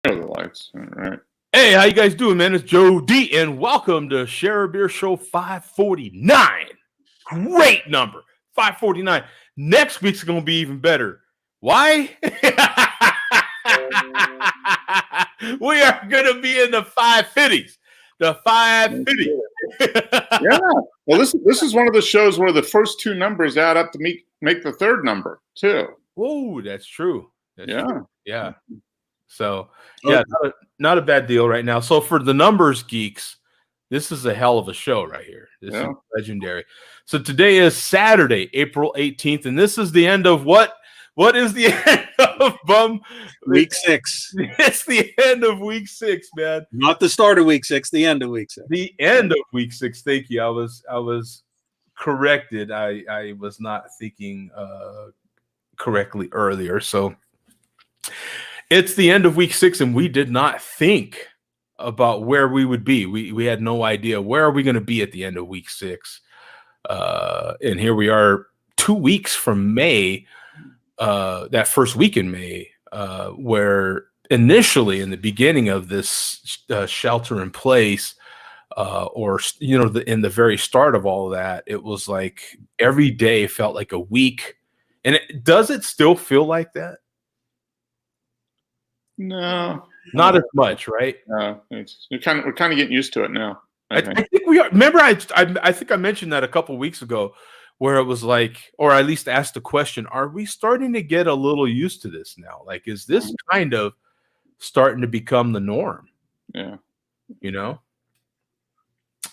There are the lights. All right. Hey, how you guys doing, man? It's Joe D, and welcome to Share a Beer Show 549. Great number, 549. Next week's going to be even better. Why? We are going to be in the 550s. The 550. Yeah. Well, this is one of the shows where the first two numbers add up to make the third number too. Whoa, that's true. That's true. Yeah. So, Okay. not a bad deal right now. So, for the numbers geeks, this is a hell of a show right here. This is legendary. So, today is Saturday, April 18th, and this is the end of what? What is the end of Week 6? It's the end of week 6, man. Not the start of week 6, the end of week 6. The end of week 6. Thank you. I was corrected. I was not thinking correctly earlier. So it's the end of week 6, and we did not think about where we would be. We had no idea where are we going to be at the end of week 6. And here we are 2 weeks from May, that first week in May, where initially in the beginning of this shelter in place, in the very start of all of that, it was like every day felt like a week. And does it still feel like that? No, not as much, right? No, we're kind of getting used to it now. I think we are. Remember, I think I mentioned that a couple of weeks ago, where it was like, or I at least asked the question: are we starting to get a little used to this now? Like, is this kind of starting to become the norm? Yeah, you know.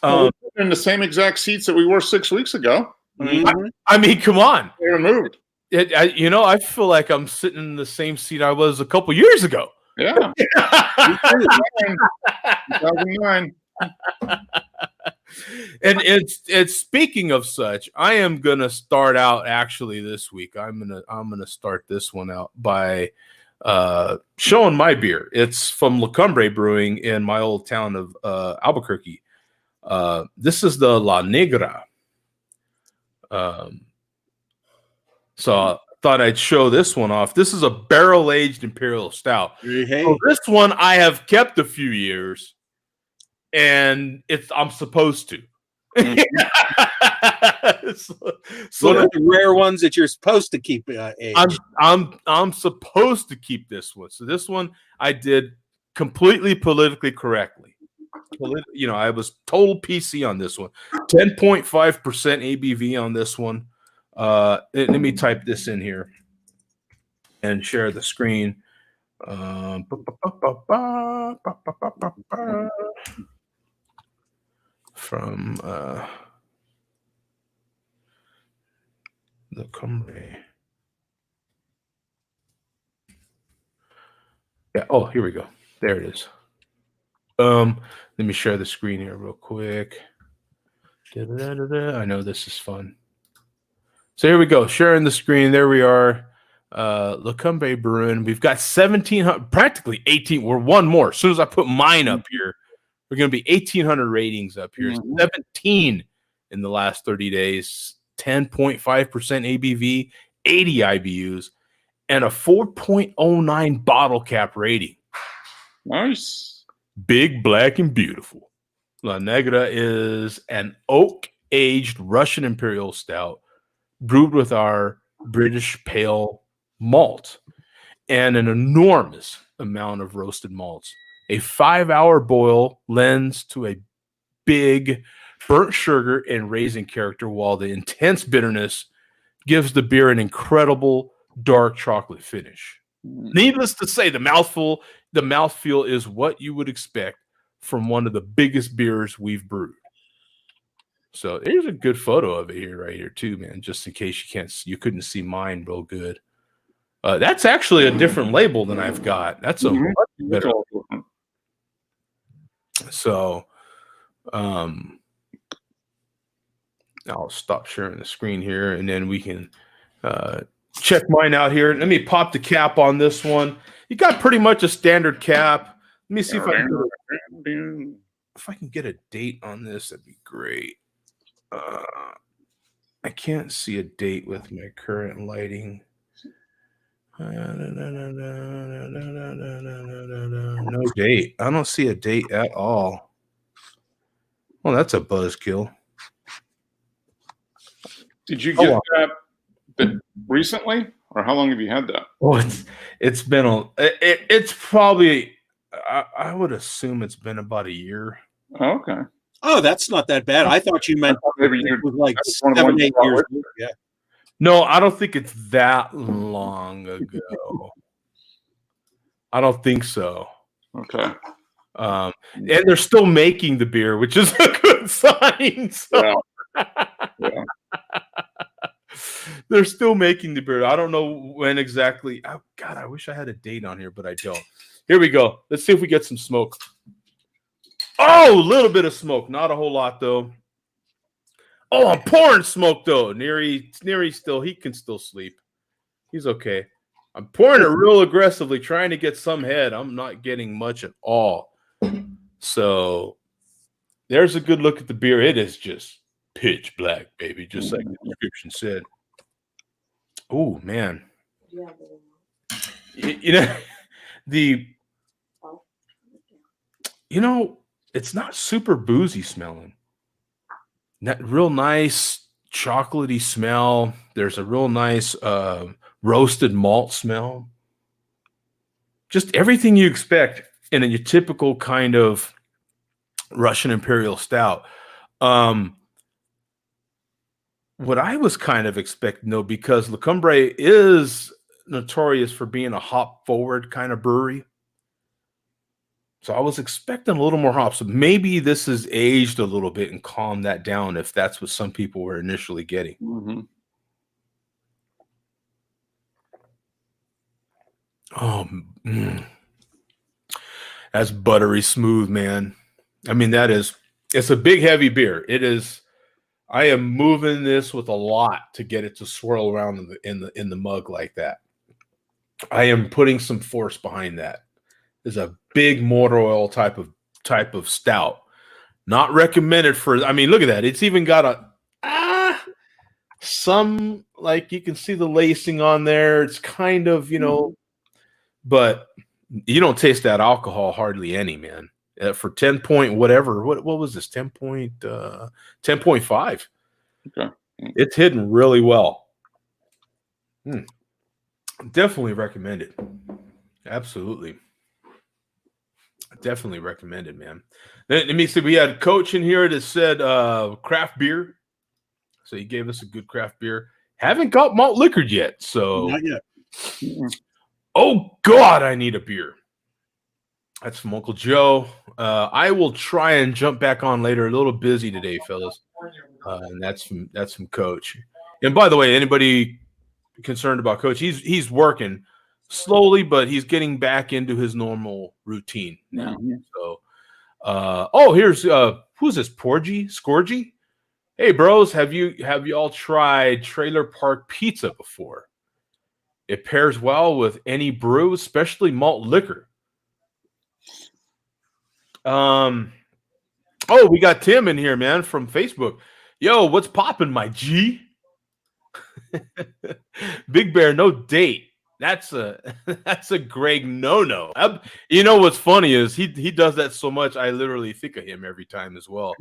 We're in the same exact seats that we were 6 weeks ago. I mean, come on, they're moved. I feel like I'm sitting in the same seat I was a couple years ago. Yeah. 2009. And it's speaking of such, I am gonna start out actually this week. I'm gonna start this one out by showing my beer. It's from La Cumbre Brewing in my old town of Albuquerque. This is the La Negra. So I thought I'd show this one off. This is a barrel-aged imperial stout. Hey. So this one I have kept a few years, and I'm supposed to. So one of the rare ones that you're supposed to keep aged. I'm supposed to keep this one. So this one I did completely politically correctly. I was total PC on this one. 10.5% ABV on this one. Let me type this in here and share the screen. From the Cumbre. Yeah. Oh, here we go. There it is. Let me share the screen here real quick. I know this is fun. So here we go, sharing the screen. There we are. La Cumbre Brewing. We've got 1,700, practically 18. We're one more. As soon as I put mine up here, we're going to be 1,800 ratings up here. 17 in the last 30 days. 10.5% ABV, 80 IBUs, and a 4.09 bottle cap rating. Nice. Big, black, and beautiful. La Negra is an oak-aged Russian Imperial Stout brewed with our British pale malt and an enormous amount of roasted malts. A 5-hour boil lends to a big burnt sugar and raisin character, while the intense bitterness gives the beer an incredible dark chocolate finish. Needless to say, the mouthfeel is what you would expect from one of the biggest beers we've brewed. So here's a good photo of it here, right here too, man. Just in case you couldn't see mine real good. That's actually a different label than I've got. That's a much better. So, I'll stop sharing the screen here, and then we can check mine out here. Let me pop the cap on this one. You got pretty much a standard cap. Let me see if I can get a date on this. That'd be great. I can't see a date with my current lighting. No date. I don't see a date at all. Well, that's a buzzkill. Did you Oh, get that recently, or how long have you had that? Oh, it's been it's probably I would assume it's been about a year. Oh, okay. Oh, that's not that bad. I thought you meant Maybe it you was like that's one of the ones 7, you 8 brought years. with Yeah. No, I don't think it's that long ago. I don't think so. Okay. And they're still making the beer, which is a good sign. So. Yeah. They're still making the beer. I don't know when exactly. Oh, God, I wish I had a date on here, but I don't. Here we go. Let's see if we get some smoke. Oh, a little bit of smoke. Not a whole lot, though. Oh, I'm pouring smoke, though. Neary still, he can still sleep. He's okay. I'm pouring it real aggressively, trying to get some head. I'm not getting much at all. So there's a good look at the beer. It is just pitch black, baby, just like the description said. Oh, man. You know, it's not super boozy smelling. That real nice chocolatey smell. There's a real nice roasted malt smell. Just everything you expect in your typical kind of Russian Imperial Stout. What I was kind of expecting, though, because La Cumbre is notorious for being a hop-forward kind of brewery. So I was expecting a little more hops. So maybe this is aged a little bit and calmed that down if that's what some people were initially getting. Mm-hmm. Oh, that's buttery smooth, man. I mean, it's a big, heavy beer. It is. I am moving this with a lot to get it to swirl around in the mug like that. I am putting some force behind that. It's a big motor oil type of stout. Not recommended for. I mean, look at that. It's even got some, like, you can see the lacing on there. It's kind of, but you don't taste that alcohol hardly any, man. For 10 point whatever, what was this? 10.5. Okay. It's hidden really well. Definitely recommended. Absolutely. Definitely recommended, man. Let me see. We had Coach in here that said craft beer. So he gave us a good craft beer. Haven't got malt liquored yet. So Not yet. Oh God, I need a beer. That's from Uncle Joe. I will try and jump back on later. A little busy today, fellas. And that's from Coach. And by the way, anybody concerned about Coach, he's working slowly, but he's getting back into his normal routine now. Mm-hmm. So here's who's this? Scorgy? Hey bros, have you all tried Trailer Park Pizza before? It pairs well with any brew, especially malt liquor. We got Tim in here, man, from Facebook. Yo, what's popping, my G? Big Bear, no date. That's a Greg no. You know what's funny is he does that so much. I literally think of him every time as well.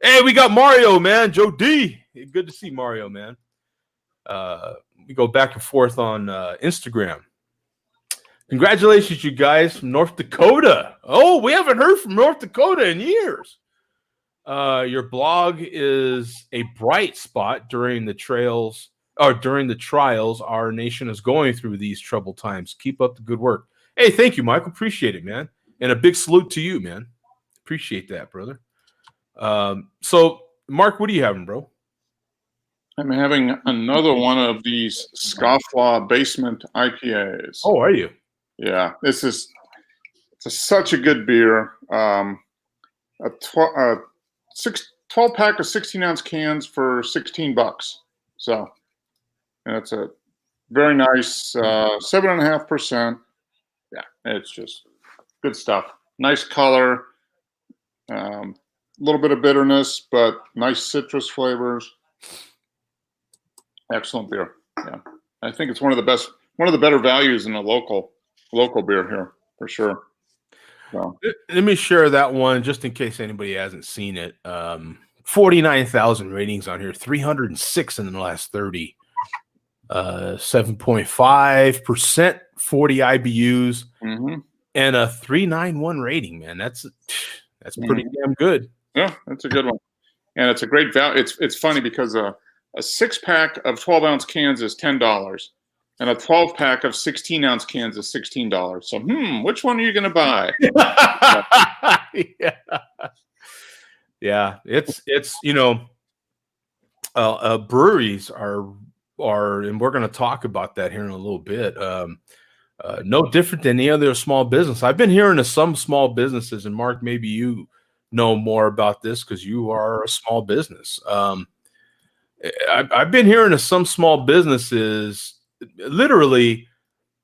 Hey, we got Mario, man. Joe D. Good to see Mario, man. We go back and forth on Instagram. Congratulations, you guys from North Dakota. Oh, we haven't heard from North Dakota in years. Your blog is a bright spot during the trials our nation is going through these troubled times. Keep up the good work. Hey, thank you, Michael. Appreciate it, man. And a big salute to you, man. Appreciate that, brother. So, Mark, what are you having, bro? I'm having another one of these Scofflaw Basement IPAs. Oh, are you? Yeah, it's such a good beer. A 12 pack of 16-ounce cans for $16. So, and it's a very nice 7.5%. Yeah, it's just good stuff. Nice color, a little bit of bitterness, but nice citrus flavors. Excellent beer. Yeah, I think it's one of one of the better values in a local beer here for sure. So. Let me share that one just in case anybody hasn't seen it. 49,000 ratings on here, 306 in the last 30. 7.5%, 40 IBUs, and a 391 rating, man. That's pretty damn good. Yeah, that's a good one. And it's a great value. It's funny because a 6-pack of 12-ounce cans is $10, and a 12-pack of 16-ounce cans is $16. So, which one are you going to buy? Yeah. It's breweries are, and we're going to talk about that here in a little bit. No different than any other small business. I've been hearing of some small businesses, and Mark, maybe you know more about this because you are a small business. I've been hearing of some small businesses literally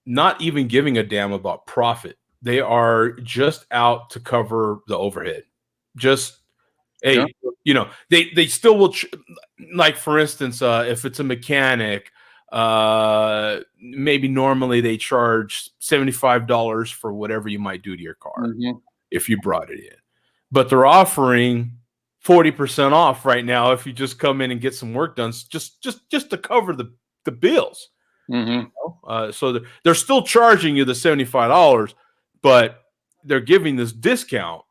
not even giving a damn about profit. They are just out to cover the overhead. Just, hey, they still will, like, for instance, if it's a mechanic, maybe normally they charge $75 for whatever you might do to your car if you brought it in. But they're offering 40% off right now if you just come in and get some work done, just to cover the bills. So they're still charging you the $75, but they're giving this discount,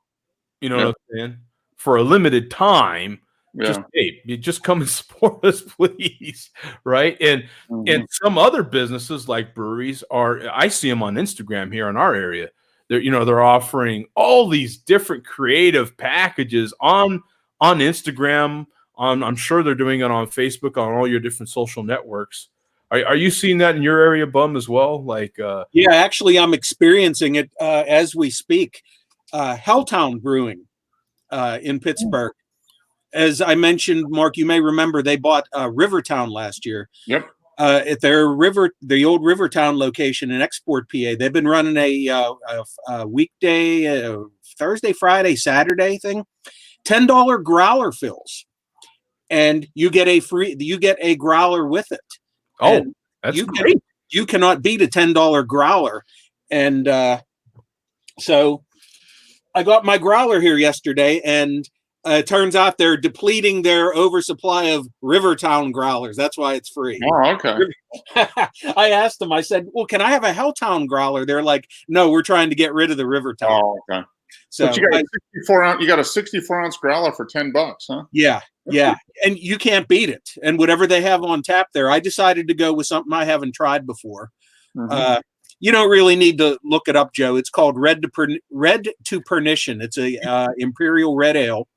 what I'm saying, for a limited time. Just, hey, you just come and support us, please. Right. And some other businesses like breweries I see them on Instagram here in our area. They're offering all these different creative packages on Instagram. I'm sure they're doing it on Facebook, on all your different social networks. Are you seeing that in your area, Bum, as well? Like, yeah, actually, I'm experiencing it as we speak. Helltown Brewing in Pittsburgh. As I mentioned, Mark, you may remember they bought Rivertown last year. Yep. At the old Rivertown location in Export, PA. They've been running a weekday, Thursday, Friday, Saturday thing. $10 growler fills, and you get a growler with it. Oh, that's great. You cannot beat a $10 growler, and so I got my growler here yesterday, and it turns out they're depleting their oversupply of Rivertown growlers. That's why it's free. Oh, okay. I asked them, I said, well, can I have a Helltown growler? They're like, no, we're trying to get rid of the Rivertown. Oh, okay. So but you got a 64-ounce growler for $10, huh? Yeah. Yeah. And you can't beat it. And whatever they have on tap there, I decided to go with something I haven't tried before. You don't really need to look it up, Joe. It's called Red to Perdition. It's a Imperial Red Ale.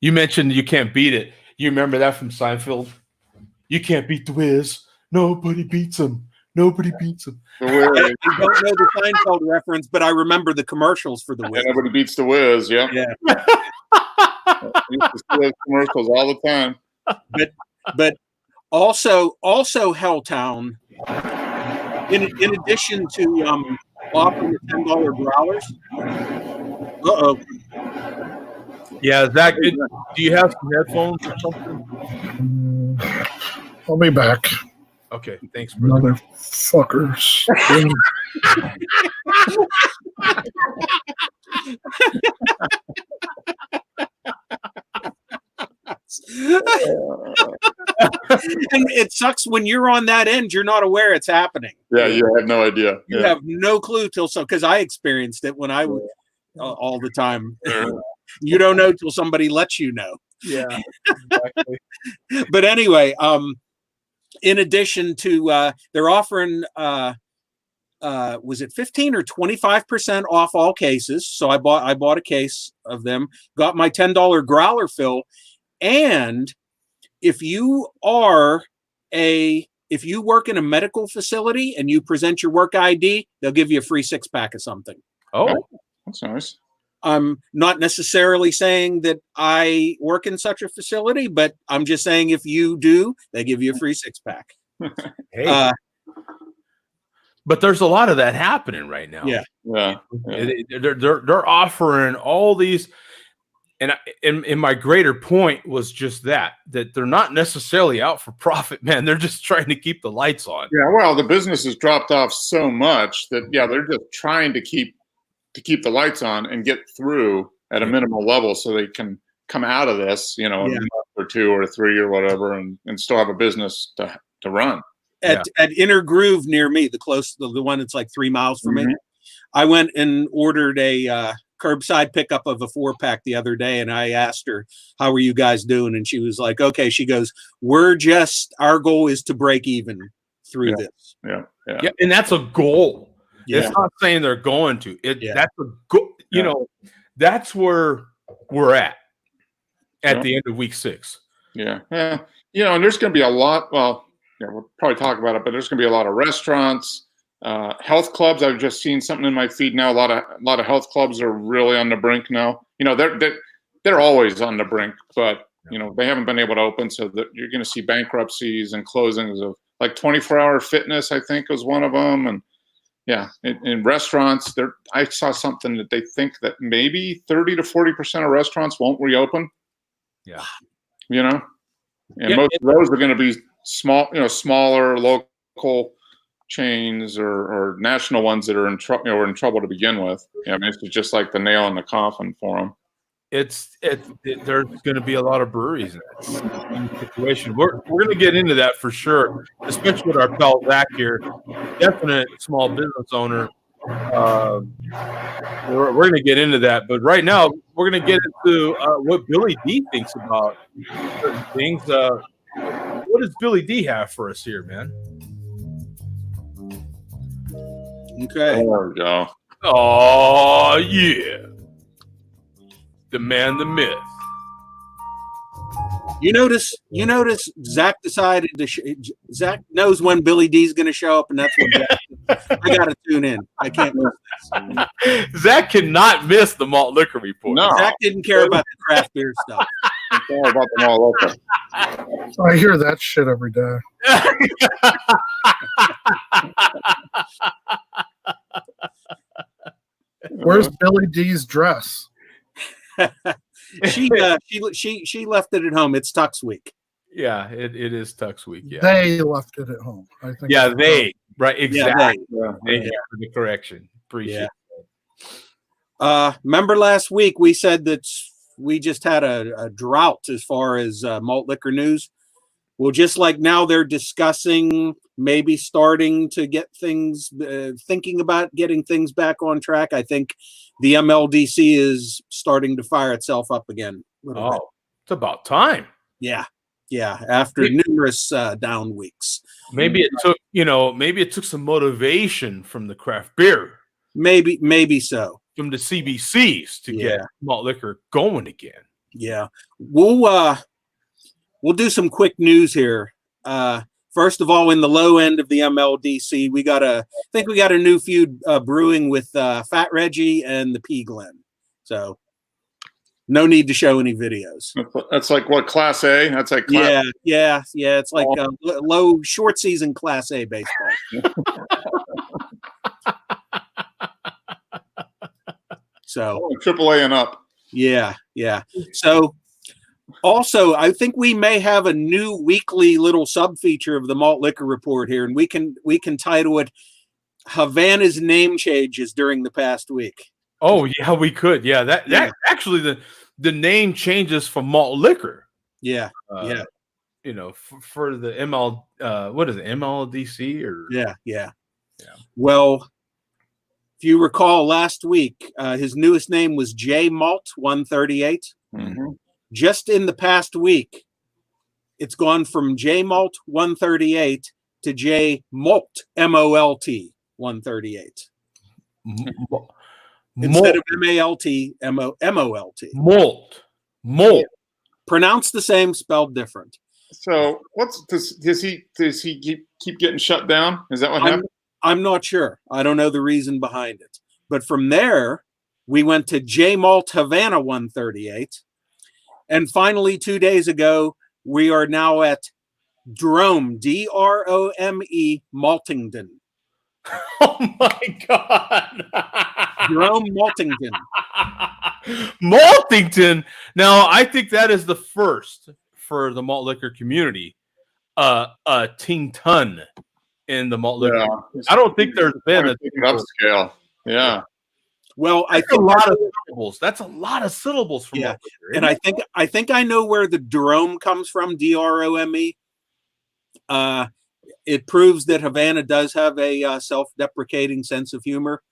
You mentioned you can't beat it. You remember that from Seinfeld? You can't beat the Wiz. Nobody beats him. Nobody beats him. I don't know the Seinfeld reference, but I remember the commercials for the Wiz. Nobody beats the Wiz. Yeah. I used to see those commercials all the time. But also Helltown. In addition to offering the $10 growlers. Yeah, is that good? Do you have some headphones or something? I'll be back. Okay, thanks, brother. Motherfuckers. And it sucks when you're on that end, you're not aware it's happening. Yeah, you have no idea. You have no clue because I experienced it when I was all the time. You don't know till somebody lets you know. Yeah, exactly. But anyway, in addition to they're offering was it 15 or 25% off all cases? So I bought a case of them, got my $10 growler fill, and if you work in a medical facility and you present your work ID, they'll give you a free 6-pack of something. Oh, that's nice. I'm not necessarily saying that I work in such a facility, but I'm just saying if you do, they give you a free 6-pack. Hey. But there's a lot of that happening right now. Yeah. They're offering all these. in my greater point was just that they're not necessarily out for profit, man. They're just trying to keep the lights on. Yeah, well, the business has dropped off so much that they're just trying to keep the lights on and get through at a minimal level so they can come out of this, in a month or 2 or 3 or whatever, and still have a business to run. At Inner Groove near me, the one that's like 3 miles from me, I went and ordered a curbside pickup of a 4-pack the other day, and I asked her, how are you guys doing? And she was like, okay. She goes, our goal is to break even through this. Yeah, and that's a goal. It's not saying they're going to. That's a goal. That's where we're at the end of week 6. Yeah. And there's going to be a lot. Well, we'll probably talk about it, but there's going to be a lot of restaurants, health clubs. I've just seen something in my feed now. A lot of health clubs are really on the brink now. They're always on the brink, but they haven't been able to open, so that you're going to see bankruptcies and closings of like 24-hour fitness. I think was one of them, and in restaurants, I saw something that they think that maybe 30 to 40% of restaurants won't reopen. Yeah, and most of those are going to be smaller local chains or national ones that are in trouble to begin with. It's just like the nail in the coffin for them. There's going to be a lot of breweries in that situation. We're going to get into that for sure, especially with our pal Zach here, definite small business owner. We're going to get into that, but right now we're going to get into what Billy D thinks about certain things. What does Billy D have for us here, man? Okay. There we go. Oh yeah. The man, the myth. You notice Zach decided Zach knows when Billy D's going to show up, and that's when I got to tune in. I can't miss this. Zach cannot miss the malt liquor report. No. Zach didn't care about the craft beer stuff. I care about them all over. I hear that shit every day. Where's Billy D's dress? She left it at home. It's Tux week. Yeah, it is Tux week. Yeah, They left it at home. I think. Yeah, they right exactly. Thank you for the correction. Appreciate it. Remember last week we said that we just had a drought as far as malt liquor news. Well, just like now they're discussing maybe starting to get things, thinking about getting things back on track. I think the MLDC is starting to fire itself up again. It's about time. Yeah. After numerous down weeks. Maybe it took some motivation from the craft beer. Maybe so. From the CBCs to get malt liquor going again. Yeah. We'll do some quick news here. First of all, in the low end of the MLDC, we got a new feud brewing with Fat Reggie and the P Glen. So no need to show any videos. That's like what, Class A? That's like Class yeah. It's like low short season Class A baseball. So AAA and up. Yeah. So also, I think we may have a new weekly little sub feature of the Malt Liquor Report here, and we can title it "Havana's Name Changes During the Past Week." Oh yeah, we could. Yeah, that actually the name changes from malt liquor. Yeah. For the ML, what is it, MLDC or? Yeah. Well, if you recall last week, his newest name was J Malt 138. Mm-hmm. Just in the past week, it's gone from J Malt 138 to J Malt MOLT 138. Instead of MALT, MOLT. Malt. Pronounced the same, spelled different. So does he keep getting shut down? Is that what happened? I'm not sure. I don't know the reason behind it. But from there, we went to J Malt Havana 138. And finally, 2 days ago, we are now at Drome, DROME, Maltington. Oh my God. Drome Maltington. Maltington. Now, I think that is the first for the malt liquor community. A ting ton in the malt liquor. Yeah. I don't think there's been a upscale. Yeah. Well, I That's a think lot of syllables. That's a lot of syllables for Yeah. malt liquor. and I think I know where the Drome comes from, DROME. It proves that Havana does have a self-deprecating sense of humor.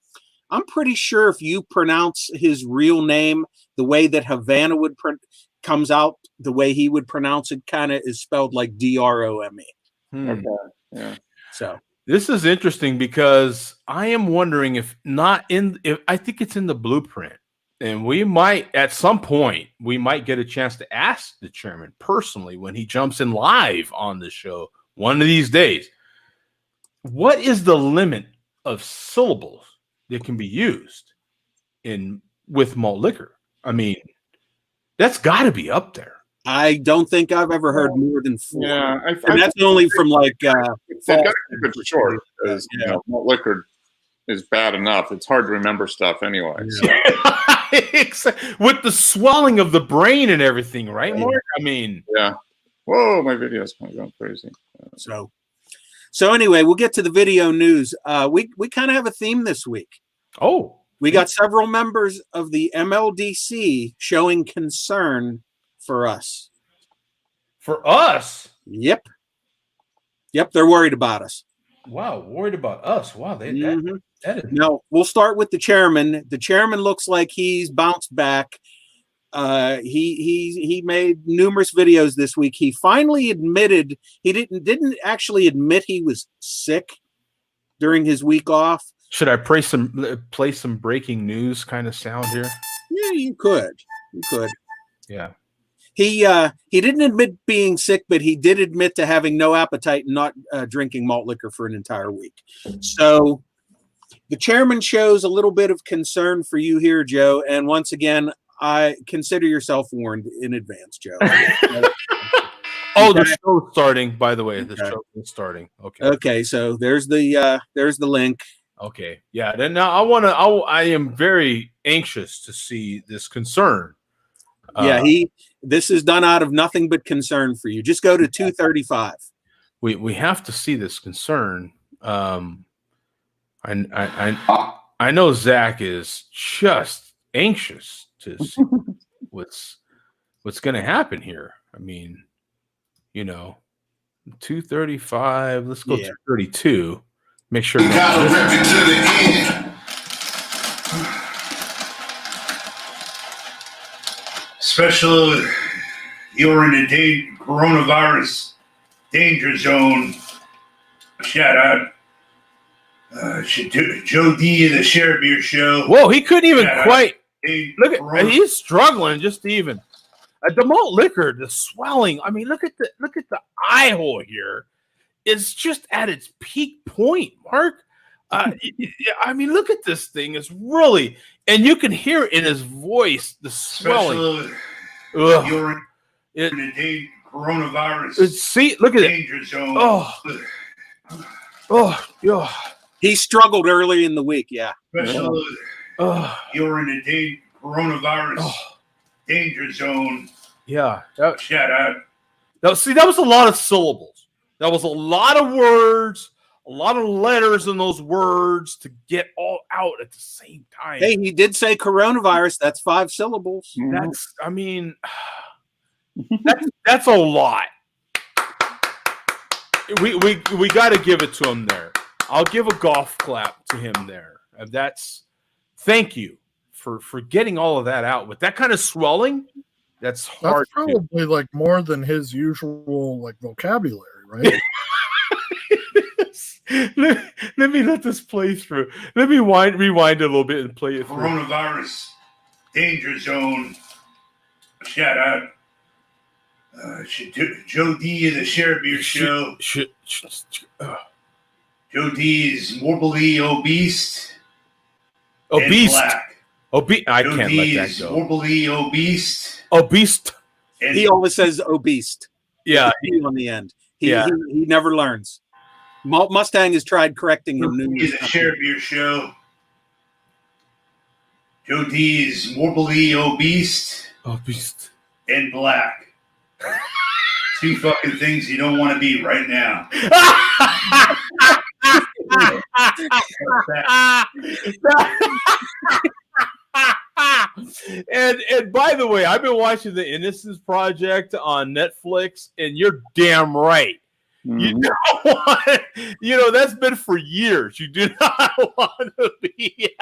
I'm pretty sure if you pronounce his real name the way that Havana would comes out, the way he would pronounce it, kind of is spelled like DROME. Okay. Yeah. So This is interesting because I am wondering if I think it's in the blueprint, and we might at some point we might get a chance to ask the chairman personally when he jumps in live on the show one of these days. What is the limit of syllables that can be used with malt liquor? I mean, that's got to be up there. I don't think I've ever heard more than 4. Yeah. And that's only from like They've got to keep it short because malt liquor is bad enough. It's hard to remember stuff anyway. So. With the swelling of the brain and everything, right, Mark? I mean, yeah. Whoa, my video's kind of going crazy. So anyway, we'll get to the video news. We kind of have a theme this week. Oh, we got several members of the MLDC showing concern for us. For us? Yep, they're worried about us. Wow, worried about us. Wow, that is. Now, we'll start with the chairman. The chairman looks like he's bounced back. He made numerous videos this week. He finally admitted he didn't actually admit he was sick during his week off. Should I play some breaking news kind of sound here? Yeah, you could. Yeah. He didn't admit being sick, but he did admit to having no appetite and not drinking malt liquor for an entire week. So the chairman shows a little bit of concern for you here, Joe. And once again, I consider yourself warned in advance, Joe. Oh, the show's starting, by the way. The show is starting. Okay. Okay, so there's the link. Okay. Yeah. Then now I am very anxious to see this concern. Yeah, this is done out of nothing but concern for you. Just go to 235. We have to see this concern. I know Zach is just anxious to see what's going to happen here. I mean, 235. Let's go 232. Make sure. We gotta rip it to the end. Special, you're in the coronavirus danger zone. Shout out Joe D of the Share Beer Show. Whoa, he couldn't even Shout quite look at. Corona. He's struggling just to even. The malt liquor, the swelling. I mean, look at the eye hole here. It's just at its peak point, Mark. I mean, look at this thing. It's really, and you can hear it in his voice, the swelling. Special, you're in the coronavirus See, look at it. danger zone. Yeah. He struggled early in the week. Yeah. Special, you're in the coronavirus danger zone. Yeah. Shout out. Now, see, that was a lot of syllables. That was a lot of words, a lot of letters in those words to get all out at the same time. Hey, he did say coronavirus. That's 5 syllables. That's a lot. We got to give it to him there. I'll give a golf clap to him there. Thank you for getting all of that out with that kind of swelling. That's hard. That's probably like more than his usual like vocabulary, right? let me let this play through. Let me rewind a little bit and play it through. Coronavirus danger zone. Shout out Joe D of the Share Beer Show. Joe D is morbidly obese. Obese. I Joe can't D let is that go. morbidly obese. Obese. And He always says obese. Yeah. On the end. He never learns. Mustang has tried correcting him Joe D numerous is the times. Share Beer Show. Joe D is morbidly obese Oh, beast. and black. Two fucking things you don't want to be right now. And by the way, I've been watching The Innocence Project on Netflix, and you're damn right. You Mhm. don't want, that's been for years. You do not want to be.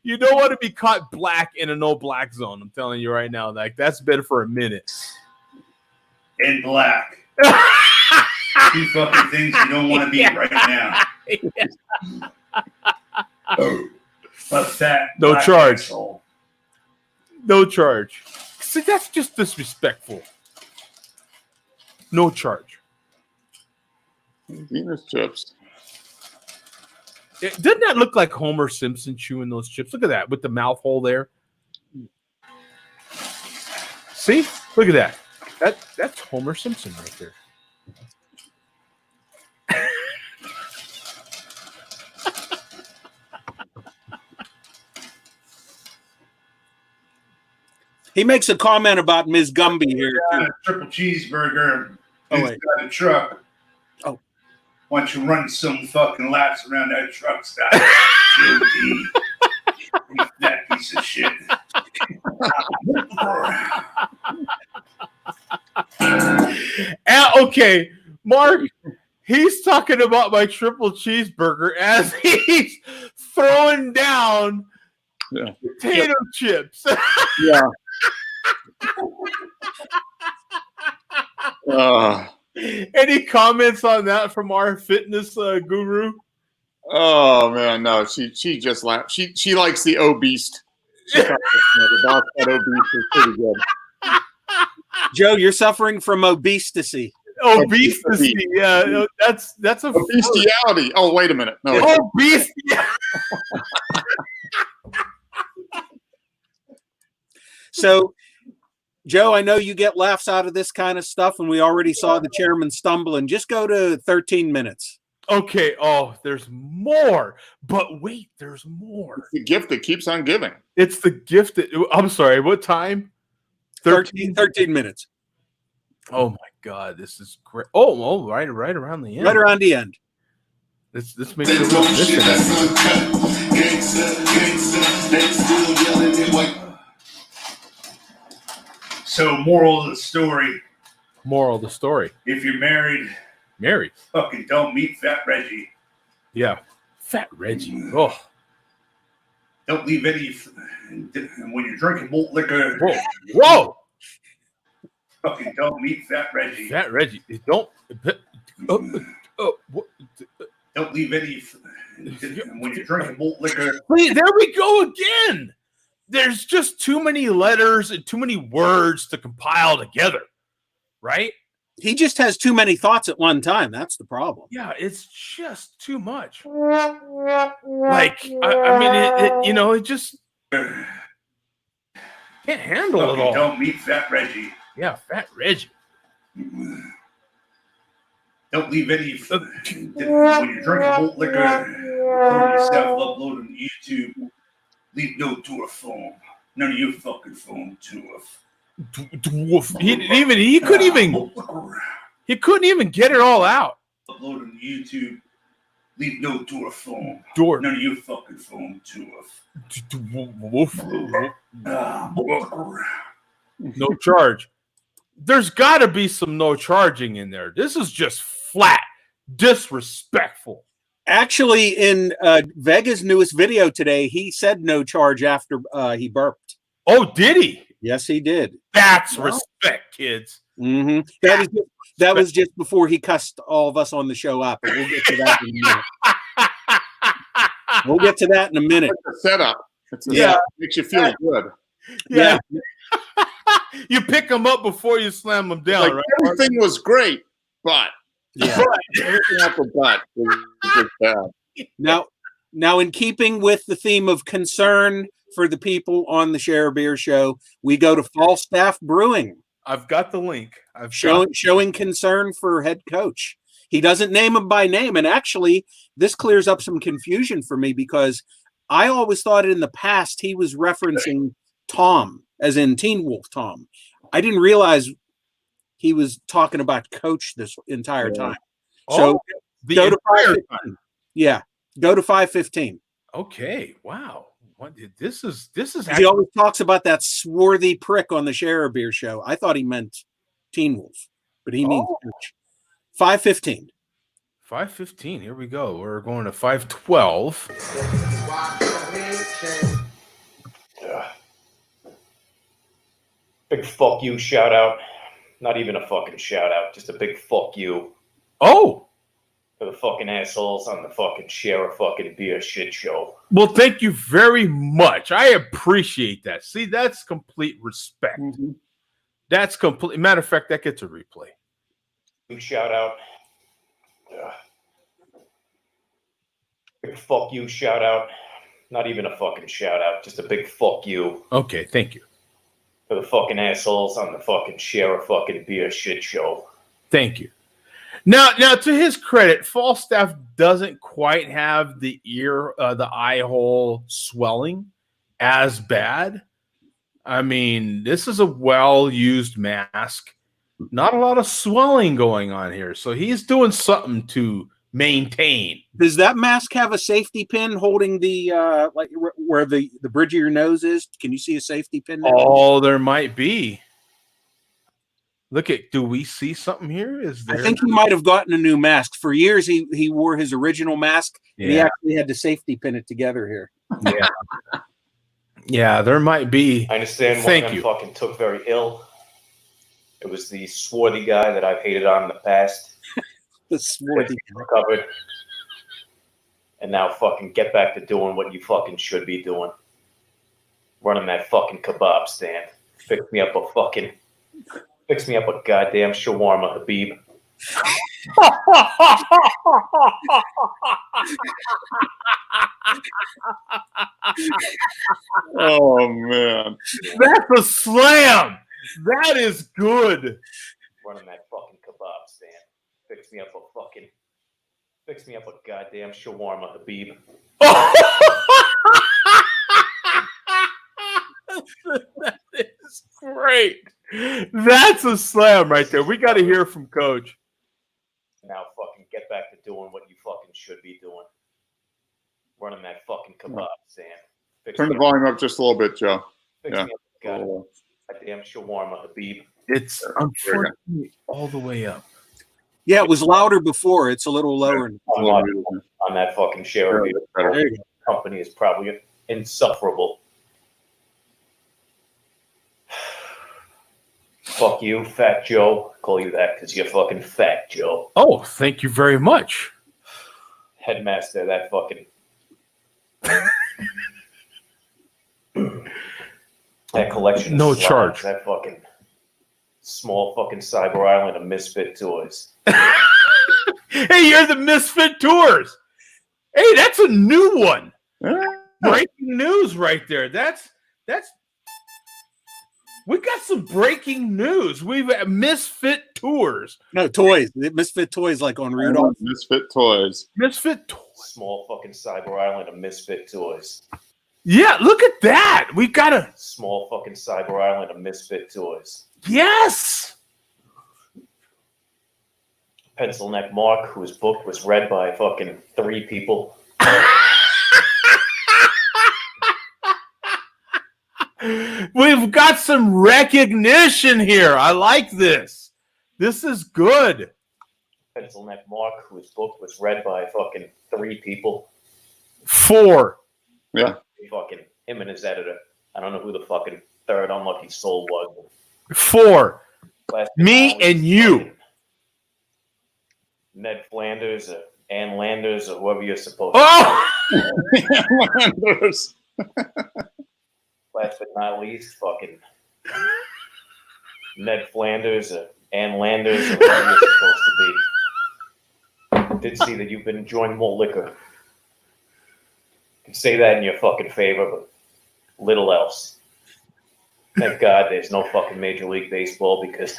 You don't want to be caught black in a no black zone. I'm telling you right now, like that's been for a minute. And black. Two fucking things you don't want to be right now. A fat No black charge. asshole. No charge. See, that's just disrespectful. No charge. Venus chips. Doesn't that look like Homer Simpson chewing those chips? Look at that with the mouth hole there. See? Look at that. That's Homer Simpson right there. He makes a comment about Ms. Gumby here. Got Too. a triple cheeseburger Oh, inside the truck. Oh. Why don't you run some fucking laps around that truck stop? Joe D. You fat piece of shit. Okay, Mark, he's talking about my triple cheeseburger as he's throwing down potato chips. Yeah. Any comments on that from our fitness guru? Oh man, no. She just laughed. She likes the obese. She thought the boss that obese is pretty good. Joe, you're suffering from obesity. Obesity, yeah, that's a Bestiality. Oh, wait a minute. No, obesity. So, Joe, I know you get laughs out of this kind of stuff, and we already saw the chairman stumbling. Just go to 13 minutes. Okay. Oh, there's more. But wait, there's more. it's the gift that keeps on giving. It's the gift that I'm sorry, what time? 13 minutes. Oh my god, this is great. Oh, right around the end. Right around the end. This makes it look So, moral of the story: Moral of the story. if you're married, Mary. fucking don't meet Fat Reggie. Yeah. Fat Reggie. Oh. Don't leave any. When you're drinking malt liquor, Whoa. fucking don't meet Fat Reggie. Fat Reggie. Don't what? Don't leave any. When you're drinking malt liquor, Wait, there we go again. There's just too many letters and too many words to compile together, right? He just has too many thoughts at one time. That's the problem. Yeah, it's just too much. Like, I mean, it just can't handle it fucking all. don't meet Fat Reggie. Yeah, Fat Reggie. Don't leave any. When you're drinking malt liquor, recording yourself, upload on YouTube. Leave no to a phone. None of your fucking phone to us. Dwarf. He couldn't even get it all out. Upload on YouTube. Leave no to a phone. Door. None of your fucking phone to us. No charge. There's got to be some no charging in there. This is just flat disrespectful. Actually, in Vega's newest video today, he said no charge after he burped. Oh, did he? Yes, he did. That's respect, kids. Mm-hmm. That was just before he cussed all of us on the show up. But we'll get to that in a minute. We'll get to that in a minute. It's a setup. Yeah. Makes you feel good. Yeah. You pick them up before you slam them down, Like, right? everything was great, but Yeah. everything after but was bad. Now, in keeping with the theme of concern for the people on the Share a Beer show, we go to Falstaff Brewing, I've got the link. showing concern for head coach. He doesn't name him by name, and actually, this clears up some confusion for me because I always thought in the past he was referencing Tom, as in Teen Wolf Tom. I didn't realize he was talking about Coach this entire time. So the go to entire 515. Yeah, go to 515. Okay, wow. What this is He actually always talks about that swarthy prick on the Share a Beer show. I thought he meant Teen Wolf, but he means Coach. 515. 5:15. Here we go. We're going to 5:12. Big fuck you shout out. Not even a fucking shout out, just a big fuck you Oh, for the fucking assholes on the fucking Share a fucking Beer shit show. well, thank you very much. I appreciate that. See, that's complete respect. That's complete. Matter of fact, that gets a replay. You shout out. Big fuck you shout out. Not even a fucking shout out, just a big fuck you Okay, thank you. for the fucking assholes on the fucking Share a fucking Beer shit show. Thank you. Now, to his credit, Falstaff doesn't quite have the eye hole swelling as bad. I mean, this is a well-used mask. Not a lot of swelling going on here, so he's doing something to maintain. Does that mask have a safety pin holding the like where the bridge of your nose is? Can you see a safety pin there? Oh, there might be. Look at, do we see something here? Is there? I think he might have gotten a new mask. For years, he wore his original mask, and he Yeah. actually had to safety pin it together here. Yeah. Yeah, there might be. I understand one Thank of them you. fucking took very ill. It was the swarthy guy that I've hated on in the past. The swarthy. Recovered. And now fucking get back to doing what you fucking should be doing. Running that fucking kebab stand. Fix me up a goddamn shawarma, Habib. Oh man. That's a slam. That is good. Running that fucking kebab stand. Fix me up a goddamn shawarma, Habib. That is great. That's a slam right there. We got to hear from Coach. Now fucking get back to doing what you fucking should be doing. Running that fucking kebab stand. Fix Turn the me volume up just a little bit, Joe. Fix Yeah. me up a goddamn shawarma, Habib. It's unfortunately all the way up. Yeah, it was louder before. It's a little lower. On that fucking Share a Beer. There you go. Company is probably insufferable. Fuck you, Fat Joe. Call you that because you're fucking Fat Joe. Oh, thank you very much. Headmaster, that fucking. That collection of No slides, charge. That fucking small fucking cyber island of misfit toys. Hey, you're the Misfit Tours. Hey, that's a new one. Breaking news right there. That's we got some breaking news. We've Misfit Tours. No, toys. Misfit toys like on Rudolph. Misfit toys. Misfit Tours. Small fucking cyber island of misfit toys. Yeah, look at that. We got a Small fucking cyber island of misfit toys. yes. Pencil neck Mark, whose book was read by fucking 3 people. We've got some recognition here. I like this. This is good. Pencil neck Mark, whose book was read by fucking 3 people. 4. Yeah. Fucking him and his editor. I don't know who the fucking third unlucky soul was. 4. Last Me but not and least, you. fucking Ned Flanders or Ann Landers or whoever you're supposed to. Oh, Landers. Last but not least, fucking Ned Flanders or Ann Landers or whoever you're supposed to be. Did see that you've been enjoying more liquor. You can say that in your fucking favor, but little else. Thank God there's no fucking Major League Baseball because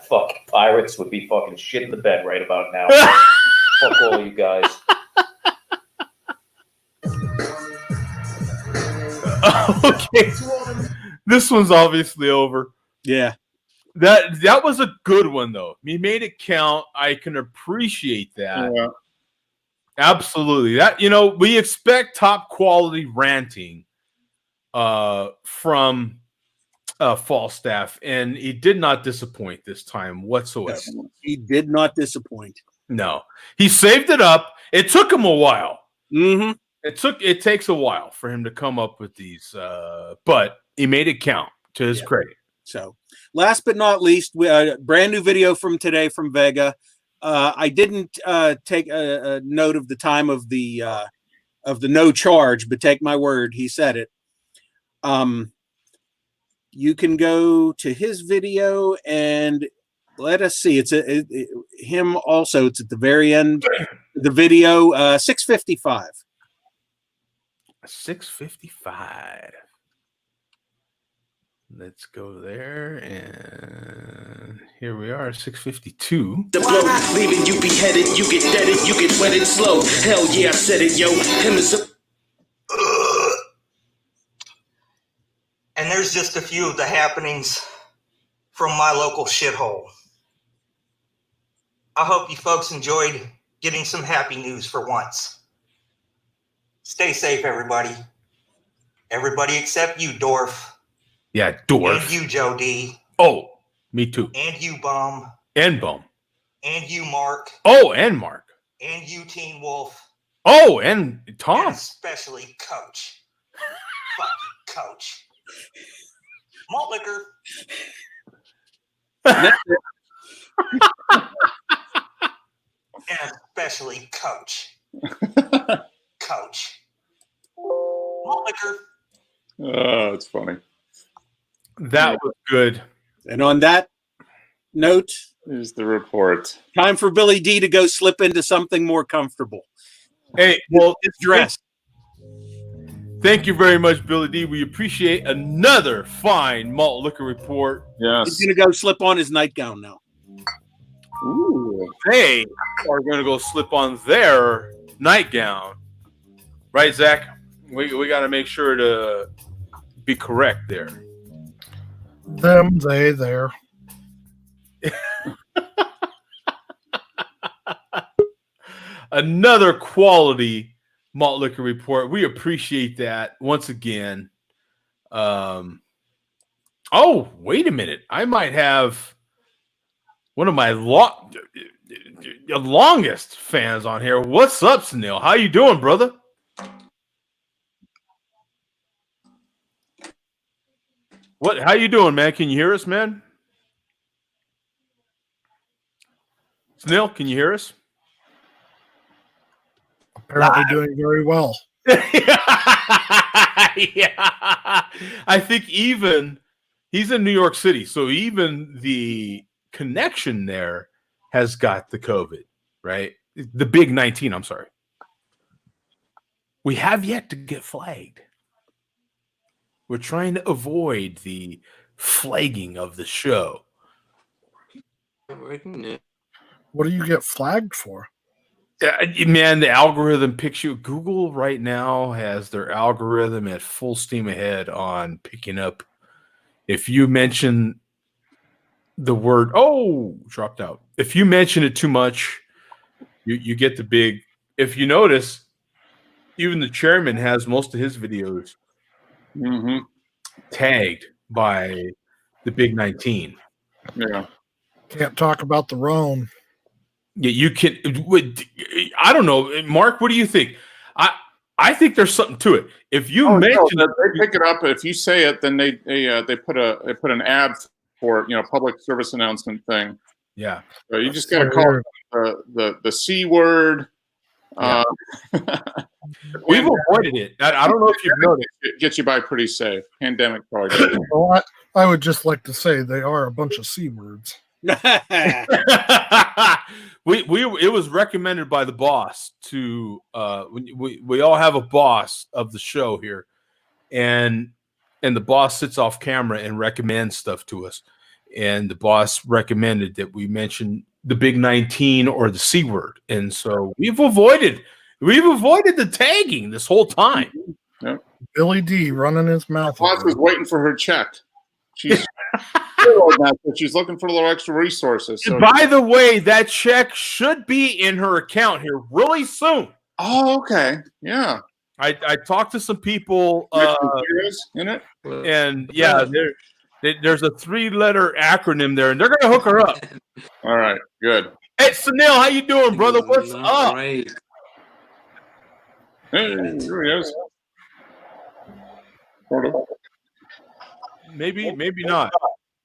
fucking Pirates would be fucking shit in the bed right about now. Fuck all you guys. Okay. This one's obviously over. Yeah. That was a good one though. He made it count. I can appreciate that. Yeah. Absolutely. That we expect top quality ranting from Falstaff, and he did not disappoint this time whatsoever. He did not disappoint. No. He saved it up. It took him a while. Mm-hmm. It takes a while for him to come up with these, but he made it count to his credit. So, last but not least, brand new video from today from Vega. I didn't take a note of the time of the no charge, but take my word, he said it. You can go to his video and let us see. It's him also. It's at the very end of the video. 6:55. 6:55. Let's go there, and here we are, 6:52. The blow, leaving you beheaded, you get deaded, you get wetted slow. Hell yeah, I said it, yo. Him is a. And there's just a few of the happenings from my local shithole. I hope you folks enjoyed getting some happy news for once. Stay safe, everybody. Everybody except you, Dorf. Yeah, Dorf. And you, Joe D. Oh, me too. And you, Bum. And Bum. And you, Mark. Oh, and Mark. And you, Teen Wolf. Oh, and Tom. And especially Coach. Fuck you, Coach. Malt liquor. And especially Coach. Coach. Malt liquor. Oh, it's funny. That was good. And on that note, here's the report. Time for Billy D to go slip into something more comfortable. Hey, well, it's dressed. Thank you very much, Billy D. We appreciate another fine malt liquor report. Yes. He's gonna go slip on his nightgown now. Ooh. They are going to go slip on their nightgown. Right, Zach? We got to make sure to be correct there. Them, they, there. Another quality malt liquor report. We appreciate that once again. Oh, wait a minute. I might have one of my longest fans on here. What's up, Sunil? How you doing, brother? How you doing, man? Can you hear us, man? Sunil, can you hear us? Apparently doing very well. Yeah. I think even he's in New York City, so even the connection there has got the COVID, right? The big 19, I'm sorry. We have yet to get flagged. We're trying to avoid the flagging of the show. What do you get flagged for? Man, the algorithm picks you. Google right now has their algorithm at full steam ahead on picking up. If you mention the word, dropped out. If you mention it too much, you get the big. If you notice, even the chairman has most of his videos tagged by the big 19. Yeah. Can't talk about the Rhone. Yeah, you can. I don't know, Mark. What do you think? I think there's something to it. If you mention it, they pick it up. If you say it, then they put an ad for public service announcement thing. Yeah. So you just got to call it the C word. Yeah. We've avoided it. I don't know if you've noticed. It gets you by pretty safe. Pandemic probably. Well, I would just like to say they are a bunch of C words. It was recommended by the boss to we all have a boss of the show here, and the boss sits off camera and recommends stuff to us, and the boss recommended that we mention the big 19 or the C word, and so we've avoided the tagging this whole time. Billy D running his mouth. Boss again. is waiting for her check. She's she's looking for a little extra resources. So. By the way, that check should be in her account here really soon. Oh, okay. Yeah. I talked to some people in it. and yeah, there's a 3-letter acronym there, and they're gonna hook her up. All right, good. Hey, Sunil, how you doing, brother? What's up? Right. Hey, here he is. Sort of. Maybe not.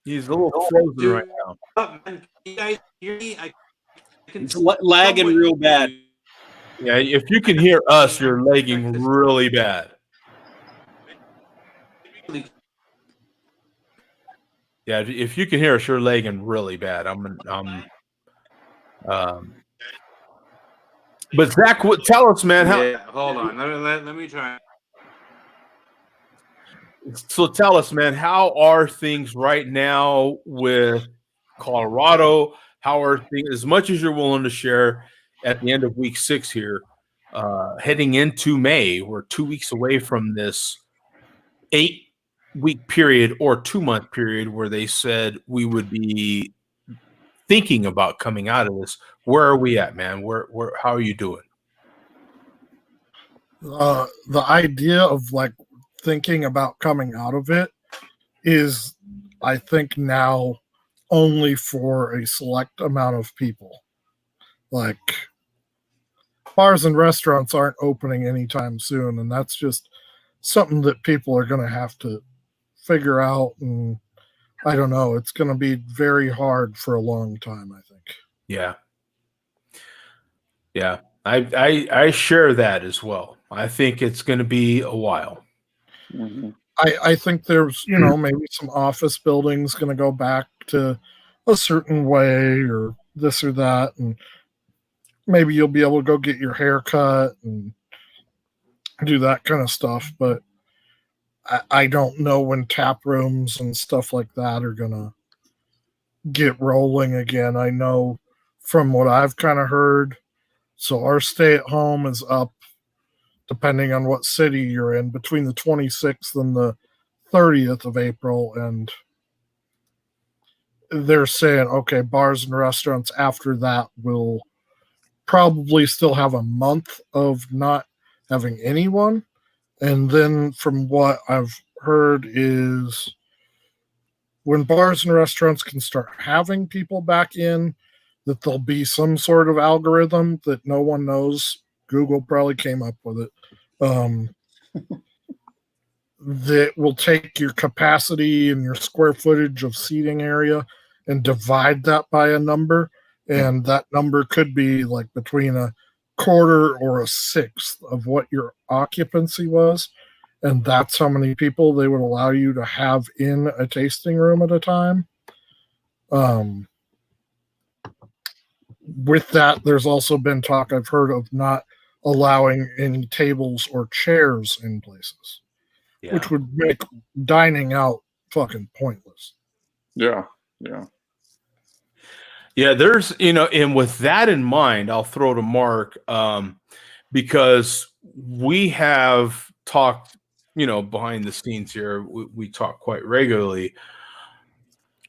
He's a little frozen right now. Man, you guys hear me? I can It's lagging real bad. Yeah, if you can hear us, you're lagging really bad. Yeah, if you can hear us, you're lagging really bad. But Zach, tell us, man. How? Yeah, hold on. Let me try. So tell us, man. How are things right now with Colorado? How are things? As much as you're willing to share at the end of week 6 here, heading into May, we're 2 weeks away from this 8-week period or 2-month period where they said we would be thinking about coming out of this. Where are we at, man? Where how are you doing? The idea of like thinking about coming out of it is, I think, now only for a select amount of people. Like, bars and restaurants aren't opening anytime soon, and that's just something that people are going to have to figure out. And I don't know, it's going to be very hard for a long time, I think. Yeah. I share that as well. I think it's going to be a while. Mm-hmm. I think there's, maybe some office buildings going to go back to a certain way or this or that, and maybe you'll be able to go get your hair cut and do that kind of stuff. But I don't know when tap rooms and stuff like that are going to get rolling again. I know from what I've kind of heard, so our stay at home is up, depending on what city you're in, between the 26th and the 30th of April. And they're saying, okay, bars and restaurants after that will probably still have a month of not having anyone. And then from what I've heard is when bars and restaurants can start having people back in, that there'll be some sort of algorithm that no one knows. Google probably came up with it. That will take your capacity and your square footage of seating area and divide that by a number. And that number could be like between a quarter or a sixth of what your occupancy was. And that's how many people they would allow you to have in a tasting room at a time. With that, there's also been talk I've heard of not allowing any tables or chairs in places, which would make dining out fucking pointless. Yeah. There's, and with that in mind, I'll throw to Mark, because we have talked, behind the scenes here, we talk quite regularly.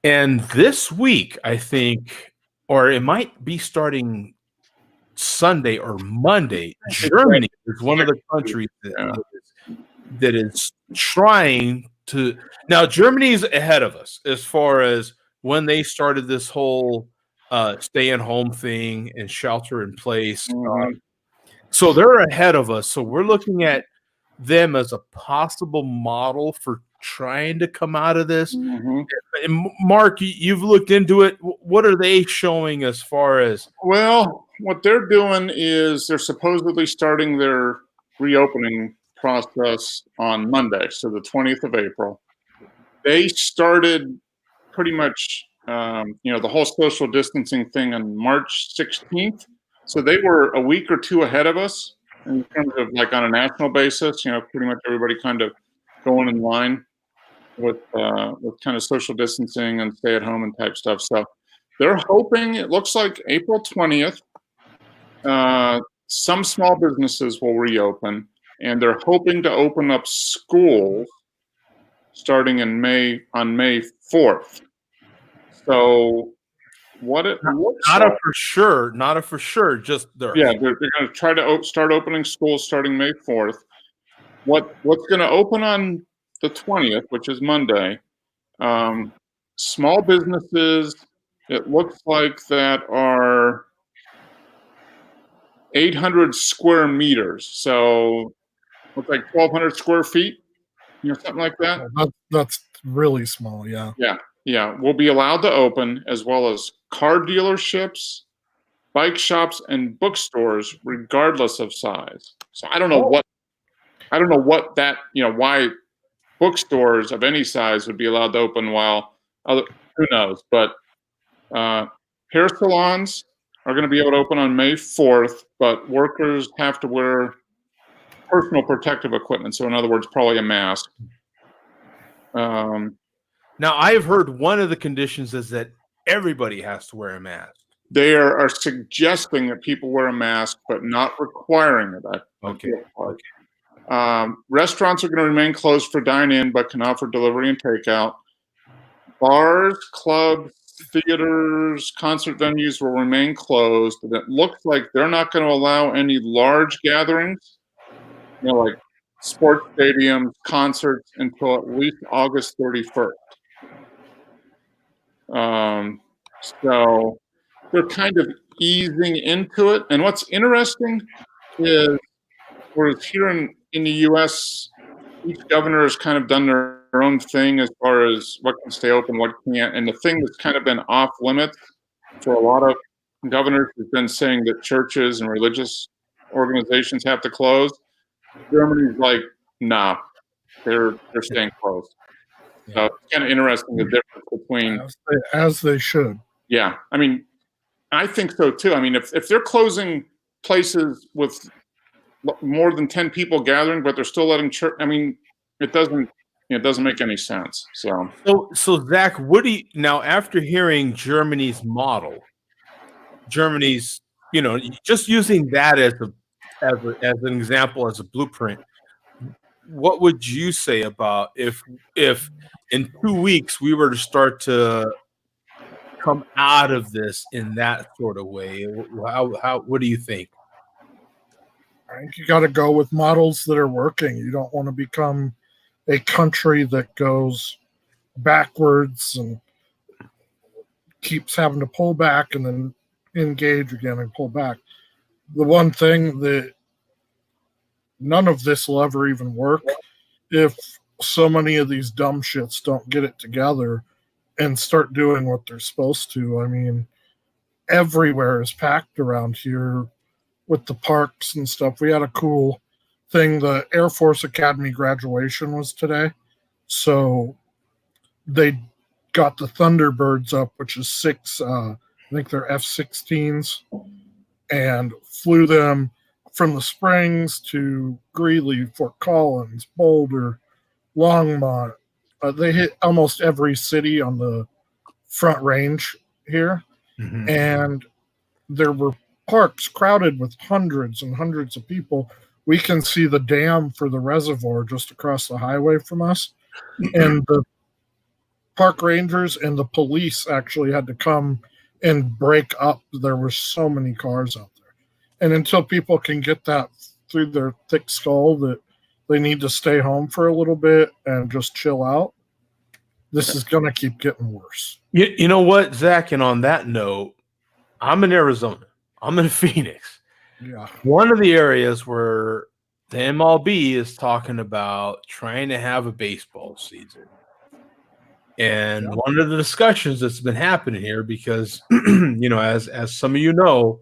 And this week, I think, or it might be starting Sunday or Monday, Germany is one of the countries that is trying to. Now, Germany's ahead of us as far as when they started this whole stay-at-home thing and shelter in place. Mm-hmm. So they're ahead of us. So we're looking at them as a possible model for trying to come out of this. Mm-hmm. And Mark, you've looked into it. What are they showing as far as? Well, what they're doing is they're supposedly starting their reopening process on Monday, so the 20th of April. They started pretty much, the whole social distancing thing on March 16th. So they were a week or two ahead of us in terms of like on a national basis, pretty much everybody kind of going in line with kind of social distancing and stay at home and type stuff. So they're hoping, it looks like April 20th, some small businesses will reopen. and they're hoping to open up schools starting in on May 4th. So what it looks Not like, a for sure, not a for sure, just there. yeah, they're going to try to start opening schools starting May 4th. What's going to open on the 20th, which is Monday, small businesses, it looks like that are 800 square meters. So looks like 1,200 square feet, something like that. That's really small. Yeah. Yeah, will be allowed to open, as well as car dealerships, bike shops, and bookstores, regardless of size. So I don't know what that, why bookstores of any size would be allowed to open while who knows. But hair salons are going to be able to open on May 4th, but workers have to wear personal protective equipment. So in other words, probably a mask. Now, I've heard one of the conditions is that everybody has to wear a mask. They are suggesting that people wear a mask, but not requiring it. Okay. Restaurants are going to remain closed for dine-in, but can offer delivery and takeout. Bars, clubs, theaters, concert venues will remain closed. And it looks like they're not going to allow any large gatherings, like sports stadiums, concerts, until at least August 31st. So they're kind of easing into it. And what's interesting is, whereas here in the U.S., each governor has kind of done their own thing as far as what can stay open, what can't. And the thing that's kind of been off limits for a lot of governors has been saying that churches and religious organizations have to close. Germany's like, nah, they're staying closed. So it's kind of interesting, the difference between as they should. Yeah, I mean, I think so too. I mean, if they're closing places with more than 10 people gathering, but they're still letting church, I mean, it doesn't make any sense. So Zach, what do you now, after hearing Germany's model, Germany's, just using that as an example, as a blueprint, what would you say about if in 2 weeks we were to start to come out of this in that sort of way? What do you think? I think you got to go with models that are working. You don't want to become a country that goes backwards and keeps having to pull back and then engage again and pull back. The one thing that none of this will ever even work if so many of these dumb shits don't get it together and start doing what they're supposed to. I mean, everywhere is packed around here with the parks and stuff. We had a cool thing. The Air Force Academy graduation was today. So they got the Thunderbirds up, which is 6, I think they're F-16s, and flew them from the Springs to Greeley, Fort Collins, Boulder, Longmont. They hit almost every city on the Front Range here. Mm-hmm. And there were parks crowded with hundreds and hundreds of people. We can see the dam for the reservoir just across the highway from us. And the park rangers and the police actually had to come and break up. There were so many cars out there. And until people can get that through their thick skull that they need to stay home for a little bit and just chill out, this is going to keep getting worse. You know what, Zach? And on that note, I'm in Arizona. I'm in Phoenix. Yeah. One of the areas where the MLB is talking about trying to have a baseball season. And one of the discussions that's been happening here, because, as some of you know,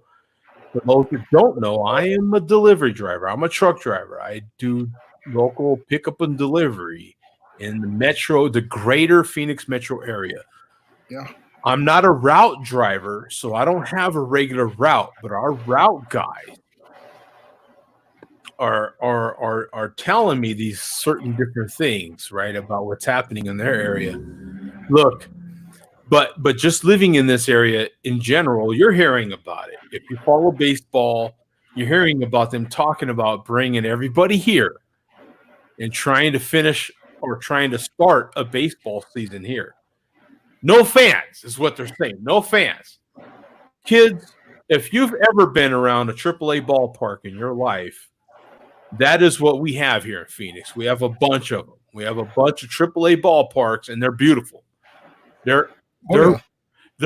for those who don't know, I am a delivery driver. I'm a truck driver. I do local pickup and delivery in the greater Phoenix metro area. Yeah. I'm not a route driver, so I don't have a regular route, but our route guys are telling me these certain different things, right, about what's happening in their area. Look, but just living in this area in general, you're hearing about it. If you follow baseball, You're hearing about them talking about bringing everybody here and trying to finish or trying to start a baseball season here. No fans is what they're saying. No fans. Kids, if you've ever been around a AAA ballpark in your life, that is what we have here in Phoenix. We have a bunch of them. We have a bunch of AAA ballparks, and they're beautiful. They're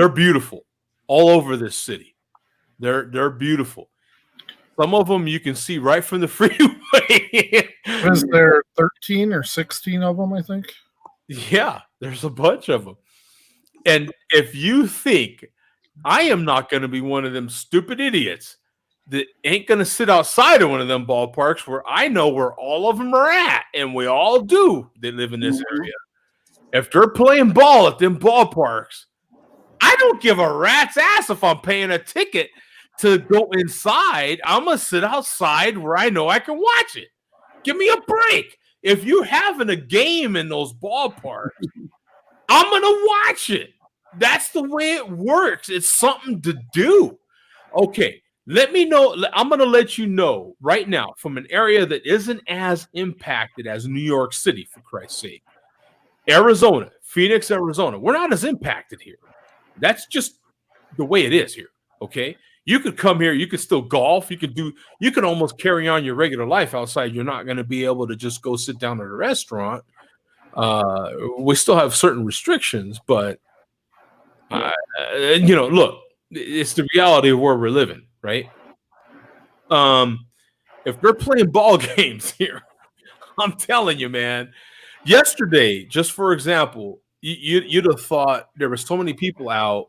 beautiful all over this city. They're beautiful. Some of them you can see right from the freeway. Is there 13 or 16 of them, I think? Yeah, there's a bunch of them. And if you think I am not going to be one of them stupid idiots that ain't going to sit outside of one of them ballparks where I know where all of them are at, and we all do, they live in this area. If they're playing ball at them ballparks, I don't give a rat's ass if I'm paying a ticket to go inside. I'm going to sit outside where I know I can watch it. Give me a break. If you're having a game in those ballparks, I'm going to watch it. That's the way it works. It's something to do. Okay, let me know. I'm going to let you know right now from an area that isn't as impacted as New York City, for Christ's sake. Arizona, Phoenix, Arizona. We're not as impacted here. That's just the way it is here, okay? You could come here, you could still golf, you could almost carry on your regular life outside. You're not going to be able to just go sit down at a restaurant. We still have certain restrictions, but look, it's the reality of where we're living, right? If they're playing ball games here, I'm telling you, man. Yesterday, just for example, you'd have thought there were so many people out.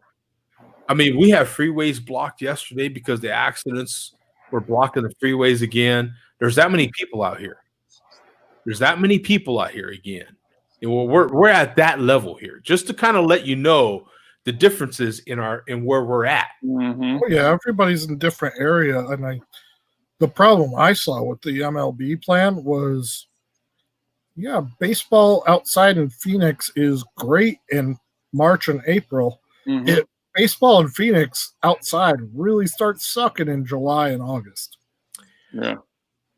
I mean, we have freeways blocked yesterday because the accidents were blocking the freeways again. There's that many people out here. There's that many people out here again. And we're at that level here, just to kind of let you know the differences in where we're at. Mm-hmm. Oh, yeah, everybody's in a different area, and the problem I saw with the MLB plan was, yeah, baseball outside in Phoenix is great in March and April. Mm-hmm. Baseball in Phoenix outside really starts sucking in July and August.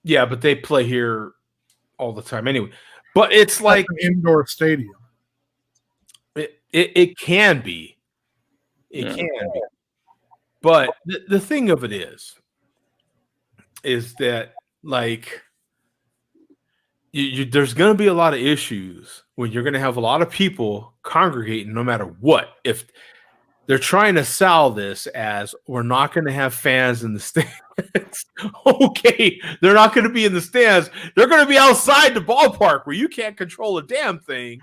Yeah, but they play here all the time anyway. But it's like an indoor stadium. It can be. It can be. But the thing of it is that, like, there's going to be a lot of issues when you're going to have a lot of people congregating no matter what. If they're trying to sell this as we're not going to have fans in the stands. Okay, they're not going to be in the stands. They're going to be outside the ballpark where you can't control a damn thing.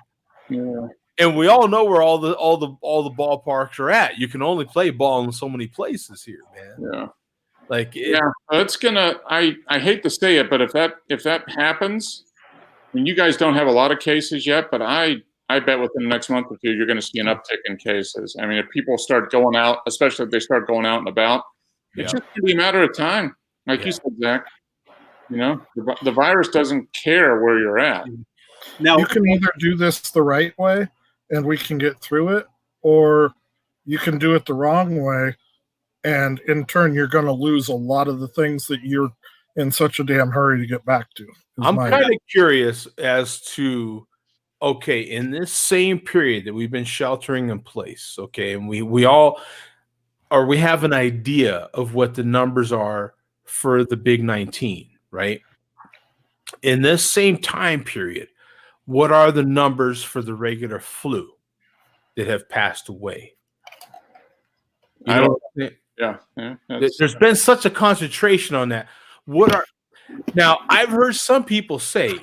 Yeah. And we all know where all the ballparks are at. You can only play ball in so many places here, man. Yeah. Like it's gonna. I hate to say it, but if that happens, and you guys don't have a lot of cases yet, but I bet within the next month or two, you're going to see an uptick in cases. I mean, if people start going out, especially if they start going out and about, it's just going to be a matter of time. Like you said, Zach, the virus doesn't care where you're at. Now, you can either do this the right way and we can get through it, or you can do it the wrong way. And in turn, you're going to lose a lot of the things that you're in such a damn hurry to get back to. I'm kind of curious as to, okay, in this same period that we've been sheltering in place, okay, and we have an idea of what the numbers are for the big 19, right? In this same time period, what are the numbers for the regular flu that have passed away? There's been such a concentration on that. Now, I've heard some people say,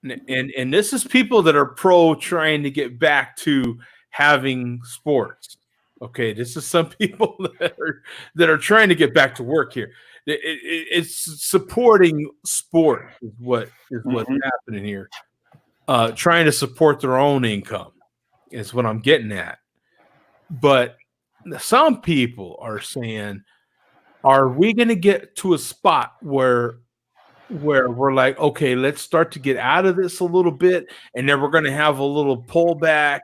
and this is people that are pro trying to get back to having sports. Okay, this is some people that are trying to get back to work here. It's supporting sport is what's happening here. Trying to support their own income is what I'm getting at. But some people are saying, are we going to get to a spot where we're like, okay, let's start to get out of this a little bit, and then we're going to have a little pullback,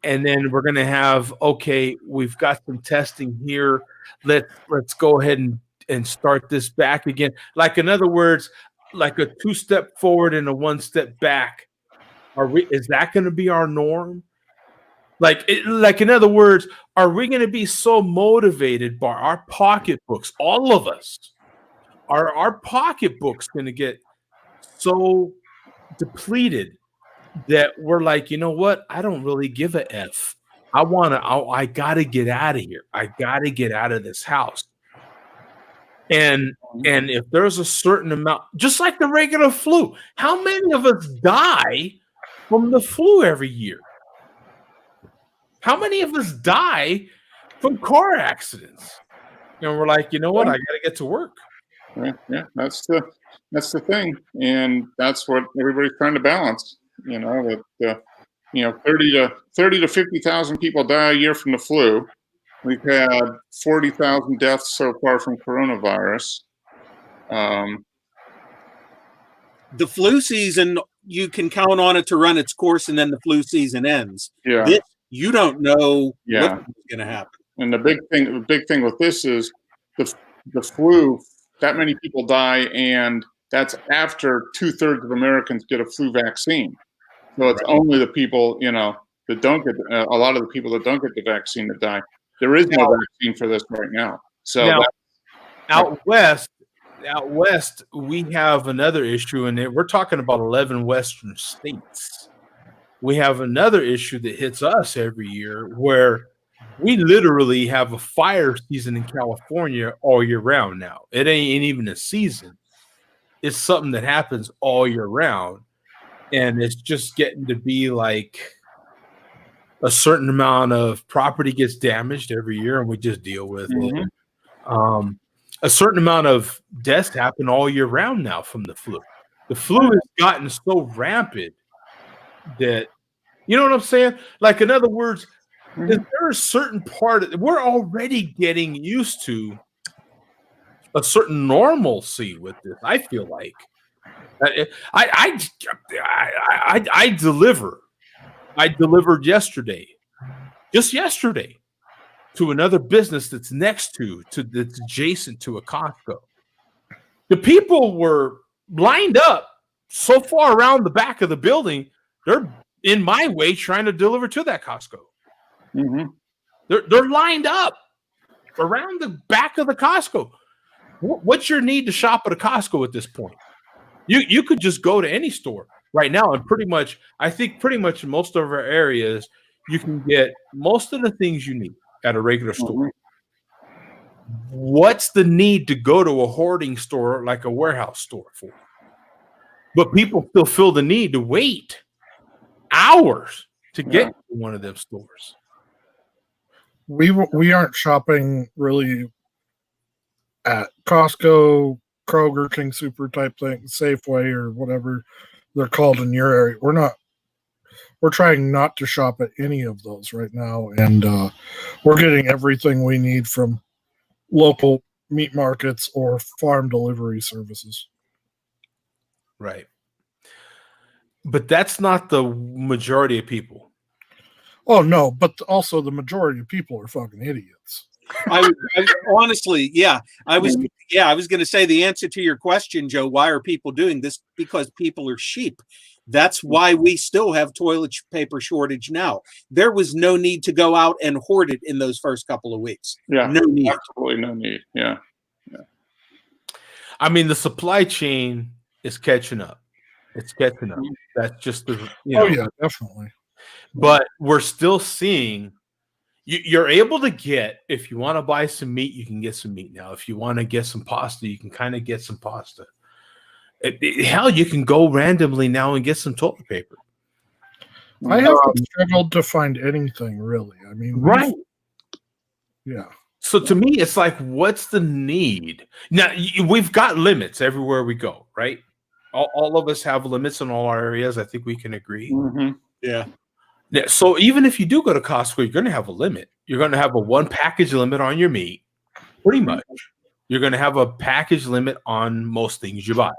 and then we're going to have, okay, we've got some testing here. Let's go ahead and start this back again. Like, in other words, like a 2-step forward and a 1-step back. Is that going to be our norm? Like, in other words, are we going to be so motivated by our pocketbooks? All of us, are our pocketbooks going to get so depleted that we're like, you know what? I don't really give a F. I got to get out of here. I got to get out of this house. And if there's a certain amount, just like the regular flu, how many of us die from the flu every year? How many of us die from car accidents? And we're like, you know what? I got to get to work. Yeah, that's the thing, and that's what everybody's trying to balance. You know that 30 to 50,000 people die a year from the flu. We've had 40,000 deaths so far from coronavirus. The flu season, you can count on it to run its course, and then the flu season ends. Yeah. This, you don't know what's going to happen. And the big thing with this is the flu. That many people die, and that's after 2/3 of Americans get a flu vaccine. So it's only the people that don't get a lot of the people that don't get the vaccine that die. There is no vaccine for this right now. So now, out west, we have another issue, and we're talking about 11 Western states. We have another issue that hits us every year where we literally have a fire season in California all year round now. It ain't even a season. It's something that happens all year round. And it's just getting to be like a certain amount of property gets damaged every year, and we just deal with it. A certain amount of deaths happen all year round now from the flu. The flu has gotten so rampant that, you know what I'm saying? Like, in other words, is there a certain part we're already getting used to a certain normalcy with this? I feel like I delivered just yesterday to another business that's that's adjacent to a Costco. The people were lined up so far around the back of the building, they're in my way trying to deliver to that Costco. They're lined up around the back of the Costco. What's your need to shop at a Costco at this point? You could just go to any store right now, and I think pretty much in most of our areas, you can get most of the things you need at a regular store. What's the need to go to a hoarding store like a warehouse store for? But people still feel the need to wait hours to get to one of them stores. We aren't shopping really at Costco, Kroger, King Super type thing, Safeway, or whatever they're called in your area. We're trying not to shop at any of those right now, and we're getting everything we need from local meat markets or farm delivery services. Right. But that's not the majority of people. Oh, no, but also the majority of people are fucking idiots. Honestly, I was going to say the answer to your question, Joe. Why are people doing this? Because people are sheep. That's why we still have toilet paper shortage now. There was no need to go out and hoard it in those first couple of weeks. Yeah, no need. Absolutely no need. Yeah. I mean, the supply chain is catching up. It's catching up. That's just Oh yeah, definitely. But we're still seeing. You're able to get, if you want to buy some meat, you can get some meat now. If you want to get some pasta, you can kind of get some pasta. Hell, you can go randomly now and get some toilet paper. I haven't struggled to find anything really. I mean, right? Yeah. So to me, it's like, what's the need? Now we've got limits everywhere we go, right? All of us have limits in all our areas. I think we can agree. Yeah. Yeah, so even if you do go to Costco, you're going to have a limit. You're going to have a 1 package limit on your meat, pretty much. You're going to have a package limit on most things you buy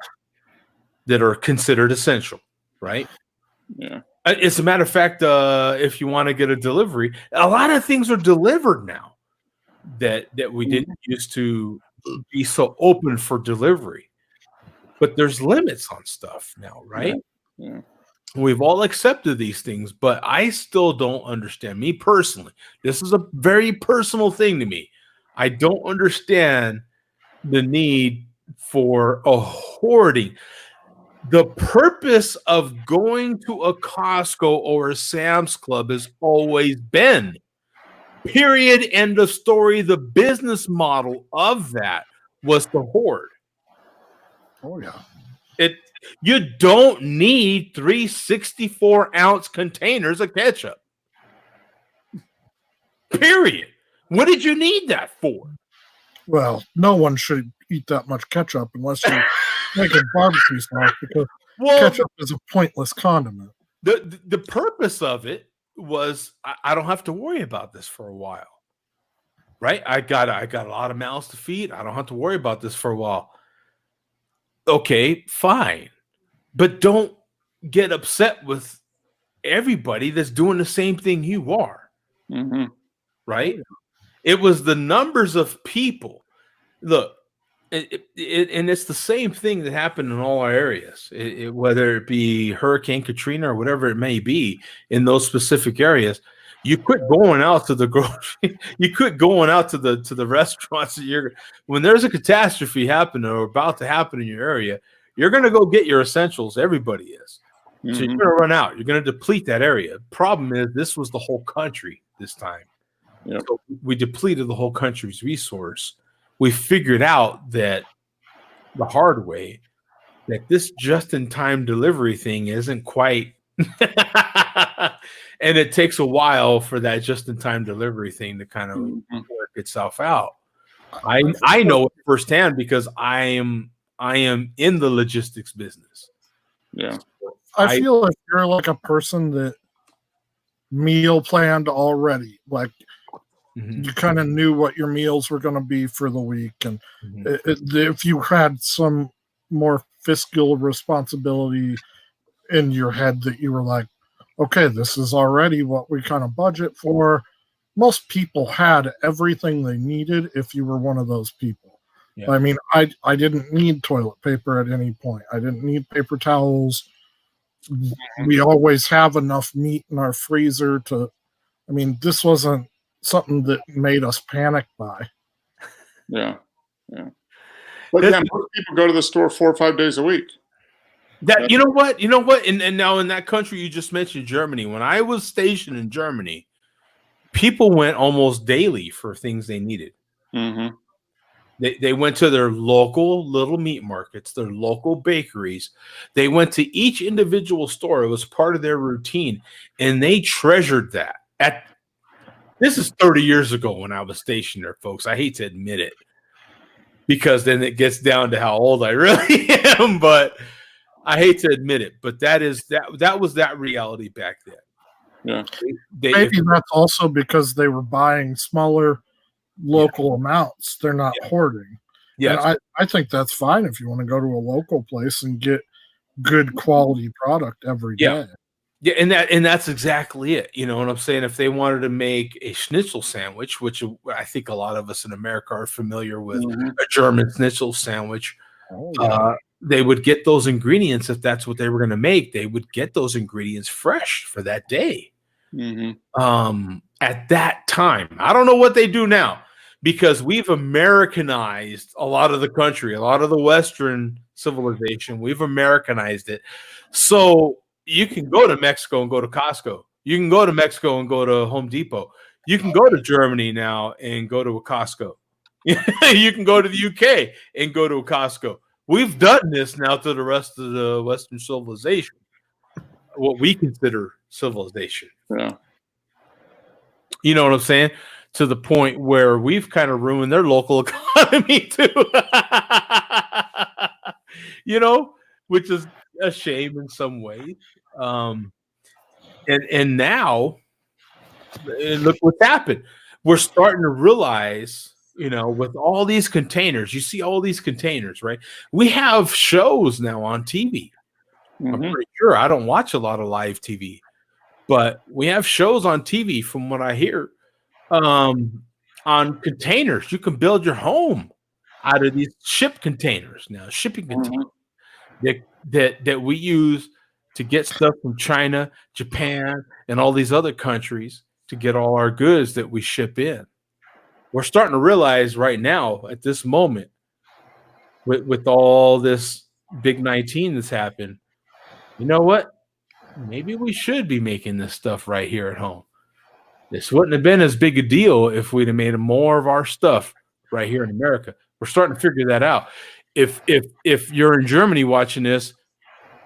that are considered essential, right? Yeah. As a matter of fact, if you want to get a delivery, a lot of things are delivered now that we didn't used to be so open for delivery. But there's limits on stuff now, right? Yeah. We've all accepted these things, but I still don't understand. Me personally, this is a very personal thing to me. I don't understand the need for a hoarding. The purpose of going to a Costco or a Sam's Club has always been, period, end of story. The business model of that was to hoard. Oh yeah. You don't need 3 64-ounce containers of ketchup. Period. What did you need that for? Well, no one should eat that much ketchup unless you're making barbecue sauce, because ketchup is a pointless condiment. The purpose of it was I don't have to worry about this for a while. Right? I got a lot of mouths to feed. I don't have to worry about this for a while. Okay, fine. But don't get upset with everybody that's doing the same thing you are. Mm-hmm. Right? It was the numbers of people. Look, and it's the same thing that happened in all our areas, whether it be Hurricane Katrina or whatever it may be in those specific areas. You quit going out to the grocery. You quit going out to the restaurants. When there's a catastrophe happening or about to happen in your area, you're going to go get your essentials. Everybody is. Mm-hmm. So you're going to run out. You're going to deplete that area. Problem is, this was the whole country this time. Yep. So we depleted the whole country's resource. We figured out that the hard way that this just-in-time delivery thing isn't quite and it takes a while for that just-in-time delivery thing to kind of work itself out. I know it firsthand because I am in the logistics business. Yeah. I feel like you're like a person that meal planned already. Like you kind of knew what your meals were going to be for the week. And if you had some more fiscal responsibility in your head that you were like, okay, this is already what we kind of budget for. Most people had everything they needed if you were one of those people. Yeah. I mean, I didn't need toilet paper at any point. I didn't need paper towels. We always have enough meat in our freezer to, I mean, this wasn't something that made us panic buy. Yeah. Yeah. But yeah, most people go to the store 4 or 5 days a week. You know what? And now in that country you just mentioned, Germany, when I was stationed in Germany, people went almost daily for things they needed. Mm-hmm. They went to their local little meat markets, their local bakeries. They went to each individual store. It was part of their routine, and they treasured that. This is 30 years ago when I was stationed there, folks. I hate to admit it, because then it gets down to how old I really am, but I hate to admit it. But that was that reality back then. Yeah. Maybe that's also because they were buying smaller local amounts. They're not hoarding. Yeah, and I think that's fine if you want to go to a local place and get good quality product every day. Yeah, and that's exactly it. You know what I'm saying? If they wanted to make a schnitzel sandwich, which I think a lot of us in America are familiar with, a German schnitzel sandwich, they would get those ingredients. If that's what they were going to make, they would get those ingredients fresh for that day. At that time, I don't know what they do now, because we've Americanized a lot of the country, a lot of the Western civilization. We've Americanized it. So you can go to Mexico and go to Costco. You can go to Mexico and go to Home Depot. You can go to Germany now and go to a Costco. You can go to the UK and go to a Costco. We've done this now to the rest of the Western civilization, what we consider civilization. Yeah. You know what I'm saying? To the point where we've kind of ruined their local economy too. You know, which is a shame in some ways. And now, look what's happened. We're starting to realize, you know, with all these containers, you see all these containers, right? We have shows now on TV. I'm pretty sure. I don't watch a lot of live TV, but we have shows on TV, from what I hear, on containers. You can build your home out of these containers. Now, shipping containers that we use to get stuff from China, Japan, and all these other countries to get all our goods that we ship in. We're starting to realize right now at this moment with all this big 19 that's happened, you know what? Maybe we should be making this stuff right here at home. This wouldn't have been as big a deal if we'd have made more of our stuff right here in America. We're starting to figure that out. If you're in Germany watching this,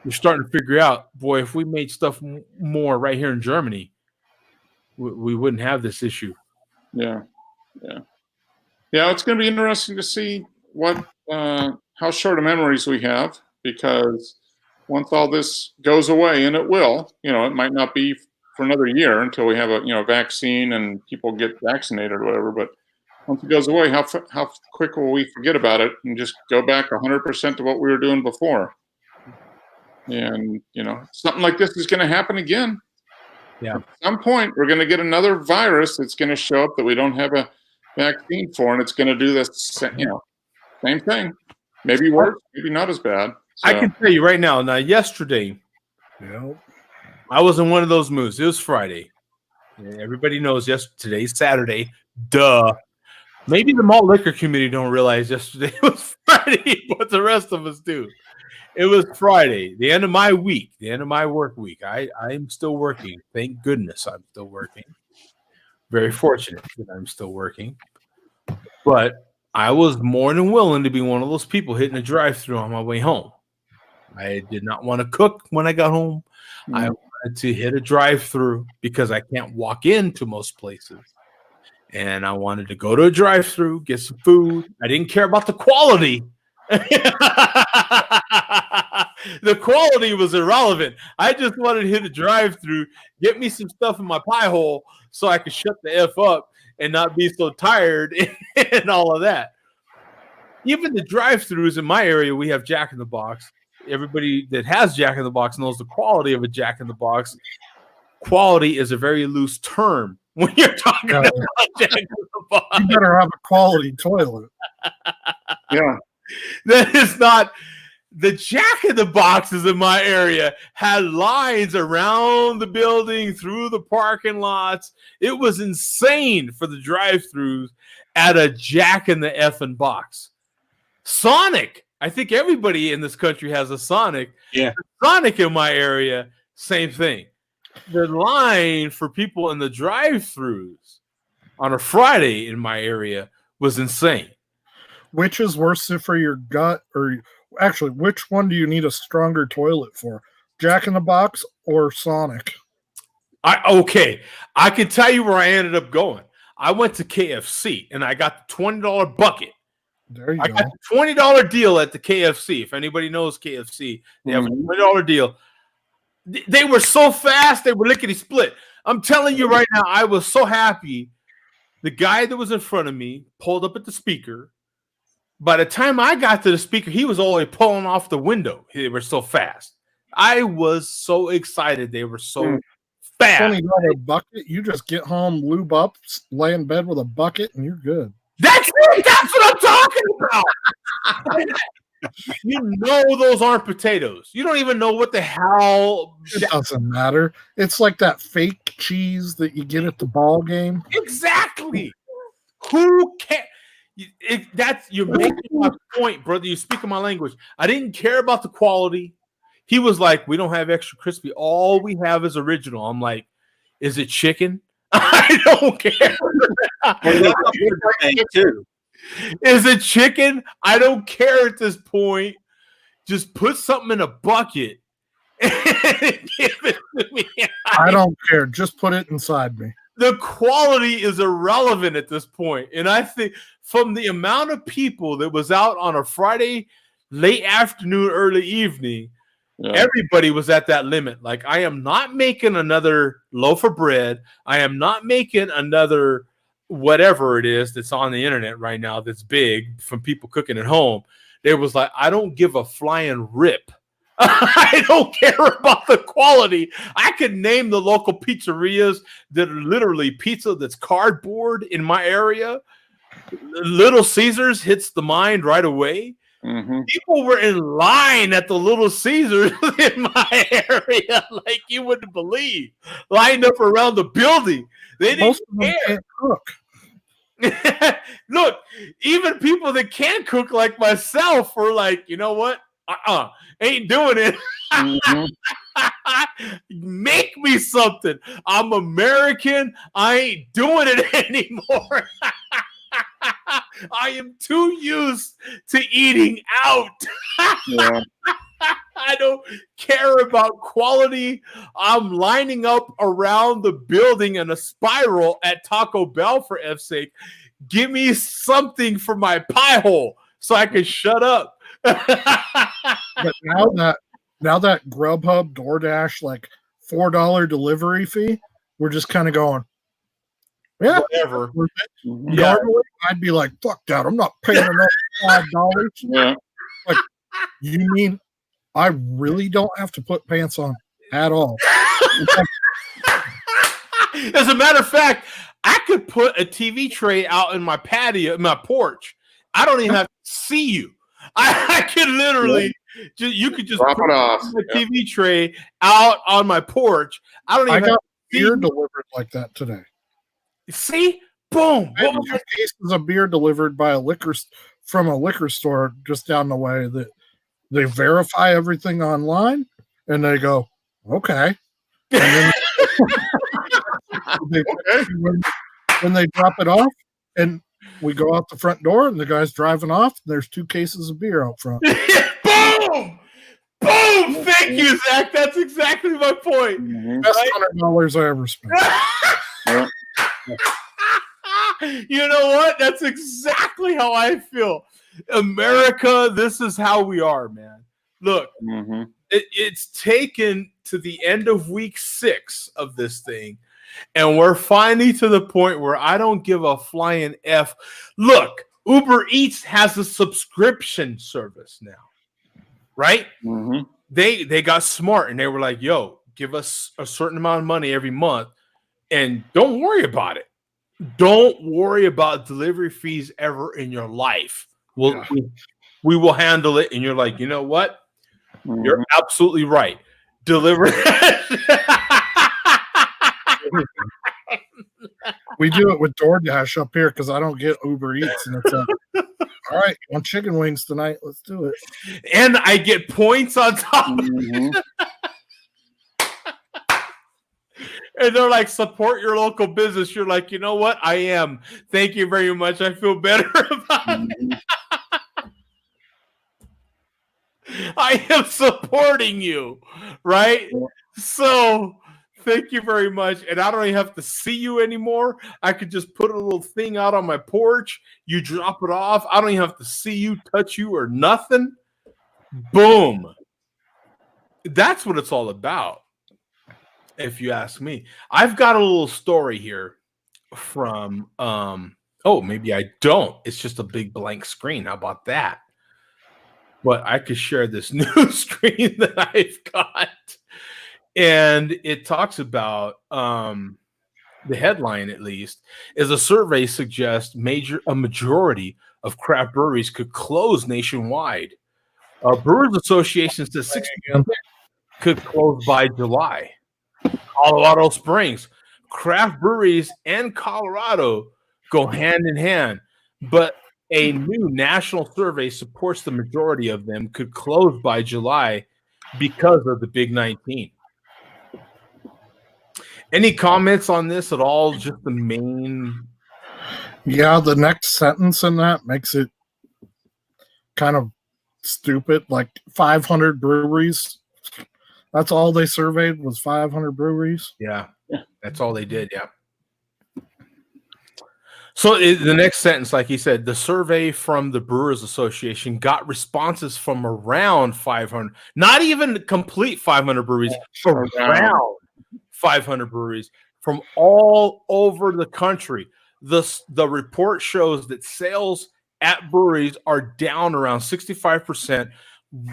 you're starting to figure out, boy, if we made stuff more right here in Germany, we wouldn't have this issue. Yeah. It's going to be interesting to see how short of memories we have, because once all this goes away, and it will, it might not be for another year until we have a vaccine and people get vaccinated or whatever. But once it goes away, how quick will we forget about it and just go back 100% to what we were doing before? And something like this is going to happen again. Yeah. At some point, we're going to get another virus that's going to show up that we don't have a vaccine for, and it's going to do this, same thing. Maybe worse, maybe not as bad. So. I can tell you right now. Now, yesterday, I was in one of those moods. It was Friday. Everybody knows today's Saturday. Duh. Maybe the malt liquor community don't realize yesterday was Friday, but the rest of us do. It was Friday, the end of my week, the end of my work week. I'm still working. Thank goodness I'm still working. Very fortunate that I'm still working. But I was more than willing to be one of those people hitting a drive-thru on my way home. I did not want to cook when I got home. I wanted to hit a drive-thru because I can't walk into most places. And I wanted to go to a drive-thru, get some food. I didn't care about the quality. The quality was irrelevant. I just wanted to hit a drive-thru, get me some stuff in my pie hole so I could shut the F up and not be so tired and all of that. Even the drive-thrus in my area, we have Jack in the Box. Everybody that has Jack in the Box knows the quality of a Jack in the Box. Quality is a very loose term when you're talking about Jack in the Box. You better have a quality toilet. Yeah. That is not. The Jack in the Boxes in my area had lines around the building, through the parking lots. It was insane for the drive-thrus at a Jack in the effing Box. Sonic. I think everybody in this country has a Sonic. Yeah. Sonic in my area, same thing. The line for people in the drive-thrus on a Friday in my area was insane. Which is worse for your gut, or actually, which one do you need a stronger toilet for? Jack in the Box or Sonic? Okay. I can tell you where I ended up going. I went to KFC and I got the $20 bucket. There you I go. got the $20 deal at the KFC. If anybody knows KFC, they have a $20 deal. They were so fast, they were lickety split. I'm telling you right now, I was so happy. The guy that was in front of me pulled up at the speaker. By the time I got to the speaker, he was already pulling off the window. They were so fast. I was so excited. They were so fast. $20 bucket. You just get home, lube up, lay in bed with a bucket, and you're good. That's it. That's what I'm talking about. You know those aren't potatoes. You don't even know what the hell. It doesn't matter. It's like that fake cheese that you get at the ball game. Exactly. Who cares? You're making my point, brother. You speak my language. I didn't care about the quality. He was like, "We don't have extra crispy. All we have is original." I'm like, "Is it chicken?" I don't care. Is it chicken? I don't care at this point. Just put something in a bucket and give it to me. I don't care. Just put it inside me. The quality is irrelevant at this point. And I think from the amount of people that was out on a Friday, late afternoon, early evening, everybody was at that limit. Like, I am not making another loaf of bread. I am not making another whatever it is that's on the internet right now that's big from people cooking at home. There was like, I don't give a flying rip. I don't care about the quality. I could name the local pizzerias that are literally pizza that's cardboard in my area. Little Caesars hits the mind right away. Mm-hmm. People were in line at the Little Caesars in my area, like you wouldn't believe, lined up around the building. They didn't Most of them care. can't cook. Look, even people that can cook like myself were like, you know what? Ain't doing it. Mm-hmm. Make me something. I'm American. I ain't doing it anymore. I am too used to eating out. Yeah. I don't care about quality. I'm lining up around the building in a spiral at Taco Bell for F's sake. Give me something for my pie hole so I can shut up. But now that Grubhub, DoorDash, like $4 delivery fee, we're just kind of going, yeah, Whatever. Mm-hmm. Yeah. Normally, I'd be like, fuck that. I'm not paying enough $5. Yeah. Like, you mean I really don't have to put pants on at all? As a matter of fact, I could put a TV tray out in my patio, my porch. I don't even have to see you. I could literally, you could just Drop put it off. a TV tray out on my porch. I don't even I have got to beer see. delivered like that today. See? Boom. I had Boom. 2 cases of beer delivered by from a liquor store just down the way that they verify everything online and they go, okay. And then when they drop it off and we go out the front door and the guy's driving off, there's 2 cases of beer out front. Boom. Boom. Thank you, Zach. That's exactly my point. Mm-hmm. Best $100 I ever spent. Yeah. You know what? That's exactly how I feel. America, this is how we are, man. Look, Mm-hmm. it's taken to the end of week 6 of this thing, and we're finally to the point where I don't give a flying F. Look, Uber Eats has a subscription service now, right? Mm-hmm. They got smart and they were like, yo, give us a certain amount of money every month and don't worry about it. Don't worry about delivery fees ever in your life. We will handle it. And you're like, you know what? Mm-hmm. You're absolutely right. Deliver. We do it with DoorDash up here because I don't get Uber Eats. And it's like, all right, you want chicken wings tonight? Let's do it. And I get points on top of Mm-hmm. it. And they're like, support your local business. You're like, you know what? I am. Thank you very much. I feel better about it. I am supporting you, right? So thank you very much. And I don't even have to see you anymore. I could just put a little thing out on my porch. You drop it off. I don't even have to see you, touch you, or nothing. Boom. That's what it's all about, if you ask me. I've got a little story here from maybe I don't. It's just a big blank screen. How about that? But I could share this new screen that I've got. And it talks about the headline, at least, is a survey suggests a majority of craft breweries could close nationwide. Brewers Association says 60% could close by July. Colorado Springs, craft breweries and Colorado go hand in hand, but a new national survey supports the majority of them could close by July because of the Big 19. Any comments on this at all? Just the main. Yeah, the next sentence in that makes it kind of stupid. Like 500 breweries. That's all they surveyed was 500 breweries. Yeah, that's all they did. Yeah. So the next sentence, like he said, the survey from the Brewers Association got responses from around 500, not even complete 500 breweries, around 500 breweries from all over the country. The report shows that sales at breweries are down around 65%,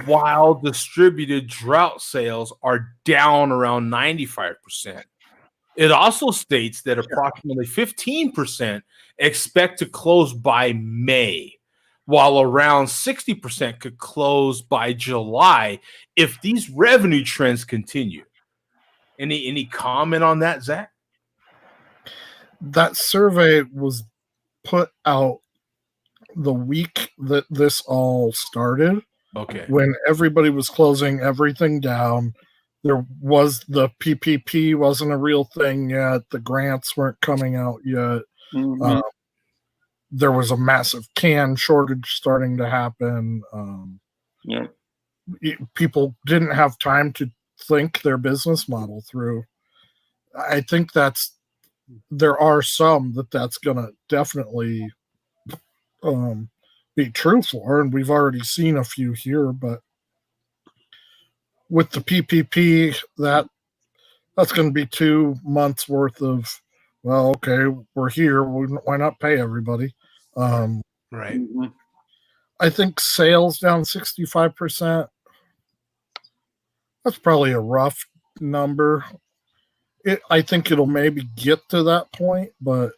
while distributed drought sales are down around 95%. It also states that approximately 15% expect to close by May, while around 60% could close by July if these revenue trends continue. Any comment on that, Zach? That survey was put out the week that this all started, Okay. when everybody was closing everything down. There was the PPP wasn't a real thing yet. The grants weren't coming out yet. Mhm. There was a massive can shortage starting to happen. Yeah. People didn't have time to think their business model through. I think there are some that's going to definitely be true for, and we've already seen a few here. But with the PPP, that's going to be 2 months worth of, well, okay, we're here. Why not pay everybody? Right. Mhm. I think sales down 65%. That's probably a rough number. I think it'll maybe get to that point, but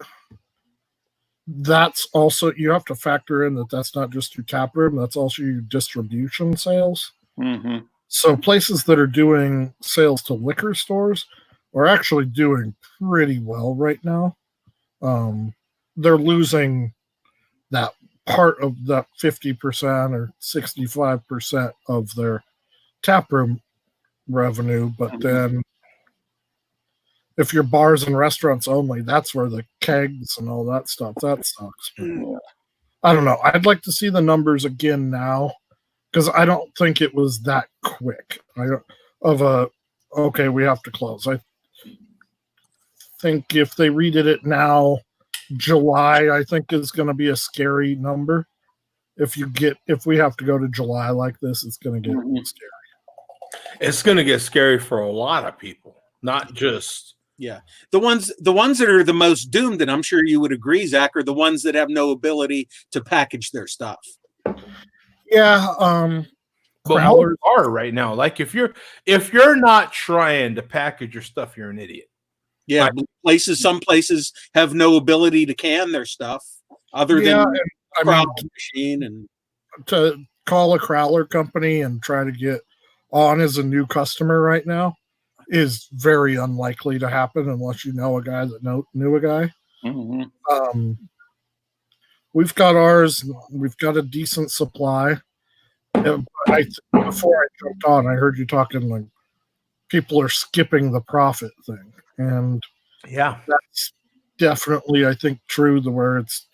that's also, you have to factor in that that's not just your tap room, that's also your distribution sales. Mhm. So places that are doing sales to liquor stores are actually doing pretty well right now. They're losing that part of that 50% or 65% of their taproom revenue, but then if you're bars and restaurants only, that's where the kegs and all that stuff, that sucks. Yeah. I don't know. I'd like to see the numbers again now, because I don't think it was that quick. Okay, we have to close. I think if they redid it now, July, I think is going to be a scary number. If we have to go to July like this, it's going to get Mhm. scary. It's going to get scary for a lot of people, not just. Yeah, the ones that are the most doomed, and I'm sure you would agree, Zach, are the ones that have no ability to package their stuff. Yeah, But Crowlers most are right now. Like if you're not trying to package your stuff, you're an idiot. Yeah, Right. some places have no ability to can their stuff other Yeah, than and, I crowler mean, machine and to call a Crowler company and try to get on as a new customer right now is very unlikely to happen unless you know a guy that knew a guy. Mhm. We've got ours. We've got a decent supply. Before I jumped on, I heard you talking like people are skipping the profit thing, and Yeah. that's definitely, I think, true. To where it's,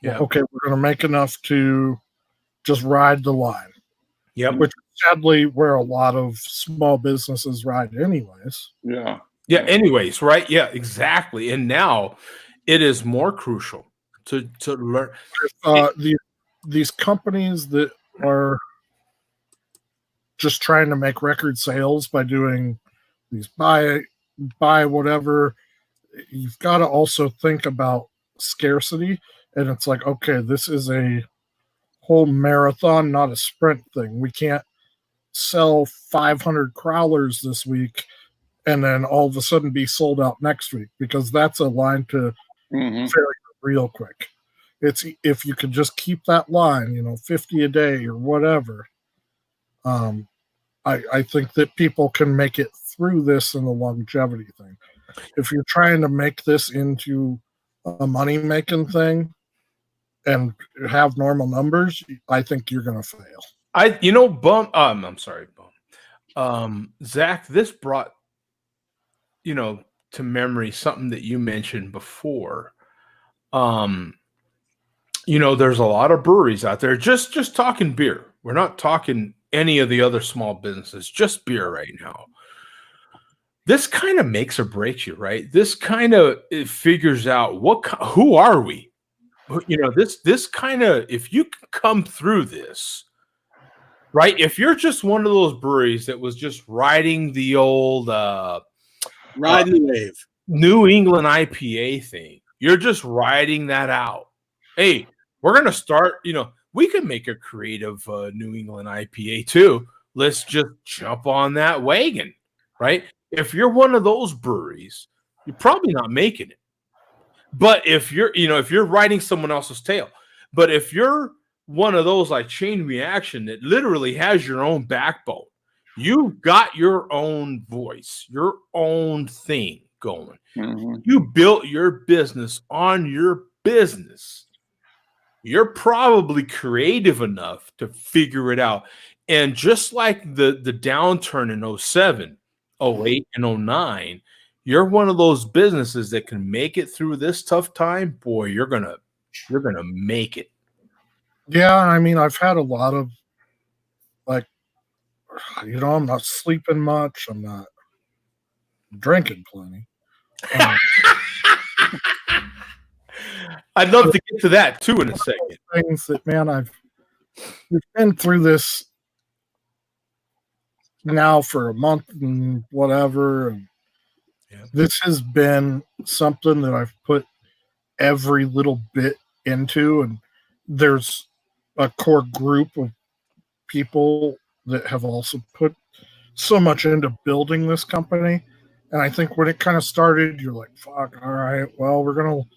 Yeah. okay, we're going to make enough to just ride the line. Yep. Which is sadly where a lot of small businesses ride, anyways. Yeah. Yeah. Anyways, right? Yeah, exactly. And now it is more crucial to learn. These companies that are just trying to make record sales by doing these buy whatever, you've got to also think about scarcity. And it's like, okay, this is a whole marathon, not a sprint thing. We can't sell 500 Crowlers this week and then all of a sudden be sold out next week, because that's a line to Mhm. ferry real quick. It's, if you could just keep that line, 50 a day or whatever. I think that people can make it through this in the longevity thing. If you're trying to make this into a money making thing and have normal numbers, I think you're going to fail. I'm sorry, Bum. Zach, this brought, to memory something that you mentioned before. There's a lot of breweries out there just talking beer. We're not talking any of the other small businesses, just beer right now. This kind of makes or breaks you, right? This kind of figures out who are we? This kind of, if you can come through this, right? If you're just one of those breweries that was just riding the old riding the wave, New England IPA thing, you're just riding that out. Hey, we're gonna start. We can make a creative New England IPA too. Let's just jump on that wagon, right? If you're one of those breweries you're probably not making it. But if you're, if you're riding someone else's tail, but if you're one of those like Chain Reaction that literally has your own backbone, you've got your own voice, your own thing going. Mhm. You built your business on your business. You're probably creative enough to figure it out. And just like the downturn in 07, 08, and 09, you're one of those businesses that can make it through this tough time. Boy, you're gonna make it. Yeah, I mean, I've had a lot of like, I'm not sleeping much. I'm not drinking plenty. I'd love to get to that too in a second. Things that, man, we've been through this now for a month and whatever. And this has been something that I've put every little bit into, and there's a core group of people that have also put so much into building this company. And I think when it kind of started, you're like, fuck, all right, well, we're going to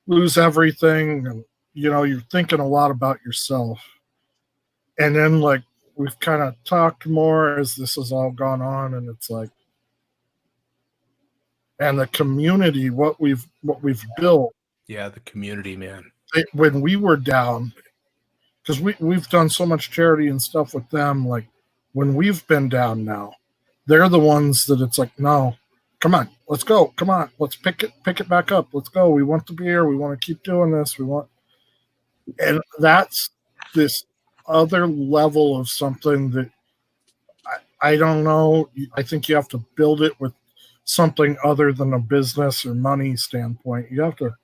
lose everything. And, you're thinking a lot about yourself. And then, like, we've kind of talked more as this has all gone on. And it's like, and the community, what we've built. Yeah, the community, man. When we were down, because we've done so much charity and stuff with them, like, when we've been down now, they're the ones that it's like, no, come on, let's go. Come on, let's pick it back up. Let's go. We want the beer. We want to keep doing this. And that's this other level of something that I don't know. I think you have to build it with something other than a business or money standpoint. You have to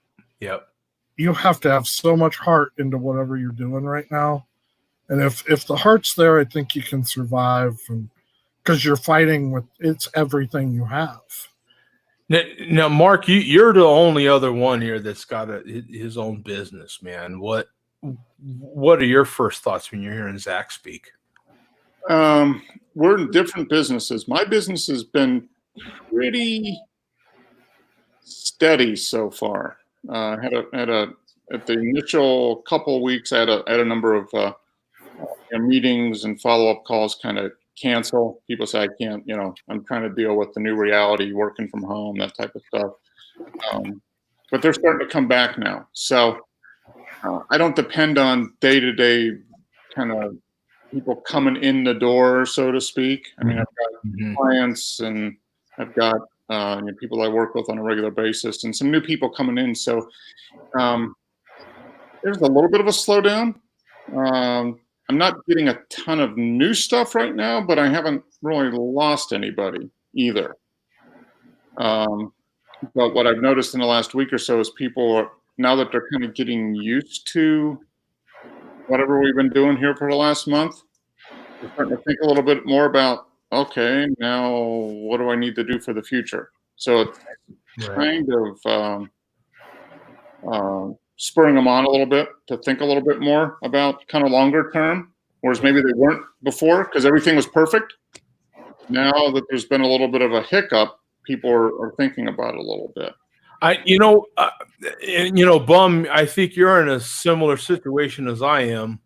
have so much heart into whatever you're doing right now. And if the heart's there, I think you can survive, because you're fighting with, it's everything you have. Now, Mark, you're the only other one here that's got his own business, man. What are your first thoughts when you're hearing Zach speak? We're in different businesses. My business has been pretty steady so far. At the initial couple of weeks, I had a number of meetings and follow-up calls kind of cancel. People say, I can't, I'm trying to deal with the new reality, working from home, that type of stuff. But they're starting to come back now. So I don't depend on day-to-day kind of people coming in the door, so to speak. I mean, I've got clients and I've got people I work with on a regular basis and some new people coming in. So there's a little bit of a slowdown. I'm not getting a ton of new stuff right now, but I haven't really lost anybody either. But what I've noticed in the last week or so is people now that they're kind of getting used to whatever we've been doing here for the last month, they're starting to think a little bit more about, okay, now what do I need to do for the future? So it's kind of spurring them on a little bit to think a little bit more about kind of longer term, whereas maybe they weren't before because everything was perfect. Now that there's been a little bit of a hiccup, people are thinking about it a little bit. Bum, I think you're in a similar situation as I am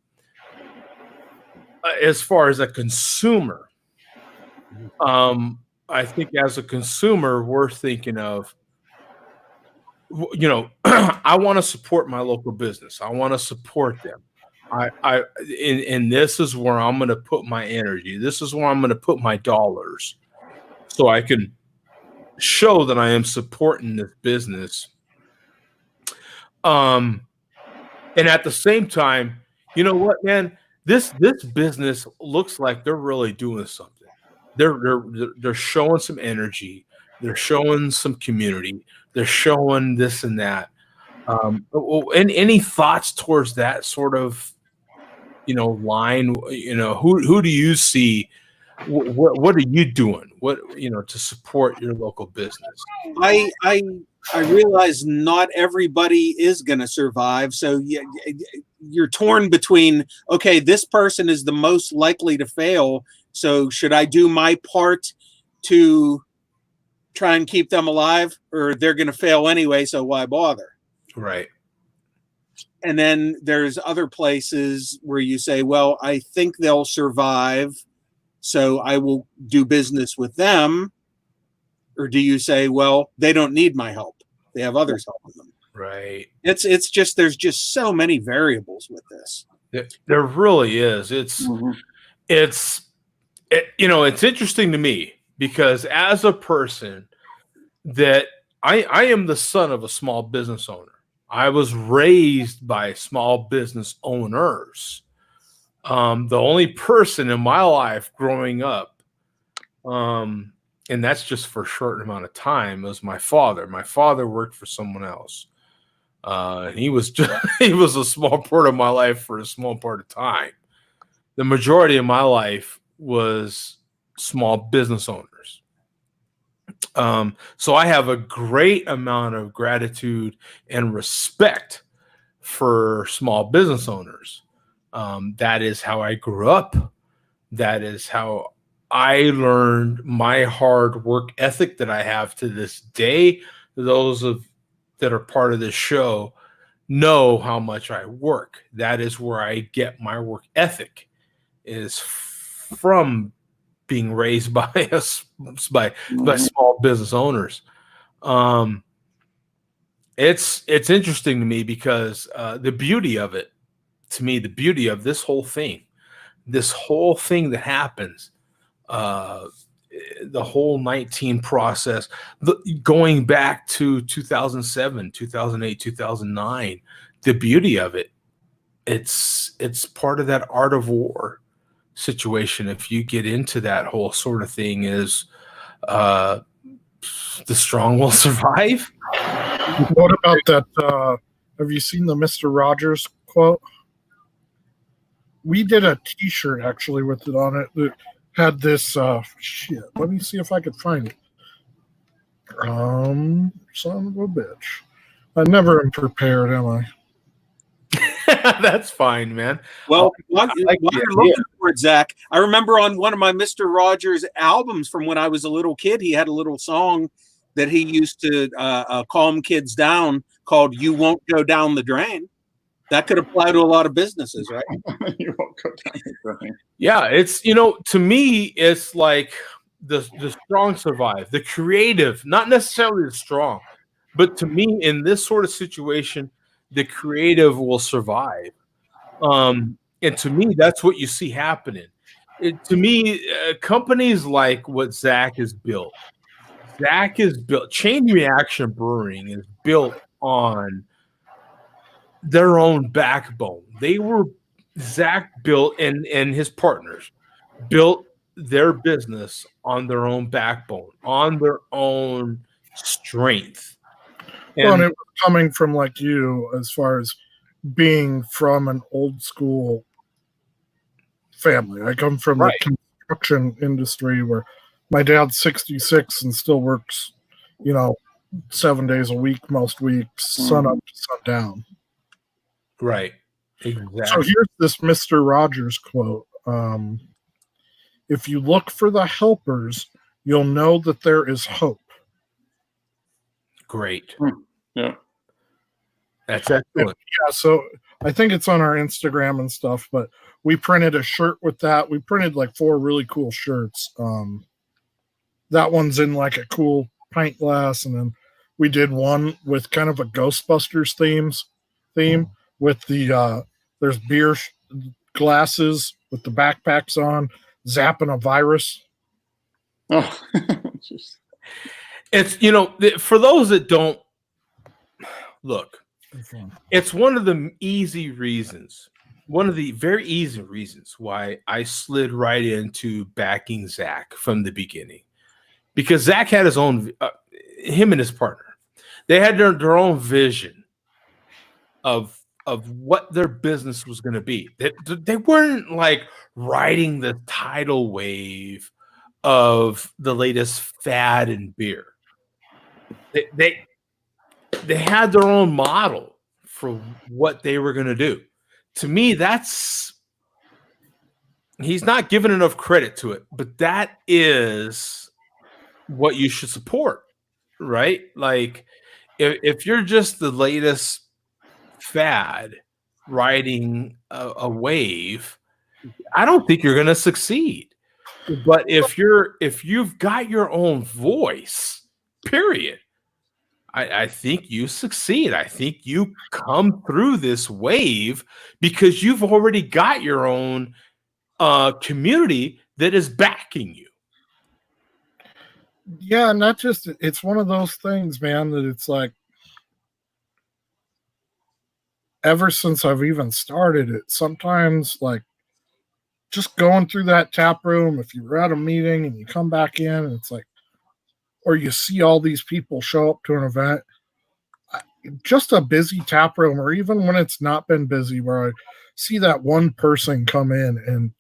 as far as a consumer. I think as a consumer, we're thinking of, I want to support my local business. I want to support them. And this is where I'm going to put my energy. This is where I'm going to put my dollars so I can show that I am supporting this business. And at the same time, you know what, man, this business looks like they're really doing something. They're showing some energy. They're showing some community. They're showing this and that. And any thoughts towards that sort of, line? Who do you see? What are you doing? To support your local business? I realize not everybody is going to survive. So you're torn between, okay, this person is the most likely to fail. So should I do my part to try and keep them alive, or they're going to fail anyway, so why bother? Right. And then there's other places where you say, well, I think they'll survive, so I will do business with them. Or do you say, well, they don't need my help, they have others helping them? Right. It's just, there's just so many variables with this. There really is. It's interesting to me because as a person that I am the son of a small business owner. I was raised by small business owners. The only person in my life growing up, and that's just for a short amount of time, was my father. My father worked for someone else. And he was a small part of my life for a small part of time. The majority of my life was small business owners. So I have a great amount of gratitude and respect for small business owners. That is how I grew up. That is how I learned my hard work ethic that I have to this day. Those that are part of this show know how much I work. That is where I get my work ethic, is from being raised by small business owners. It's interesting to me because the beauty of it, to me, the beauty of this whole thing that happens, the whole 19 process, going back to 2007, 2008, 2009, the beauty of it, it's part of that art of war situation. If you get into that whole sort of thing, is the strong will survive. What about that? Have you seen the Mr. Rogers quote? We did a T-shirt actually with it on it that had this. Shit. Let me see if I could find it. Son of a bitch! I never am prepared, am I? That's fine, man. Well, while you're looking for it, Zach, I remember on one of my Mr. Rogers albums from when I was a little kid, he had a little song that he used to calm kids down called "You Won't Go Down the Drain." That could apply to a lot of businesses, right? You won't go down the drain. Yeah, it's, to me, it's like the strong survive, the creative, not necessarily the strong, but to me, in this sort of situation, the creative will survive. And to me, that's what you see happening. To me, companies like what Zach has built, Chain Reaction Brewing is built on their own backbone. Zach built, and his partners built their business on their own backbone, on their own strength. And it was coming from like you, as far as being from an old school family. I come from the construction industry where my dad's 66 and still works, 7 days a week, most weeks, sun up to sundown. Right. Exactly. So here's this Mr. Rogers quote. If you look for the helpers, you'll know that there is hope. Great. Yeah. That's excellent. Yeah, so I think it's on our Instagram and stuff, but we printed a shirt with that. We printed like 4 really cool shirts. That one's in like a cool pint glass, and then we did one with kind of a Ghostbusters theme with the there's beer glasses with the backpacks on, zapping a virus. Oh, it's, for those that don't look, it's one of the easy reasons, one of the very easy reasons why I slid right into backing Zach from the beginning, because Zach had his own, him and his partner, they had their own vision of what their business was going to be. They weren't like riding the tidal wave of the latest fad in beer. They had their own model for what they were going to do. To me, he's not given enough credit to it, but that is what you should support. right? Like if you're just the latest fad riding a wave, I don't think you're going to succeed. But if you've got your own voice, period, I think you succeed. I think you come through this wave because you've already got your own community that is backing you. Yeah, and not just it's one of those things, man, that it's like ever since I've even started it, sometimes like just going through that tap room, if you were at a meeting and you come back in and it's like, or you see all these people show up to an event, just a busy tap room, or even when it's not been busy, where I see that one person come in and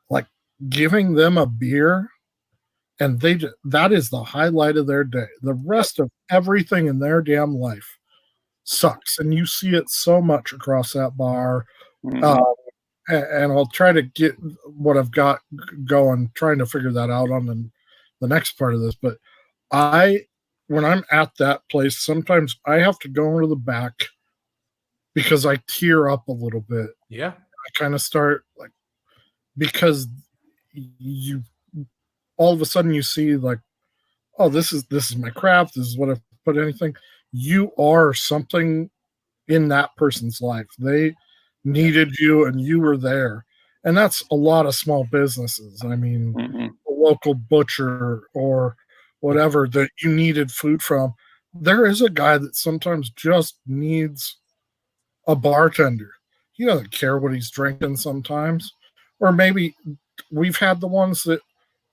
like giving them a beer, and that is the highlight of their day. The rest of everything in their damn life sucks, and you see it so much across that bar. Mhm. And I'll try to get what I've got going, trying to figure that out on the next part of this. But when I'm at that place, sometimes I have to go into the back because I tear up a little bit. Yeah. I kind of start like, because you all of a sudden you see like, oh, this is my craft. This is what I've put anything. You are something in that person's life. They needed you and you were there. And that's a lot of small businesses. I mean, Mhm. a local butcher or whatever that you needed food from. There is a guy that sometimes just needs a bartender. He doesn't care what he's drinking sometimes. Or maybe we've had the ones that,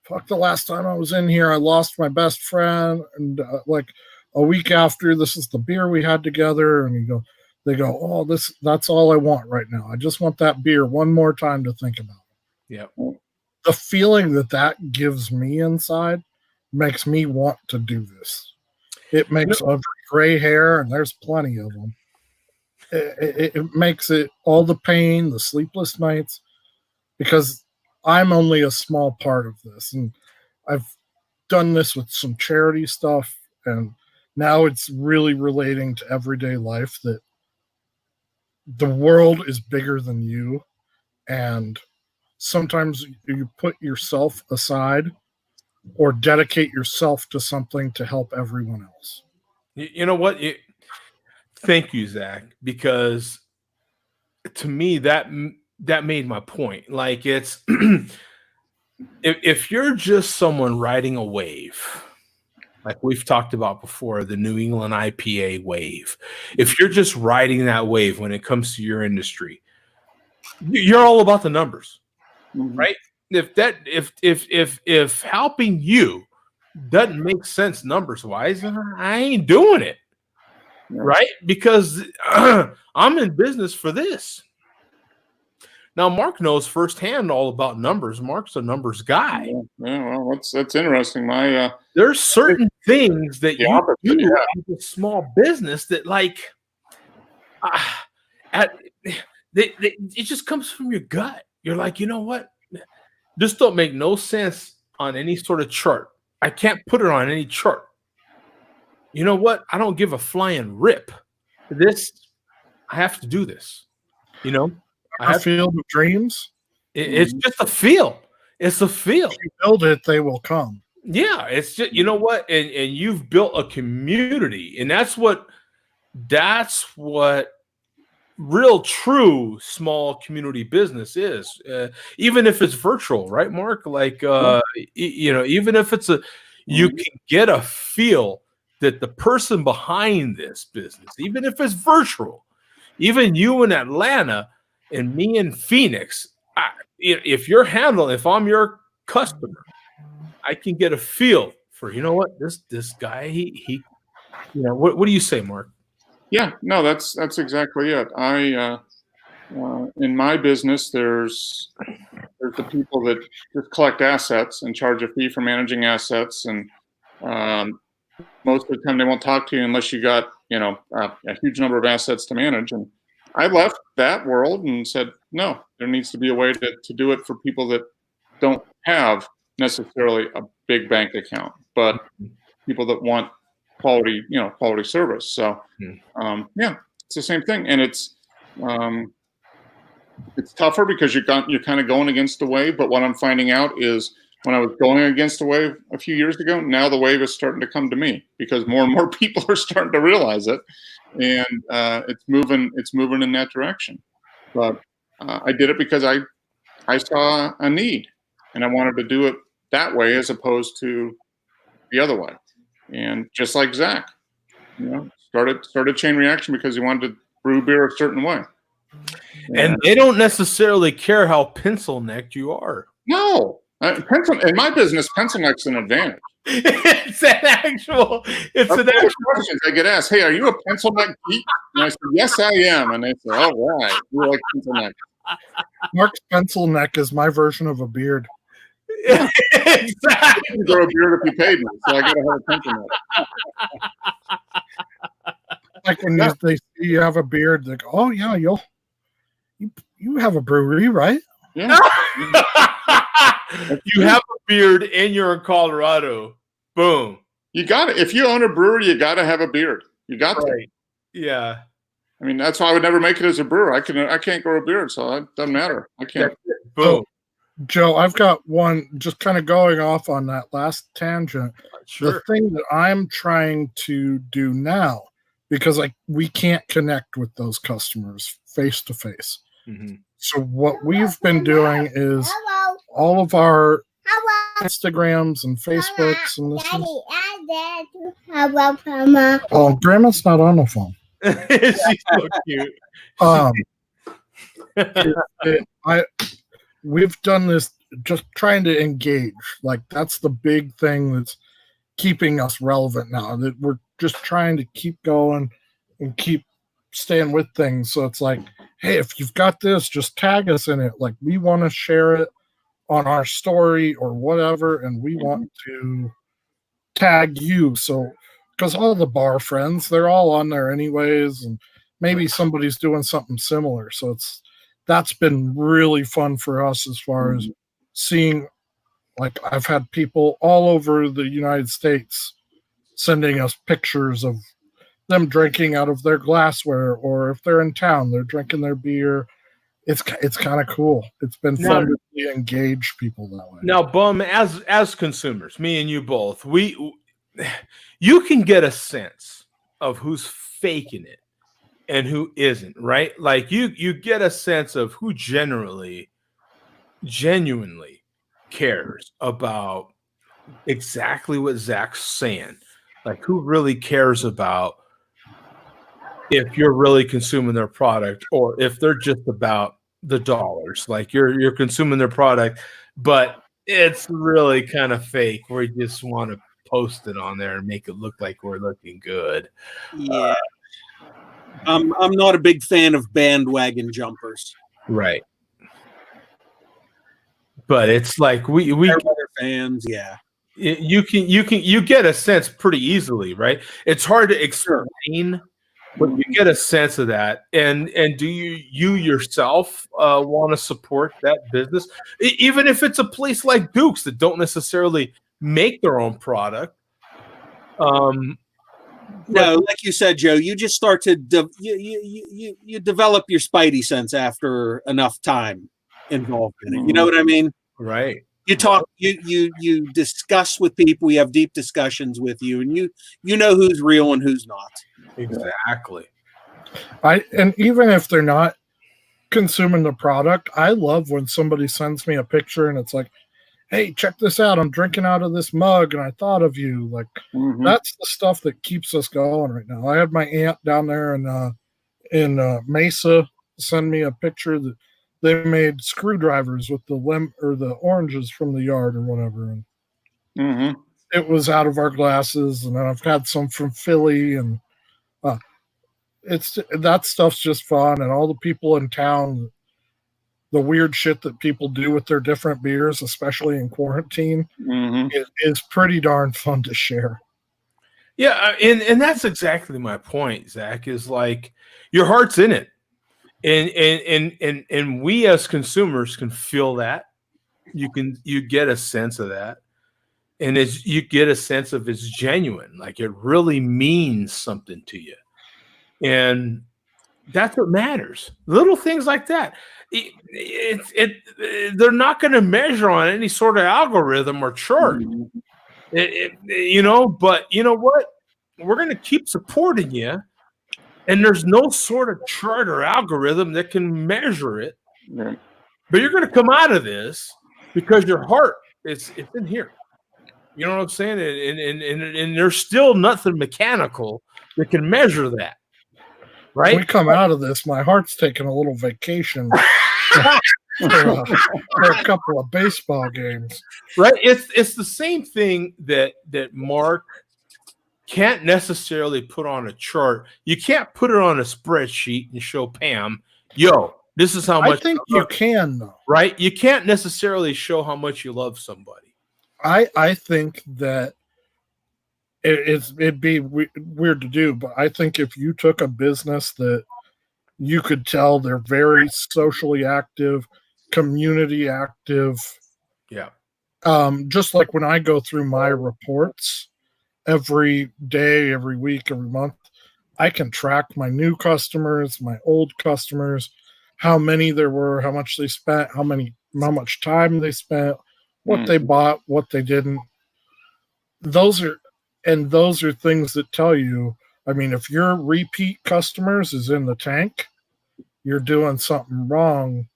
fuck, the last time I was in here, I lost my best friend. And like a week after, this is the beer we had together. And they go, oh, that's all I want right now. I just want that beer one more time to think about. Yeah. The feeling that gives me inside makes me want to do this. It makes every gray hair, and there's plenty of them. It makes it all the pain, the sleepless nights, because I'm only a small part of this. And I've done this with some charity stuff, and now it's really relating to everyday life that the world is bigger than you. And sometimes you put yourself aside or dedicate yourself to something to help everyone else. You know what? Thank you, Zach, because to me that made my point. Like it's if you're just someone riding a wave, like we've talked about before, the New England IPA wave. If you're just riding that wave when it comes to your industry, you're all about the numbers, Mhm. right? If helping you doesn't make sense numbers wise, I ain't doing it, Yeah. right? Because I'm in business for this. Now, Mark knows firsthand all about numbers. Mark's a numbers guy. Yeah, well, that's interesting. My There's certain things that the you opposite, do yeah. as a small business that, like, it just comes from your gut. You're like, you know what? This don't make no sense on any sort of chart. I can't put it on any chart. You know what? I don't give a flying rip. This, I have to do this. You know, I A have. field of dreams. It's just a feel. It's a feel. If you build it, they will come. Yeah, it's just, you know what, and you've built a community, and that's what real true small community business is. Even if it's virtual, right, Mark? Like even if it's you can get a feel that the person behind this business, even if it's virtual, even you in Atlanta and me in Phoenix, if I'm your customer, I can get a feel for, you know what, this guy, he what do you say, Mark? Yeah, no, that's exactly it. I in my business, there's the people that just collect assets and charge a fee for managing assets, and most of the time they won't talk to you unless you got a huge number of assets to manage. And I left that world and said, no, there needs to be a way to do it for people that don't have necessarily a big bank account, but people that want quality, quality service. So, yeah, it's the same thing, and it's tougher because you're kind of going against the wave. But what I'm finding out is when I was going against the wave a few years ago, now the wave is starting to come to me because more and more people are starting to realize it, and it's moving in that direction. But I did it because I saw a need, and I wanted to do it that way as opposed to the other way. And just like Zach, started chain reaction because he wanted to brew beer a certain way. And they don't necessarily care how pencil necked you are. No, in my business, pencil neck's an advantage. It's an actual. Questions I get asked. Hey, are you a pencil neck geek? And I said, yes, I am. And they say, all right, you like pencil neck. Mark's pencil neck is my version of a beard. Exactly. I can grow a beard if you paid me, so I got to have a pencil neck. Like when they see you have a beard, they go, "Oh yeah, you have a brewery, right?" Yeah. You have a beard and you're in Colorado. Boom. You got it. If you own a brewery, you got to have a beard. You got to. Yeah. I mean, that's why I would never make it as a brewer. I can't grow a beard, so it doesn't matter. I can't. Boom. So, Joe, I've got one just kind of going off on that last tangent. Sure. The thing that I'm trying to do now, because we can't connect with those customers face to face. So what we've been doing is all of our Instagrams and Facebooks and this. Oh, Grandma's not on the phone. She's so cute. We've done this just trying to engage. Like that's the big thing that's keeping us relevant now. That we're just trying to keep going and keep staying with things. So it's like, hey, if you've got this, just tag us in it. Like we want to share it on our story or whatever, and we want to tag you. So because all the bar friends, they're all on there anyways, and maybe somebody's doing something similar. So that's been really fun for us as far as seeing, like I've had people all over the United States sending us pictures of them drinking out of their glassware, or if they're in town, they're drinking their beer. It's kind of cool. It's been fun to really engage people that way. Now, Bum, as consumers, me and you both, you can get a sense of who's faking it and who isn't, right? Like you get a sense of who genuinely cares about exactly what Zach's saying. Like who really cares about if you're really consuming their product or if they're just about the dollars. Like you're consuming their product, but it's really kind of fake where you just want to post it on there and make it look like we're looking good. Yeah. I'm not a big fan of bandwagon jumpers. Right. But it's like we other fans, yeah. You get a sense pretty easily, right? It's hard to explain, but you get a sense of that. And do you yourself want to support that business, even if it's a place like Duke's that don't necessarily make their own product? No, like you said, Joe, you just start to you develop your spidey sense after enough time involved in it. You know what I mean? Right. You talk, you discuss with people. You have deep discussions with you, and you know who's real and who's not. Exactly. And even if they're not consuming the product, I love when somebody sends me a picture and it's like, hey, check this out. I'm drinking out of this mug and I thought of you. Like that's the stuff that keeps us going right now. I had my aunt down there in Mesa send me a picture that they made screwdrivers with the oranges from the yard or whatever. And it was out of our glasses, and I've had some from Philly, and that stuff's just fun. And all the people in town, the weird shit that people do with their different beers, especially in quarantine, it is pretty darn fun to share. Yeah, and that's exactly my point, Zach, is like your heart's in it. And we as consumers can feel that. You get a sense of that. and you get a sense of it's genuine, like it really means something to you, and that's what matters. Little things like that. They're not going to measure on any sort of algorithm or chart. But you know what? We're going to keep supporting you, and there's no sort of chart or algorithm that can measure it. Yeah. But you're going to come out of this because your heart it's in here. You know what I'm saying? And there's still nothing mechanical that can measure that. Right? When we come out of this, my heart's taking a little vacation for a couple of baseball games. Right? It's the same thing that Mark can't necessarily put on a chart. You can't put it on a spreadsheet and show Pam, yo, this is how much. I think you can, though. Right? You can't necessarily show how much you love somebody. I think that it'd be weird to do, but I think if you took a business that you could tell they're very socially active, community active. Yeah. Just like when I go through my reports every day, every week, every month, I can track my new customers, my old customers, how many there were, how much they spent, how much time they spent, what they bought, what they didn't. Those are things that tell you, I mean, if your repeat customers is in the tank, you're doing something wrong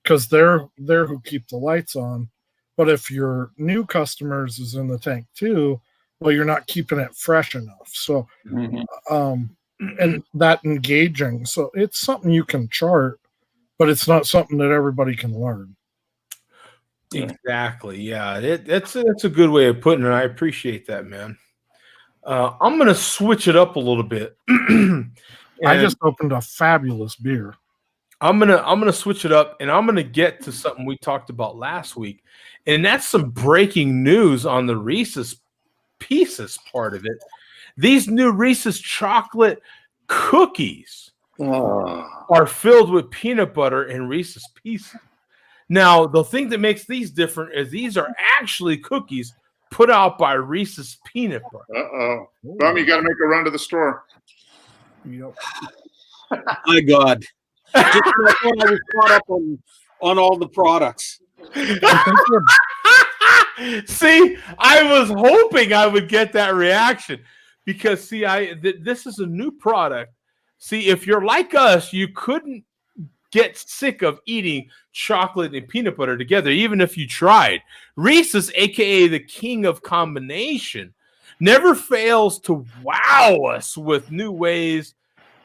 because they're who keep the lights on. But if your new customers is in the tank too, well, you're not keeping it fresh enough. So, and that engaging. So it's something you can chart, but it's not something that everybody can learn. Exactly. Yeah. That's a good way of putting it. I appreciate that, man. I'm going to switch it up a little bit. I just opened a fabulous beer. I'm gonna switch it up, and I'm gonna get to something we talked about last week, and that's some breaking news on the Reese's Pieces part of it. These new Reese's chocolate cookies are filled with peanut butter and Reese's Pieces. Now, the thing that makes these different is these are actually cookies put out by Reese's Peanut Butter. Bum, you got to make a run to the store. Yep. My God. Just like when I was caught up on all the products. See, I was hoping I would get that reaction because, see, this is a new product. See, if you're like us, you couldn't get sick of eating chocolate and peanut butter together, even if you tried. Reese's, a.k.a. the king of combination, never fails to wow us with new ways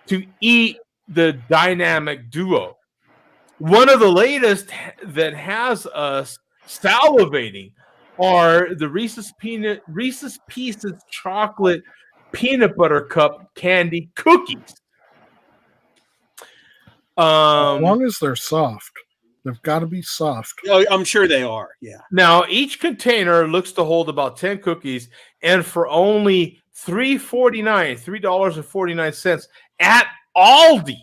to eat the dynamic duo. One of the latest that has us salivating are the Reese's Pieces chocolate peanut butter cup candy cookies. As long as they're soft, they've got to be soft. Oh, I'm sure they are. Yeah. Now, each container looks to hold about 10 cookies, and for only $3.49 at Aldi,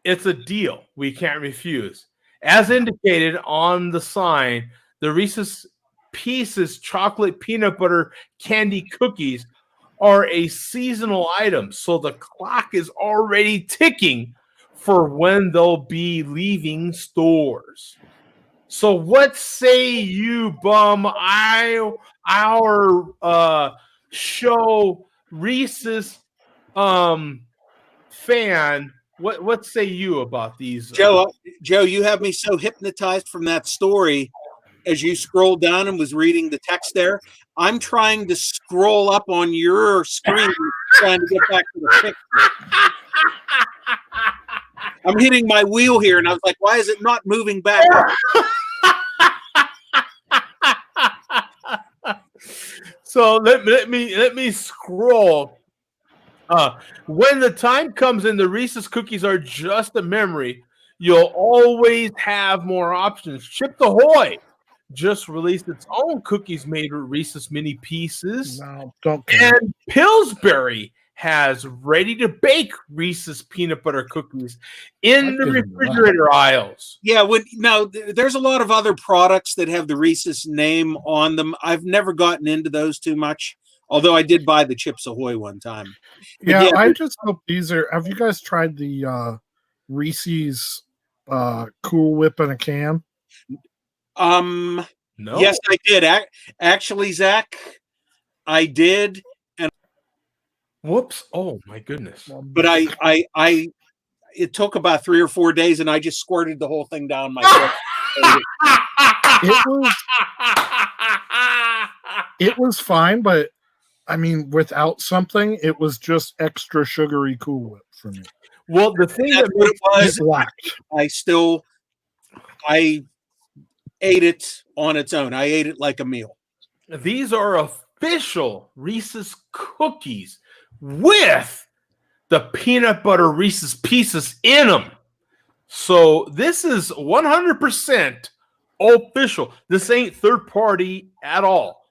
it's a deal we can't refuse. As indicated on the sign, the Reese's Pieces chocolate peanut butter candy cookies are a seasonal item, so the clock is already ticking for when they'll be leaving stores. So what say you, bum? Our show Reese's fan. What say you about these? Joe, you have me so hypnotized from that story as you scrolled down and was reading the text there. I'm trying to scroll up on your screen trying to get back to the picture. I'm hitting my wheel here, and I was like, why is it not moving back? So let me scroll. When the time comes and the Reese's cookies are just a memory, you'll always have more options. Chips Ahoy just released its own cookies made with Reese's mini pieces. No, don't. And Pillsbury has ready to bake Reese's peanut butter cookies in I'd the get into that. refrigerator aisles. Yeah, there's a lot of other products that have the Reese's name on them. I've never gotten into those too much, although I did buy the Chips Ahoy one time. But Yeah, yeah, I just hope these are. Have you guys tried the Reese's Cool Whip in a can? No. Yes, I did. Actually, Zach, I did, Whoops. Oh my goodness. but I it took about 3 or 4 days, and I just squirted the whole thing down my throat. It was fine, but I mean, without something, it was just extra sugary Cool Whip for me. Well, the thing That's that what it makes was. It lacked. I ate it on its own. I ate it like a meal. these are official Reese's cookies with the peanut butter Reese's Pieces in them. So this is 100% official. This ain't third party at all.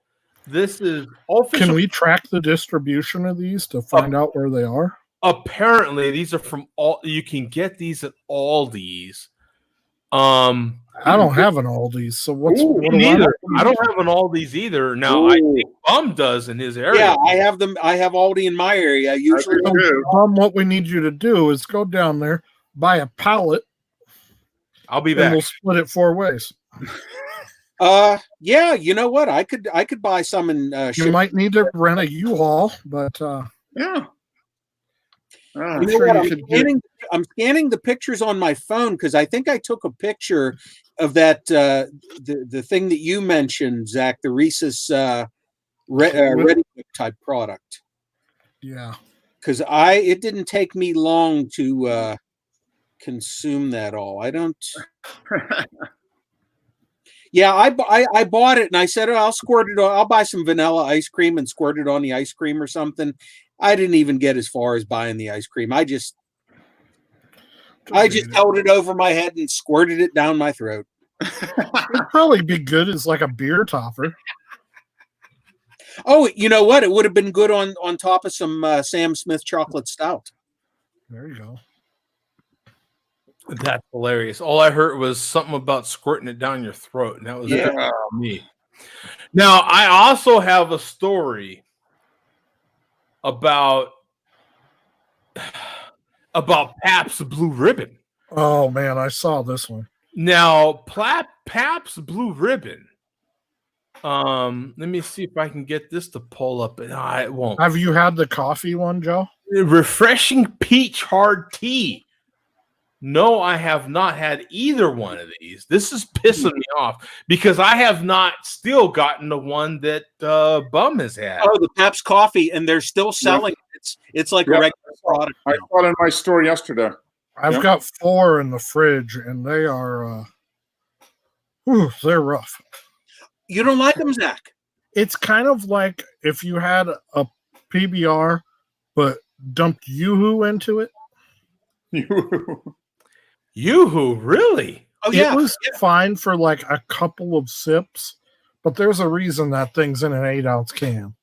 This is official. Can we track the distribution of these to find out where they are? Apparently, these are from all. You can get these at Aldi's. I don't have an Aldi's, so what do I neither. know? I don't have an Aldi's either. Now I think Bum does in his area. Yeah, I have them. I have Aldi in my area. Usually, What we need you to do is go down there, buy a pallet, I'll be and back. we'll split it 4 ways. yeah, you know what? I could buy some and You ship. might need to rent a U-Haul, but Yeah. You I'm know sure what? you could get. I'm scanning the pictures on my phone because I think I took a picture of that the thing that you mentioned, Zach, the Reese's Ready Whip type product. Yeah. Because it didn't take me long to consume that all. I don't. Yeah, I bought it and I said, oh, I'll squirt it on. I'll buy some vanilla ice cream and squirt it on the ice cream or something. I didn't even get as far as buying the ice cream. I just held it over my head and squirted it down my throat. It'd probably be good as like a beer topper. Oh, you know what? It would have been good on top of some Sam Smith chocolate stout. There you go. That's hilarious. All I heard was something about squirting it down your throat, and that was it for me. Now, I also have a story about Pabst Blue Ribbon. Oh man, I saw this one. Now, Pabst Blue Ribbon. Let me see if I can get this to pull up. No, it won't. Have you had the coffee one, Joe? Refreshing peach hard tea. No, I have not had either one of these. This is pissing me off because I have not still gotten the one that Bum has had. Oh, the Pabst coffee, and they're still selling it. It's like a regular product. I saw it in my store yesterday. I've got 4 in the fridge, and they are, they're rough. You don't like them, Zach? It's kind of like if you had a PBR, but dumped Yoo-Hoo into it. Yoo-Hoo, really? Oh, yeah. It was fine for like a couple of sips, but there's a reason that thing's in an 8-ounce can.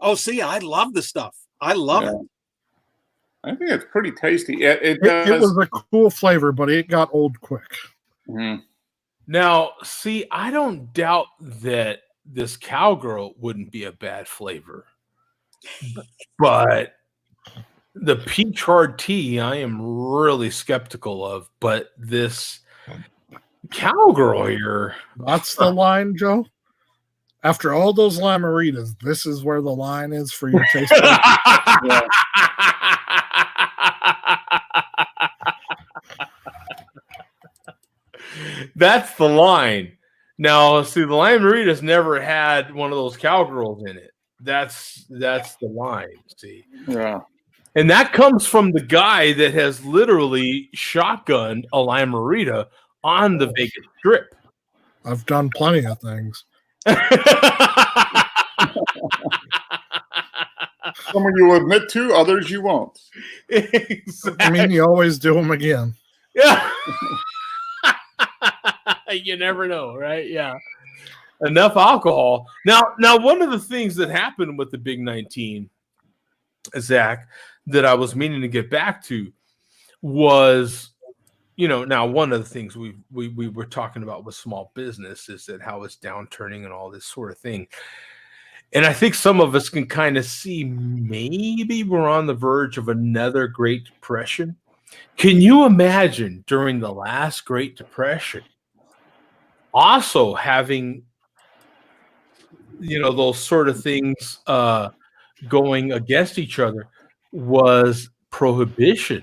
Oh, see, I love the stuff. I love it. I think it's pretty tasty. It was a cool flavor, but it got old quick. Mm. Now, see, I don't doubt that this cowgirl wouldn't be a bad flavor, but the peach hard tea, I am really skeptical of. But this cowgirl here, that's the line, Joe. After all those Lamaritas, this is where the line is for your taste. That's the line. Now, see, the Lamaritas never had one of those cowgirls in it. That's the line. See, yeah, and that comes from the guy that has literally shotgunned a Lamarita on the Vegas Strip. I've done plenty of things. Some of you will admit to, others you won't. Exactly. I mean, you always do them again. Yeah. You never know, right? Yeah. Enough alcohol. Now, one of the things that happened with the Big 19 Zach, that I was meaning to get back to was, now one of the things we were talking about with small business is that how it's downturning and all this sort of thing. And I think some of us can kind of see maybe we're on the verge of another Great Depression. Can you imagine during the last Great Depression also having, those sort of things going against each other was prohibition?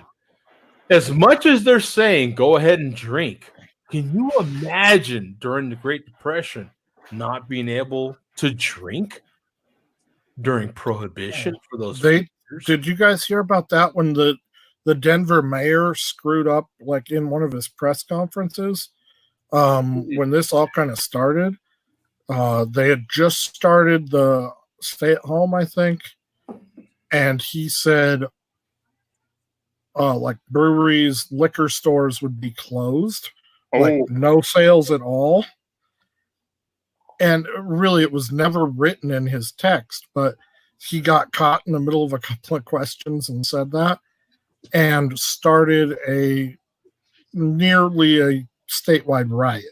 As much as they're saying go ahead and drink, can you imagine during the Great Depression not being able to drink during prohibition for those few years? Did you guys hear about that when the Denver mayor screwed up like in one of his press conferences? When this all kind of started, they had just started the stay at home, I think, and he said like breweries, liquor stores would be closed, like no sales at all. And really, it was never written in his text, but he got caught in the middle of a couple of questions and said that, and started nearly a statewide riot.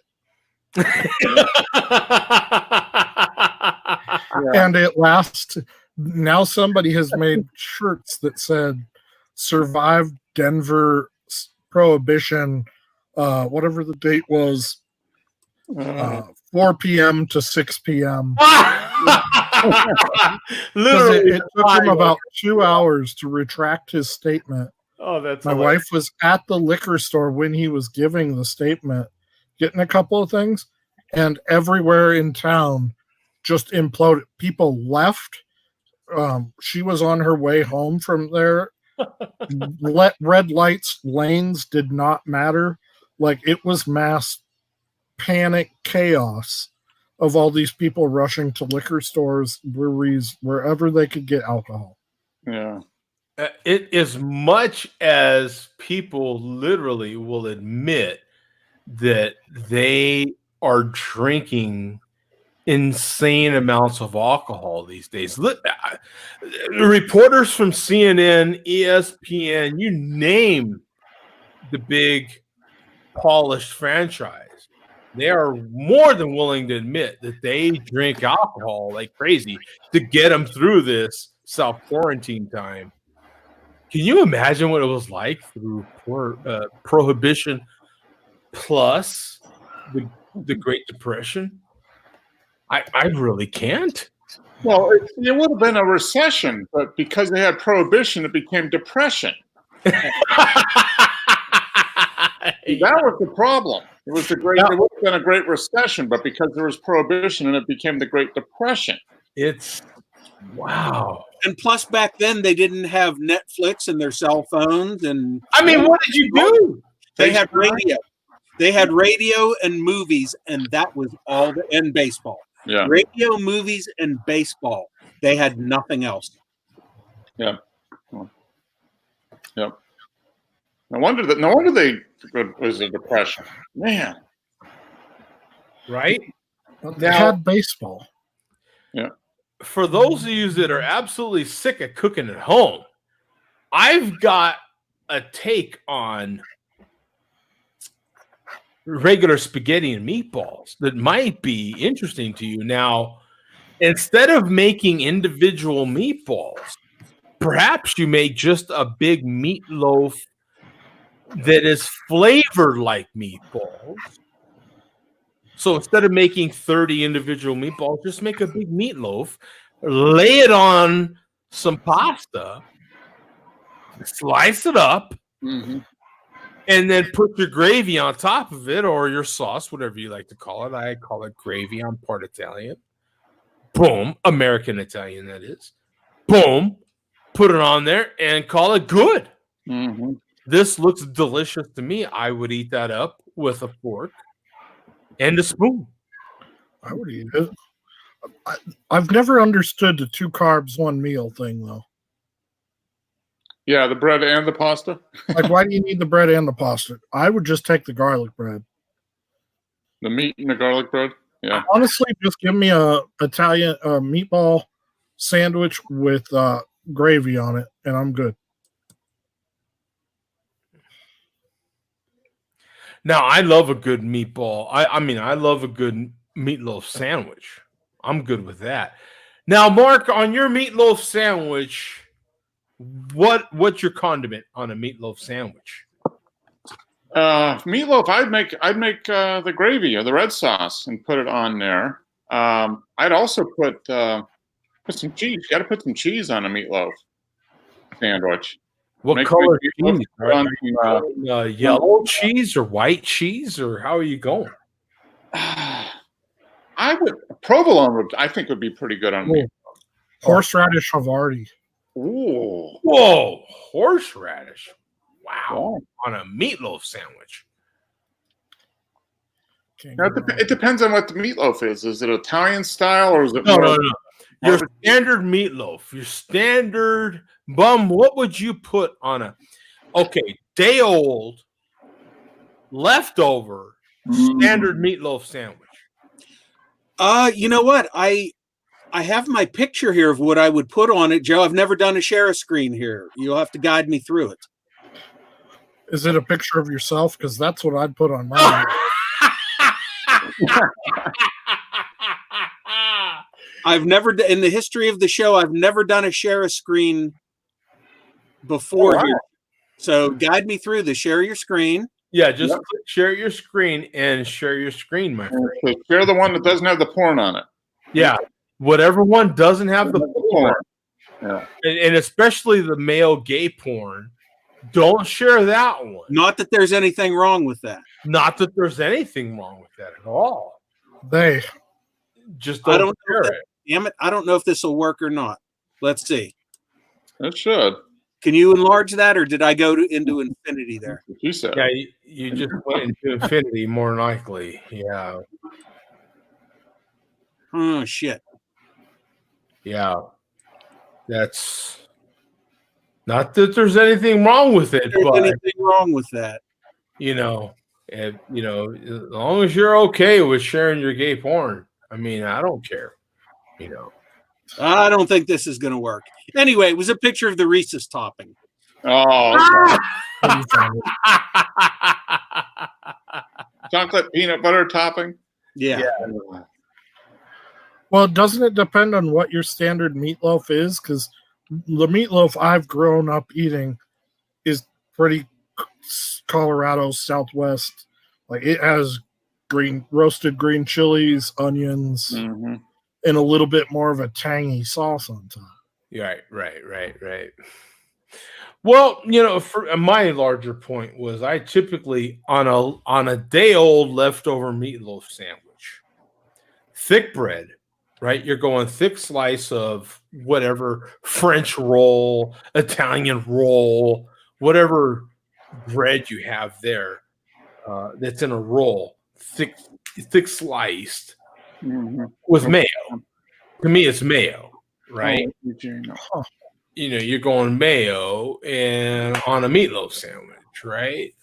And it lasts. Now somebody has made shirts that said "Survived Denver Prohibition," whatever the date was, 4 p.m. to 6 p.m. Literally, it took him about 2 hours to retract his statement. Oh, that's my hilarious. wife was at the liquor store when he was giving the statement, getting a couple of things, and everywhere in town just imploded. People left. She was on her way home from there. Red lights, lanes did not matter. Like, it was mass panic chaos of all these people rushing to liquor stores, breweries, wherever they could get alcohol. Yeah. It as much as people literally will admit that they are drinking insane amounts of alcohol these days. Reporters from CNN, ESPN, you name the big polished franchise, they are more than willing to admit that they drink alcohol like crazy to get them through this self-quarantine time. Can you imagine what it was like through prohibition plus the Great Depression? I really can't. Well, it would have been a recession, but because they had prohibition, it became depression. That was the problem. It was it would have been a great recession, but because there was prohibition, and it became the Great Depression. It's wow. And plus, back then they didn't have Netflix and their cell phones. And I mean, what did you do? They had radio. They had radio and movies, and that was all. And baseball. Yeah. Radio, movies, and baseball. They had nothing else. Yeah. Yep. No wonder they was a depression, man. Right? They had baseball. Yeah. For those of you that are absolutely sick of cooking at home, I've got a take on regular spaghetti and meatballs that might be interesting to you. Now, instead of making individual meatballs, perhaps you make just a big meatloaf that is flavored like meatballs. So instead of making 30 individual meatballs, just make a big meatloaf, lay it on some pasta, slice it up, and then put your gravy on top of it, or your sauce, whatever you like to call it. I call it gravy. I'm part Italian. Boom. American Italian, that is. Boom. Put it on there and call it good. Mm-hmm. This looks delicious to me. I would eat that up with a fork and a spoon. I would eat it. I've never understood the 2 carbs, 1 meal thing, though. Yeah, the bread and the pasta. Like, why do you need the bread and the pasta? I would just take the garlic bread. The meat and the garlic bread. Yeah. Honestly, just give me a Italian meatball sandwich with gravy on it, and I'm good. Now, I love a good meatball. I mean, I love a good meatloaf sandwich. I'm good with that. Now, Mark, on your meatloaf sandwich, what's your condiment on a meatloaf sandwich? Meatloaf, I'd make the gravy or the red sauce and put it on there. I'd also put some cheese. You got to put some cheese on a meatloaf sandwich. What Make color sure you cheese? put on Yellow cheese or white cheese, or how are you going? I would provolone I think would be pretty good on meat. Horseradish Havarti. Ooh. Whoa, horseradish! Wow, Wow. on a meatloaf sandwich. Now, it depends on what the meatloaf is. Is it Italian style or is it No. Your barbecue? standard meatloaf, your standard bum. What would you put on a day old leftover standard meatloaf sandwich? You know what? I have my picture here of what I would put on it, Joe. I've never done a share a screen here. You'll have to guide me through it. Is it a picture of yourself? Because that's what I'd put on mine. I've never, in the history of the show, I've never done a share a screen before here. So guide me through the share your screen. Yeah, just click share your screen and share your screen, my friend. So share the one that doesn't have the porn on it. Yeah, whatever one doesn't have the porn, Yeah. and especially the male gay porn, don't share that one. Not that there's anything wrong with that. Not that there's anything wrong with that at all. They Just I don't don't share know it. Damn it, I don't know if this will work or not. Let's see. It should. Can you enlarge that, or did I go into infinity there? You said. Yeah, you just went into infinity, more than likely. Yeah, Oh shit. yeah. That's not that there's anything wrong with it, There's but anything wrong with that? you know, as long as you're okay with sharing your gay porn, I mean, I don't care. You know. I don't think this is going to work. Anyway, it was a picture of the Reese's topping. Oh, okay. Chocolate peanut butter topping. Yeah. Well, doesn't it depend on what your standard meatloaf is? Because the meatloaf I've grown up eating is pretty Colorado Southwest. Like it has roasted green chilies, onions, Mm-hmm. and a little bit more of a tangy sauce on top. Right. Well, for my larger point was I typically on a day old leftover meatloaf sandwich, thick bread, right? You're going thick slice of whatever French roll, Italian roll, whatever bread you have there that's in a roll, thick sliced with mayo. To me, it's mayo, right? Oh, You're going mayo and on a meatloaf sandwich, right?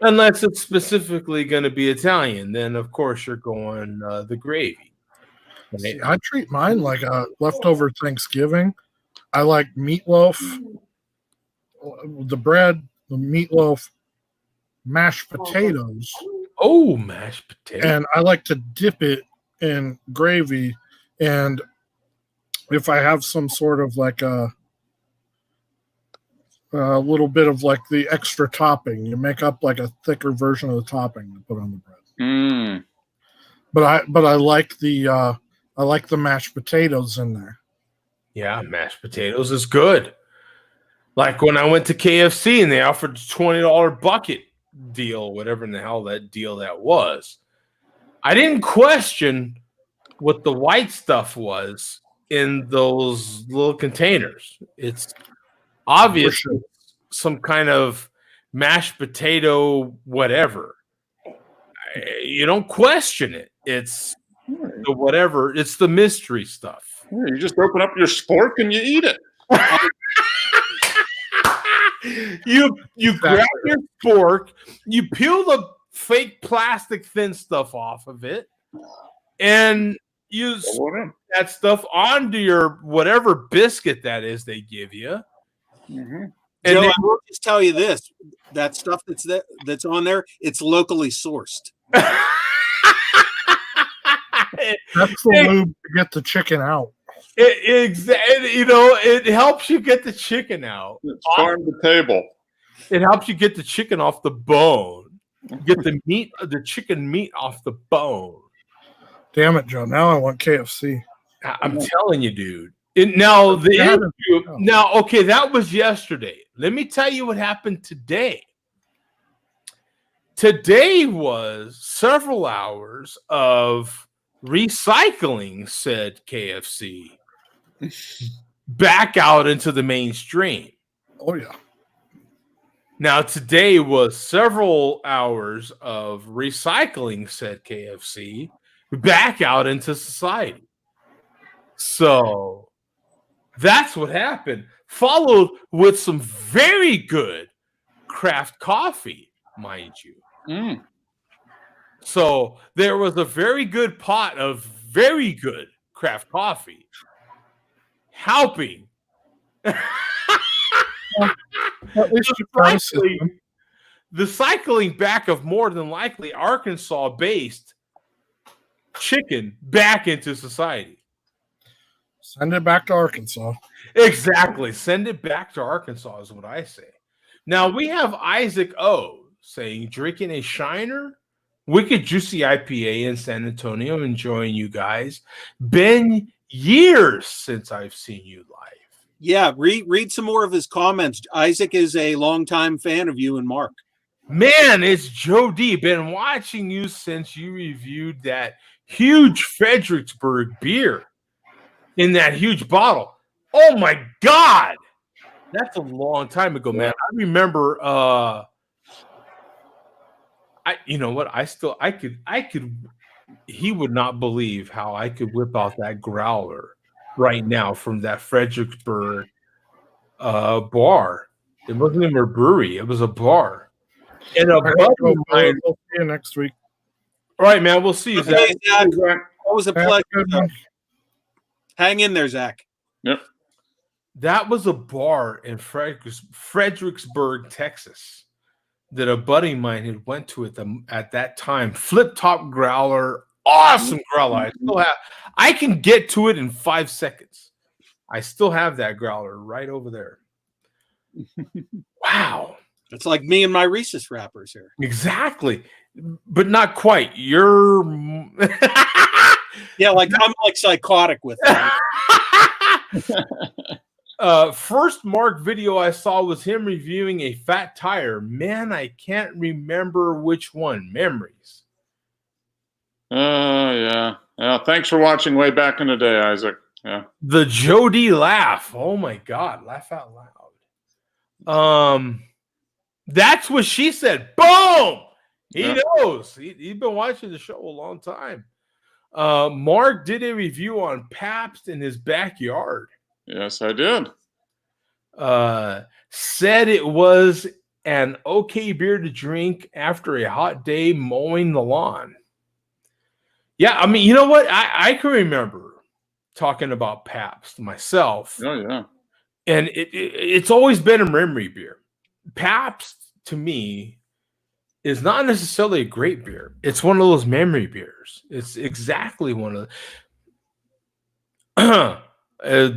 Unless it's specifically going to be Italian, then of course you're going the gravy. Right? See, I treat mine like a leftover Thanksgiving. I like meatloaf, the bread, the meatloaf, mashed potatoes. Oh, mashed potatoes. And I like to dip it in gravy. And if I have some sort of like a little bit of like the extra topping, you make up like a thicker version of the topping to put on the bread. Mm. But I like the mashed potatoes in there. Yeah, mashed potatoes is good. Like when I went to KFC and they offered a $20 bucket deal, whatever in the hell that deal that was. I didn't question what the white stuff was in those little containers. It's obviously some kind of mashed potato whatever. You don't question it. It's the whatever. It's the mystery stuff. Yeah, you just open up your spork and you eat it. You grab your fork, you peel the fake plastic thin stuff off of it, and you Throw it in. that stuff onto your whatever biscuit that is they give you. Mhm. And Joe, then- I will just tell you this: that stuff that's on there, it's locally sourced. That's the lube to get the chicken out. it helps you get the chicken out. It's farm to table. It helps you get the chicken off the bone. Get the chicken meat off the bone. Damn it, Joe. Now I want KFC. I'm telling you, dude. Now, okay, that was yesterday. Let me tell you what happened today. Today was several hours of recycling, said KFC, back out into the mainstream. Oh, yeah. Now, today was several hours of recycling, said KFC, back out into society. So that's what happened, followed with some very good craft coffee, mind you. Mm. So there was a very good pot of very good craft coffee helping. At least you price it. The cycling back of more than likely Arkansas-based chicken back into society. Send it back to Arkansas. Exactly. Send it back to Arkansas is what I say. Now we have Isaac O saying, drinking a Shiner Wicked Juicy IPA in San Antonio, enjoying you guys. Been years since I've seen you live. Yeah, read some more of his comments. Isaac is a longtime fan of you and Mark. Man, it's Joe D. Been watching you since you reviewed that huge Fredericksburg beer in that huge bottle. Oh my God. That's a long time ago, man. I remember you know what? I could he would not believe how I could whip out that growler right now from that Fredericksburg bar. It wasn't even a brewery, it was a bar. And a buddy of mine, We'll see you next week. all right, man. We'll see you, Zach. Okay, Zach, that was a Have a pleasure. good one. Hang in there, Zach. Yep. That was a bar in Fredericksburg, Texas, that a buddy of mine had went to at that time. Flip top growler, awesome growler. I can get to it in 5 seconds. I still have that growler right over there. Wow. It's like me and my Reese's wrappers here. Exactly. But not quite. You're Yeah, like I'm like psychotic with it. First Mark video I saw was him reviewing a fat tire. Man, I can't remember which one. Memories. Yeah. Thanks for watching way back in the day, Isaac. Yeah. The Jody laugh. Oh my God. Laugh out loud. That's what she said. Boom. He knows. He's been watching the show a long time. Mark did a review on Pabst in his backyard. Yes, I did. Said it was an okay beer to drink after a hot day mowing the lawn. Yeah, I mean, you know what? I can remember talking about Pabst myself. Oh, yeah. And it's always been a memory beer. Pabst, to me, is not necessarily a great beer. It's one of those memory beers. It's exactly one of the...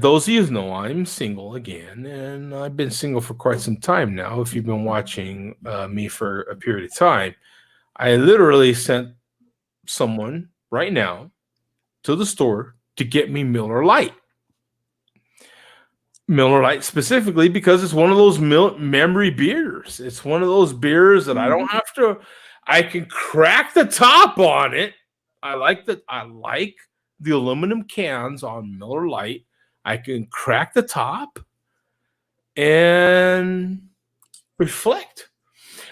those of you who know, I'm single again, and I've been single for quite some time now. If you've been watching me for a period of time, I literally sent someone right now to the store to get me Miller Lite. Miller Lite specifically because it's one of those memory beers. It's one of those beers that I don't have to. I can crack the top on it. I like the aluminum cans on Miller Lite. I can crack the top and reflect.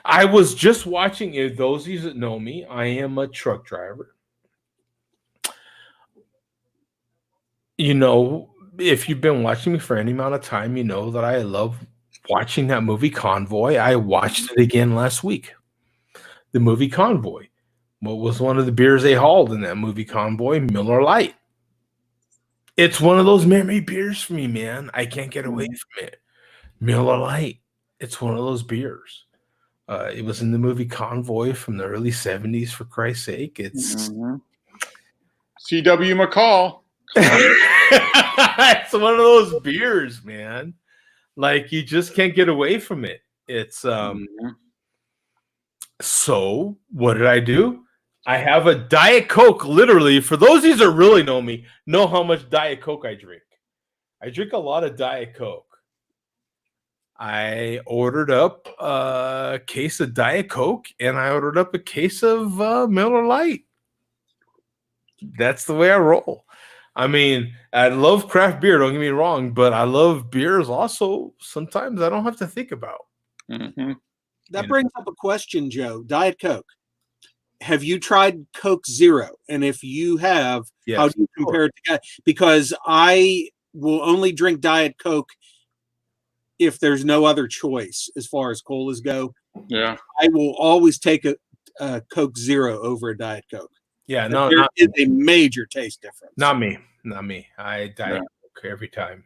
I was just watching. If those of you that know me, I am a truck driver. You know, if you've been watching me for any amount of time, you know that I love watching that movie Convoy. I watched it again last week. The movie Convoy. What was one of the beers they hauled in that movie Convoy? Miller Lite. It's one of those memory beers for me, man. I can't get away from it. Miller Lite. It's one of those beers. It was in the movie Convoy from the early 70s, for Christ's sake. It's C.W. McCall. it's one of those beers, man. Like, you just can't get away from it. It's so what did I do? I have a Diet Coke, literally. For those of you that really know me, know how much Diet Coke I drink. I drink a lot of Diet Coke. I ordered up a case of Diet Coke, and I ordered up a case of Miller Lite. That's the way I roll. I mean, I love craft beer, don't get me wrong, but I love beers also sometimes I don't have to think about. That brings up a question, Joe. Diet Coke. Have you tried Coke Zero? And if you have, how do you compare it to? Because I will only drink Diet Coke if there's no other choice as far as colas go. Yeah. I will always take a Coke Zero over a Diet Coke. Yeah, no, there is a major taste difference. Not me. I Diet Coke every time.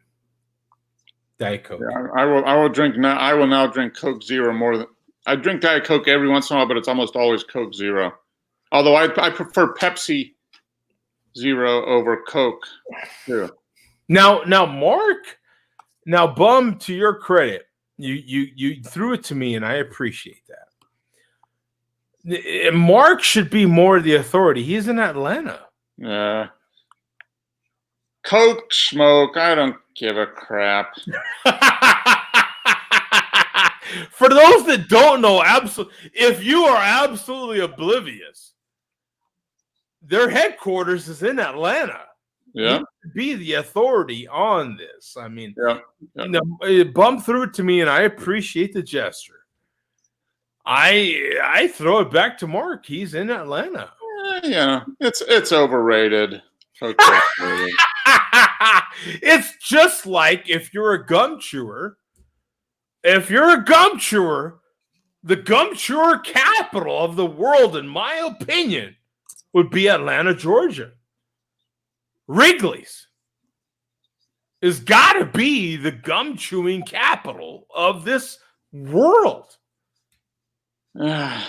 Diet Coke. Yeah, I will drink now. I will now drink Coke Zero more than I drink Diet Coke every once in a while, but it's almost always Coke Zero. Although I prefer Pepsi Zero over Coke too. Now, Mark. Now, Bum, to your credit, you threw it to me, and I appreciate that. Mark should be more the authority. He's in Atlanta. Yeah. Coke smoke. I don't give a crap. For those that don't know, if you are absolutely oblivious, their headquarters is in Atlanta. Yeah. Be the authority on this. I mean, it bumped through it to me, and I appreciate the gesture. I throw it back to Mark. He's in Atlanta. Yeah, it's overrated. It's just like if you're a gum chewer. If you're a gum chewer, the gum chewer capital of the world, in my opinion, would be Atlanta, Georgia. Wrigley's has got to be the gum chewing capital of this world. I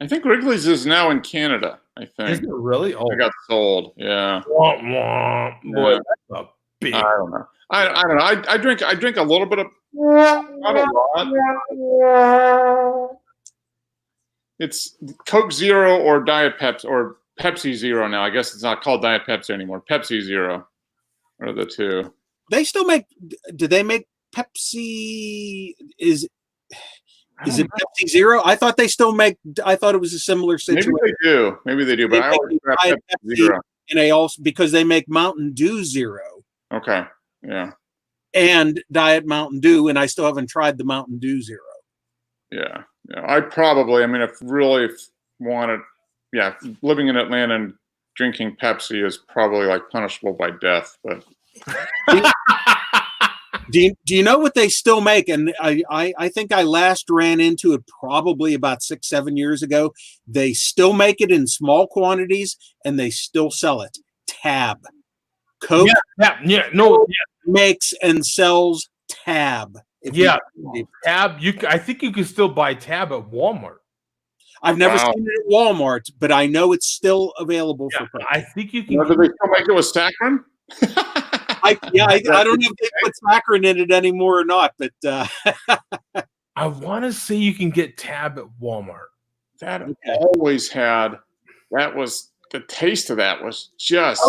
think Wrigley's is now in Canada. I think. Is it really? Oh, it got sold. Yeah. Womp womp. Boy, Yeah. that's a big. I don't know. I don't know. I drink a little bit of, not a lot. It's Coke Zero or Diet Pepsi or Pepsi Zero now. I guess it's not called Diet Pepsi anymore. Pepsi Zero are the two. They still make. Do they make Pepsi? Is it Pepsi Zero? I thought they still make. I thought it was a similar situation. Maybe they do. But I always grab Pepsi Zero. And they also, because they make Mountain Dew Zero. Okay. Yeah. And Diet Mountain Dew, and I still haven't tried the Mountain Dew Zero. Yeah. I mean, if really wanted, living in Atlanta and drinking Pepsi is probably like punishable by death. But do you know what they still make? And I think I last ran into it probably about 6-7 years ago. They still make it in small quantities, and they still sell it. Tab. Coke makes and sells Tab. Tab. I think you can still buy Tab at Walmart. I've never seen it at Walmart, but I know it's still available for purchase. I think you can. Do they still make it with saccharin? I don't know if they put saccharin in it anymore or not, but I want to say you can get Tab at Walmart. That always had. That was the taste of that was just.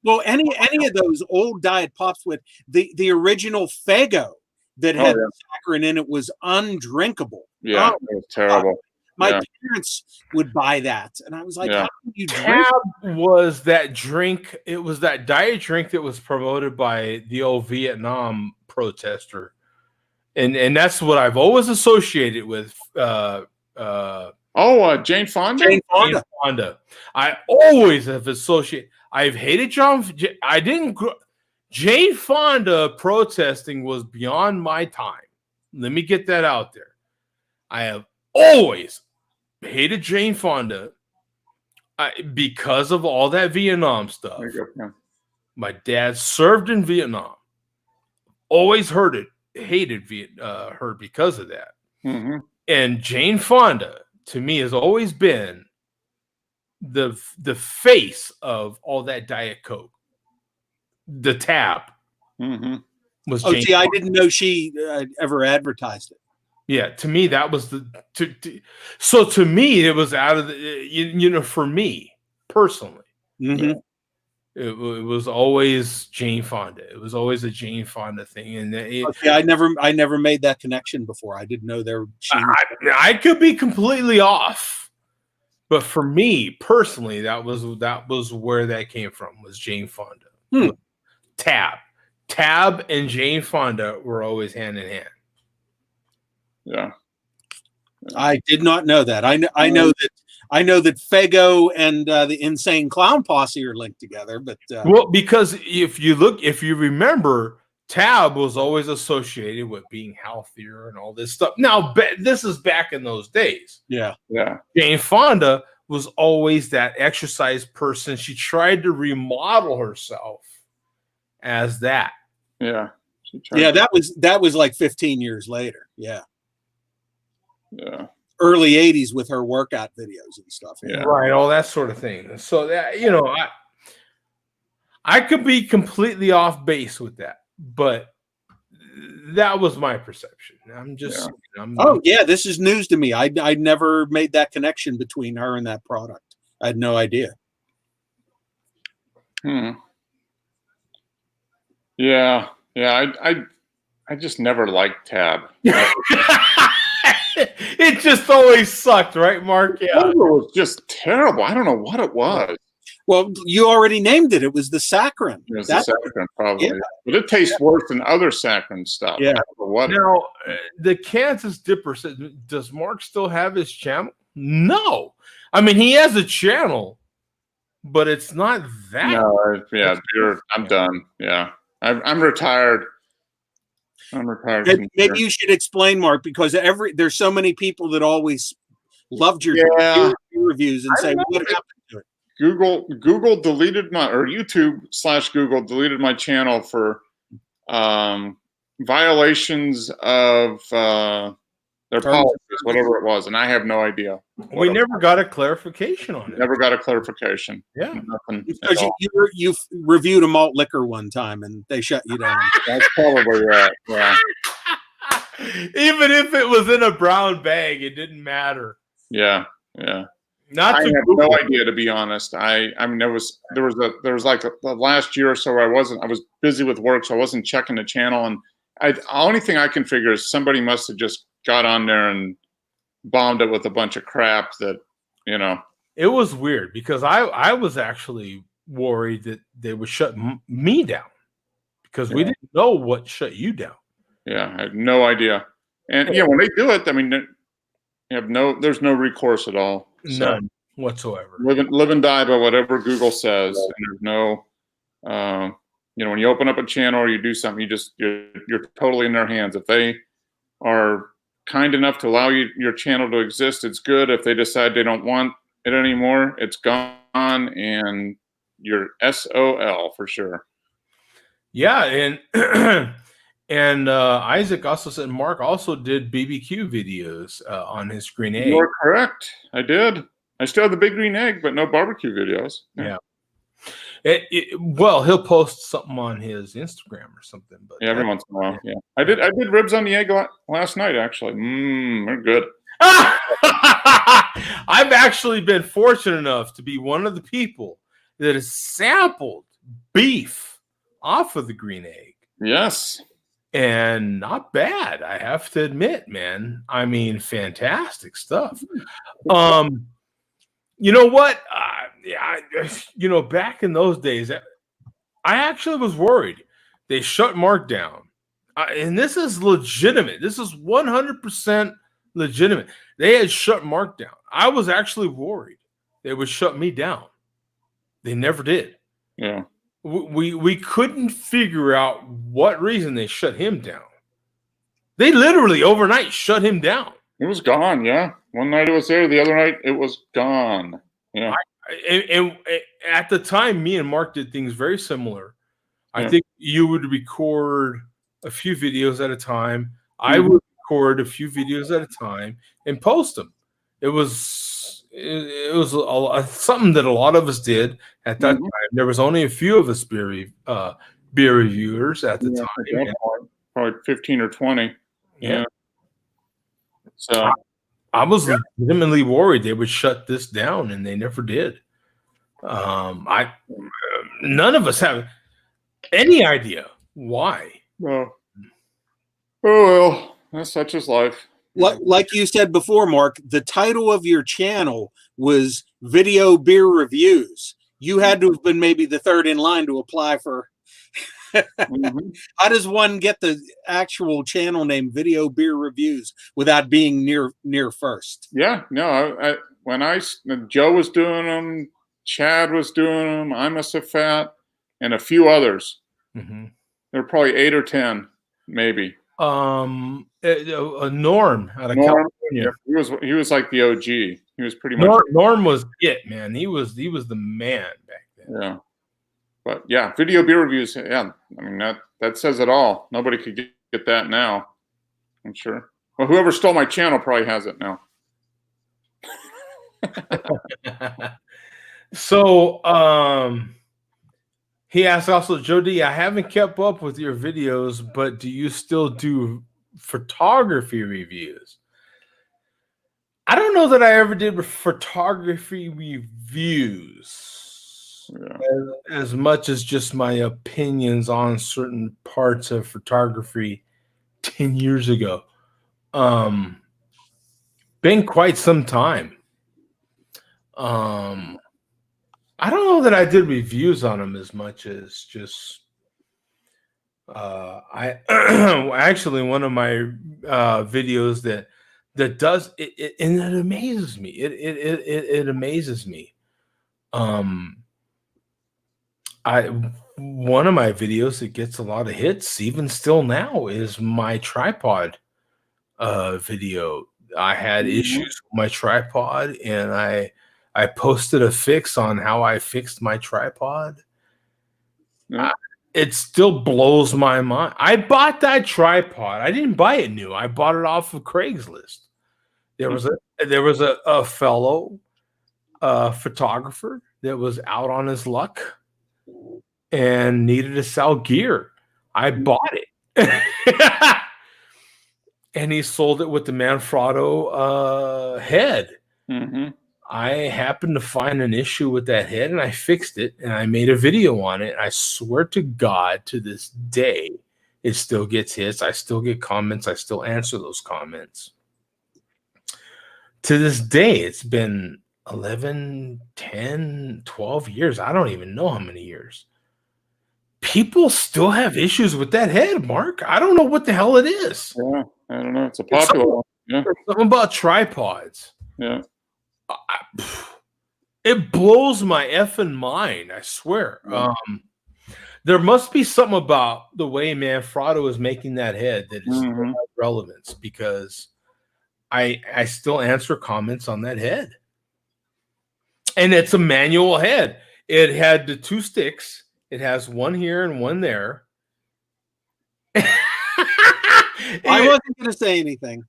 Well, any of those old Diet Pops with the original Faygo that had saccharin in it was undrinkable. Yeah, it was terrible. My parents would buy that, and I was like, "How can you drink?" Tab was that drink. It was that diet drink that was promoted by the old Vietnam protester, and that's what I've always associated with. Jane Fonda. Jane Fonda. I always have associated. I've hated Jane Fonda protesting was beyond my time. Let me get that out there. I have always hated Jane Fonda because of all that Vietnam stuff. My dad served in Vietnam. Always hated her because of that. Mm-hmm. And Jane Fonda, to me, has always been the face of all that Diet Coke. The tab Mm-hmm. was Oh, Jane see, I Fonda. didn't know she ever advertised it. Yeah, to me that was so to me it was out of the for me personally. Mm-hmm. It was always Jane Fonda. It was always a Jane Fonda thing, and Okay, I never made that connection before. I didn't know there. I could be completely off, but for me personally, that was where that came from. Was Jane Fonda? Tab and Jane Fonda were always hand in hand. Yeah. I did not know that. I know that Fago and the Insane Clown Posse are linked together, but Well, because if you remember, Tab was always associated with being healthier and all this stuff. Now, this is back in those days. yeah. Jane Fonda was always that exercise person. She tried to remodel herself as that. Yeah. Yeah, that was like 15 years later. Yeah. Yeah. Early 80s with her workout videos and stuff. Yeah. Right, all that sort of thing. So that I could be completely off base with that, but that was my perception. I'm just Oh yeah, this is news to me. I never made that connection between her and that product. I had no idea. Yeah. I just never liked Tab. It just always sucked, right, Mark? Yeah. It was just terrible. I don't know what it was. Well, you already named it. It was the saccharin. It was the saccharin, probably. Yeah. But it tastes worse than other saccharin stuff. Yeah. I don't know what. Now, the Kansas Dipper said, does Mark still have his channel? No. I mean, he has a channel, but it's not that. No, I'm done. Yeah. I'm retired. I'm retired. Maybe you should explain, Mark, because there's so many people that always loved your reviews and say, what happened to it? Google deleted YouTube/Google deleted my channel for violations of their policies, whatever it was, and I have no idea. We never got a clarification on it. Never got a clarification. Yeah. Nothing. Because you reviewed a malt liquor one time and they shut you down. That's probably right. Yeah. Even if it was in a brown bag, it didn't matter. Yeah. I have no idea, to be honest. I mean, there was like the last year or so I was busy with work, so I wasn't checking the channel, and the only thing I can figure is somebody must have just got on there and bombed it with a bunch of crap that, It was weird because I was actually worried that they would shut me down because we didn't know what shut you down. Yeah, I had no idea. And when they do it, I mean, there's no recourse at all. None whatsoever. Live and die by whatever Google says. And there's no, when you open up a channel or you do something, you're totally in their hands. If they are kind enough to allow your channel to exist, it's good. If they decide they don't want it anymore, it's gone, and you're SOL for sure. Yeah, and Isaac also said Mark also did BBQ videos on his green egg. You're correct. I did. I still have the big green egg, but no barbecue videos. Yeah. Well, he'll post something on his Instagram or something. But every once in a while. Yeah, I did ribs on the egg last night. Actually, they're good. I've actually been fortunate enough to be one of the people that has sampled beef off of the green egg. Yes. And not bad, I have to admit, man. I mean, fantastic stuff. You know what? Back in those days, I actually was worried. They shut Mark down. And this is legitimate. This is 100% legitimate. They had shut Mark down. I was actually worried they would shut me down. They never did. Yeah. We couldn't figure out what reason they shut him down. They literally overnight shut him down. It was gone, yeah. One night it was there, the other night it was gone. Yeah. And at the time, me and Mark did things very similar I think you would record a few videos at a time. I Mhm. would record a few videos at a time and post them. It was something that a lot of us did at that Mhm. time. There was only a few of us beer reviewers at the Yeah, time. at that point, probably 15 or 20. Yeah. So I was legitimately worried they would shut this down, and they never did. None of us have any idea why. oh well, that's such is life. Like you said before, Mark, the title of your channel was Video Beer Reviews. You had to have been maybe the third in line to apply for. Mhm. How does one get the actual channel name Video Beer Reviews without being near first? Yeah, no, when Joe was doing them, Chad was doing them, I must have fat, and a few others. Mhm. There were probably 8 or 10, maybe. Norm out of Norm, California. he was like the OG. He was pretty much Norm was it, man. He was the man back then. yeah. But yeah, video beer reviews. Yeah, I mean that says it all. Nobody could get that now. I'm sure. Well, whoever stole my channel probably has it now. So, he asked also, Jody, I haven't kept up with your videos, but do you still do photography reviews? I don't know that I ever did photography reviews as much as just my opinions on certain parts of photography 10 years ago. Been quite some time. I don't know that I did reviews on them as much as just I actually one of my videos that does it and it amazes me. It amazes me. I one of my videos that gets a lot of hits even still now is my tripod video. I had issues with my tripod, and I posted a fix on how I fixed my tripod. Yeah. It still blows my mind. I bought that tripod. I didn't buy it new. I bought it off of Craigslist. There was a fellow photographer that was out on his luck and needed to sell gear. I bought it. And he sold it with the Manfrotto head. Mm-hmm. I happened to find an issue with that head, and I fixed it, and I made a video on it. I swear to God, to this day, it still gets hits. I still get comments. I still answer those comments. To this day, it's been 11, 10, 12 years. I don't even know how many years. People still have issues with that head, Mark. I don't know what the hell it is. Yeah, I don't know. It's a popular one. Yeah. There's something about tripods. Yeah. It blows my effing mind, I swear. There must be something about the way Manfrotto is making that head that is still has relevance, because I still answer comments on that head. And it's a manual head. It had the 2 sticks. It has one here and one there. I wasn't going to say anything.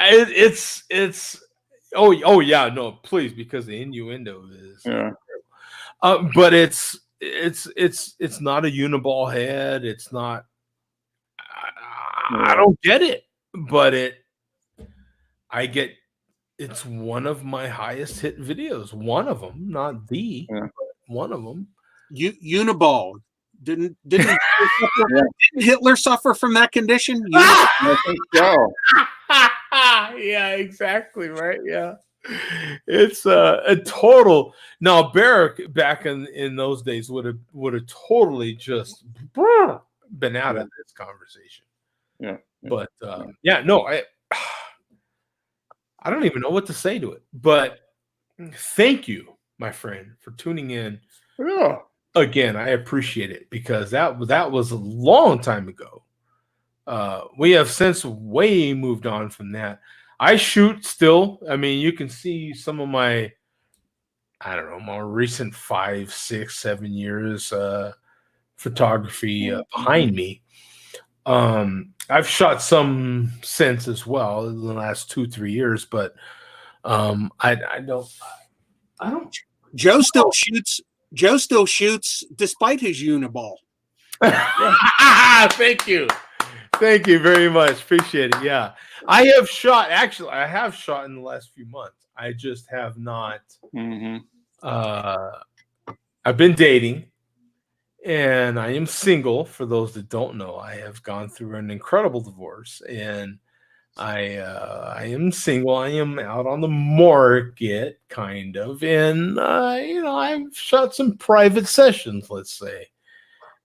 It's oh yeah, no, please, because the innuendo is but it's not a uniball head. It's not. I don't get it, but it's one of my highest hit videos. One of them, not the, but one of them. Uniball. Didn't Hitler suffer from that condition? I think so. Yeah, exactly right. Yeah, it's a total. Now Barrick back in those days would have totally just been out of this conversation. Yeah, but no, I don't even know what to say to it. But thank you, my friend, for tuning in. Yeah. Again, I appreciate it, because that was a long time ago. We have since way moved on from that. I shoot still. I mean, you can see some of my, I don't know, more recent 5, 6, 7 years photography behind me. I've shot some since as well in the last 2-3 years, but I don't. Joe still shoots. Joe still shoots despite his uniball. Thank you very much. Appreciate it. Yeah, I have shot. Actually, I have shot in the last few months. I just have not. I've been dating, and I am single. For those that don't know, I have gone through an incredible divorce, and I am single. I am out on the market, kind of, and I've shot some private sessions, let's say,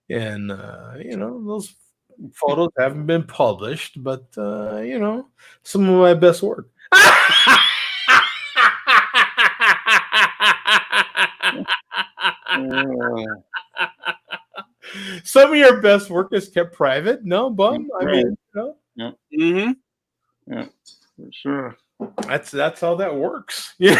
and those photos haven't been published, but some of my best work. Some of your best work is kept private. No, bum. I mean, Yeah. Mm-hmm. Yeah, for sure. That's how that works. Yeah.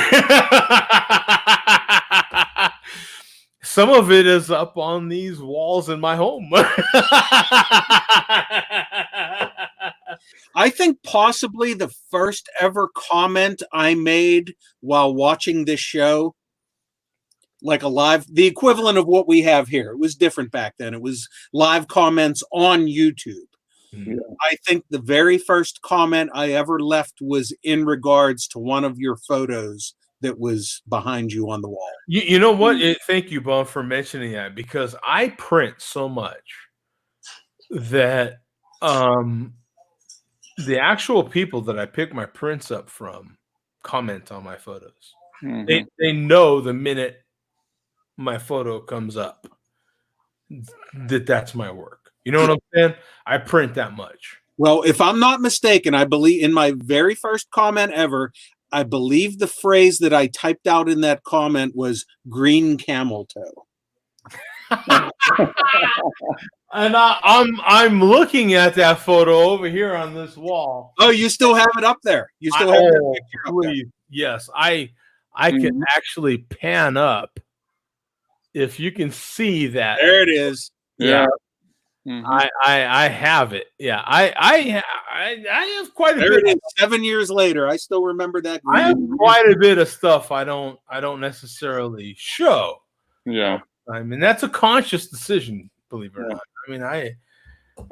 Some of it is up on these walls in my home. I think possibly the first ever comment I made while watching this show, like the equivalent of what we have here. It was different back then. It was live comments on YouTube. Yeah. I think the very first comment I ever left was in regards to one of your photos that was behind you on the wall. You know what? Thank you, Bum, for mentioning that, because I print so much that the actual people that I pick my prints up from comment on my photos. Mhm. They know the minute my photo comes up that's my work. You know what I'm saying? I print that much. Well, if I'm not mistaken, I believe in my very first comment ever, I believe the phrase that I typed out in that comment was green camel toe. And I'm looking at that photo over here on this wall. Oh, you still have it up there. You still have that picture up there. Yes, I can actually pan up if you can see that. There it is. Yeah. Mhm. I have it. Yeah. I have quite a There bit. it is. 7 years later, I still remember that. I have quite a bit of stuff I don't necessarily show. Yeah. I mean, that's a conscious decision, believe it or not. I mean, I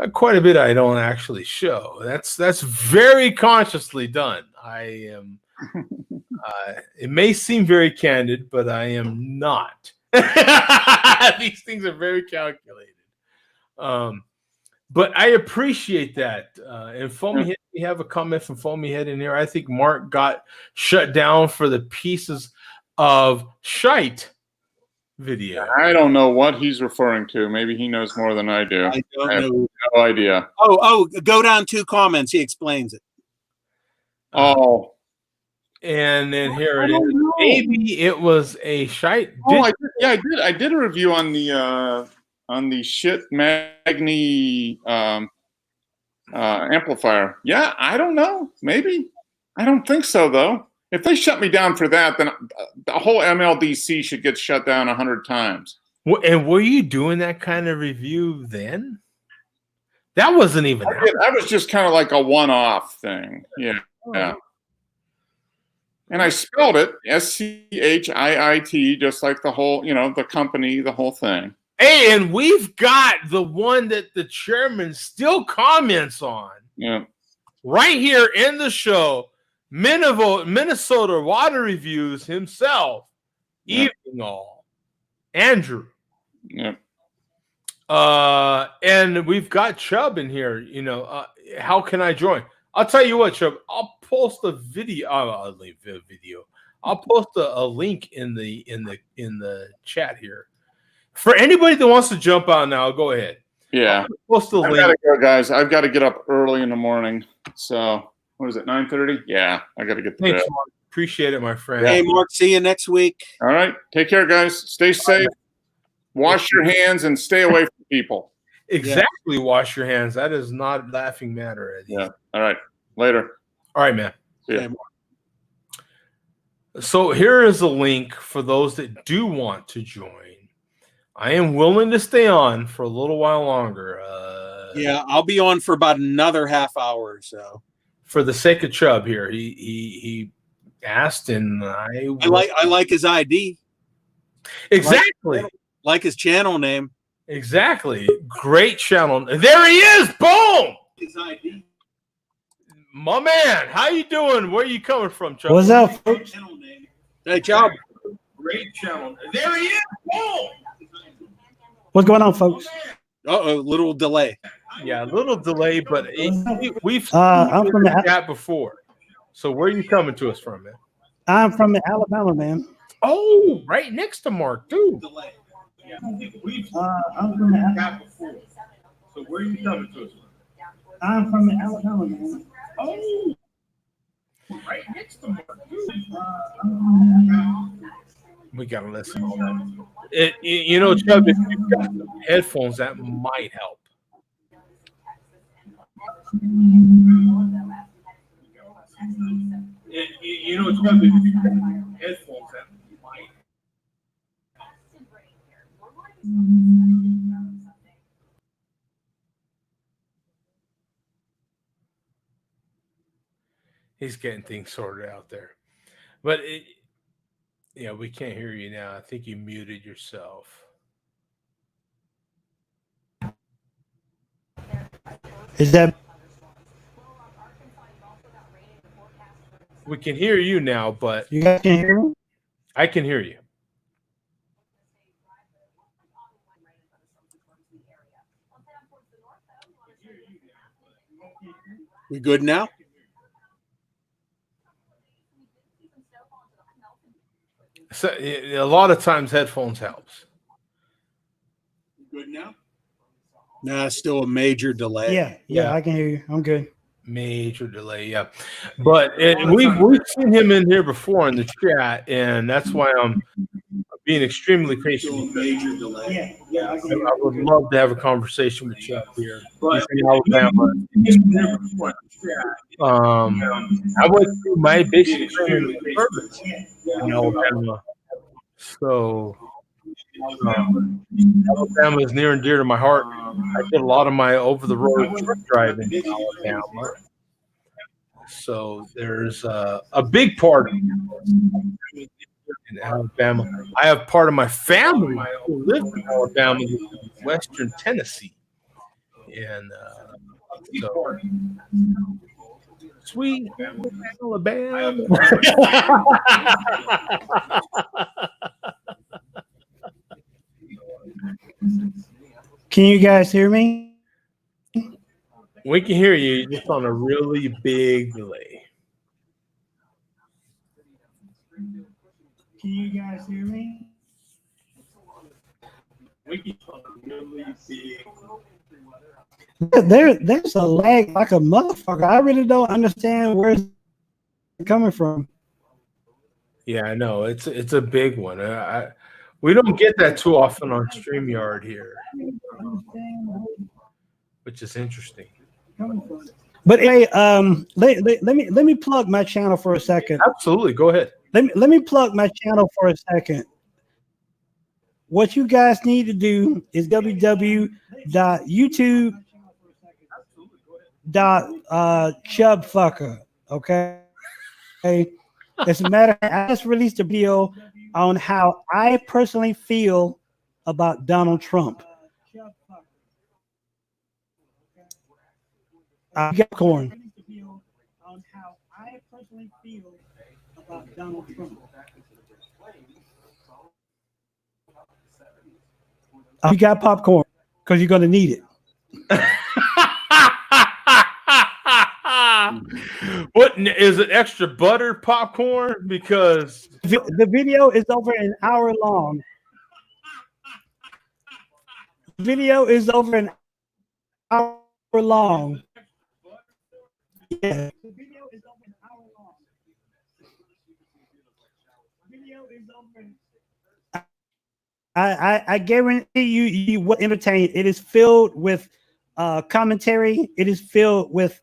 quite a bit I don't actually show. That's very consciously done. I am. It may seem very candid, but I am not. These things are very calculated. But I appreciate that. And Foamy Head, we have a comment from Foamy Head in here. I think Mark got shut down for the pieces of shite video. I don't know what he's referring to. Maybe he knows more than I do. I don't have know. no idea. Oh, go down 2 comments. He explains it. Oh. And then here it is. Maybe it was a shite. I did a review on the shit Magni amplifier. Yeah, I don't know. Maybe. I don't think so though. If they shut me down for that, then the whole MLDC should get shut down 100 times. And were you doing that kind of review then? That wasn't even. That was just kind of like a one-off thing. Yeah. Yeah. And I spelled it SCHIIT, just like the whole, the company, the whole thing. Hey, and we've got the one that the chairman still comments on. Yeah. Right here in the show, Minnesota Water Reviews himself, Evening All, Andrew. Yeah. And we've got Chubb in here. How can I join? I'll tell you what, Chubb. I'll post a video. I'll leave a video. I'll post a link in the chat here for anybody that wants to jump out now. Go ahead. Yeah. Post the I've link. got to go, guys. I've got to get up early in the morning. So what is it? 9:30? Yeah, I got to get to Thanks, bed. Mark. Appreciate it, my friend. Hey, Mark. See you next week. All right. Take care, guys. Stay safe. Wash your hands and stay away from people. Exactly. Wash your hands. That is not a laughing matter, Eddie. Yeah. All right. Later. All right, man. See ya. So here is a link for those that do want to join. I am willing to stay on for a little while longer. Yeah, I'll be on for about another half hour or so. For the sake of Chubb here, he asked, and I like his ID. Exactly. Like his channel name. Exactly. Great channel. There he is. Boom. His ID. My man, how you doing? Where you coming from, Chubb? What's up, folks? Hey, Chubb. Great channel. There he is. Boom. What's going on, folks? Uh-oh, little delay. Yeah, a little delay, but we've I'm from the that before. So where are you coming to us from, man? I'm from the Alabama, man. Oh, right next to Mark, too. I'm from the before. So where are you coming to us from? I'm from the Alabama, man. Oh, right next to Mark, too. We gotta listen. You know, Chubb, if you've got some headphones, that might help. You know, Chubb, if you've got headphones, that might. He's getting things sorted out there, but yeah, we can't hear you now. I think you muted yourself. Is that? We can hear you now, but You guys can hear me? I can hear you. We good now? So, a lot of times headphones helps. Good now? Nah, still a major delay. Yeah, I can hear you. I'm good. Major delay, yeah. But we've seen him in here before in the chat, and that's why I'm being extremely patient. Major delay. Yeah, I can hear I would love to have a conversation with Chuck here. He's in Alabama. I went through my basic training in Alabama. So Alabama is near and dear to my heart. I did a lot of my over-the-road truck driving in Alabama. So there's a big part of in Alabama. I have part of my family who live in Alabama, Western Tennessee. And so sweet Alabama. Can you guys hear me? We can hear you just on a really big delay. Can you guys hear me? There's a lag like a motherfucker. I really don't understand where it's coming from. Yeah, I know. It's a big one. We don't get that too often on StreamYard here, which is interesting. But anyway, let me plug my channel for a second. Absolutely, go ahead. Let me plug my channel for a second. What you guys need to do is www.youtube.chubfucker. Okay. As a matter of fact, I just released a video on how I personally feel about Donald Trump. I got corn. On how I personally feel about Donald Trump. You got popcorn because you're going to need it. What is it? Extra butter popcorn? Because the video is over an hour long. The video is over an hour long. Yeah. The video is over an hour long. The video is over. I guarantee you will entertain. It is filled with commentary. It is filled with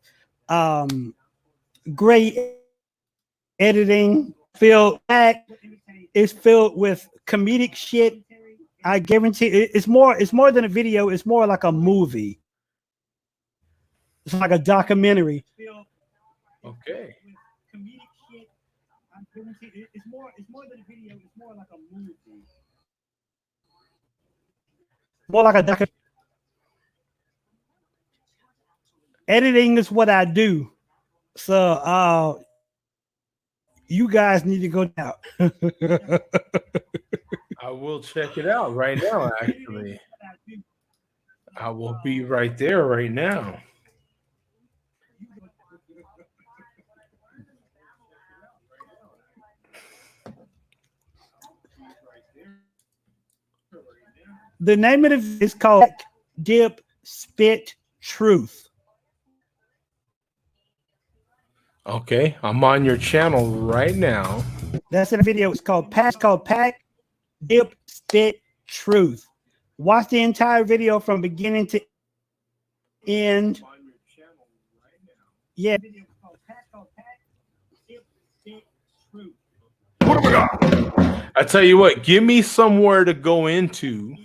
great editing. It's filled with comedic shit. I guarantee it's more than a video. It's more like a movie. It's like a documentary. Okay. It's more than a video. It's more like a movie. More like a documentary. Editing is what I do. So you guys need to go out. I will check it out right now, actually. I will be right there right now. The name of it is called Dip Spit Truth. Okay, I'm on your channel right now. That's in the video. It's called Pack Dip Spit Truth. Watch the entire video from beginning to end. Yeah. What do we got? I tell you what, give me somewhere to go into.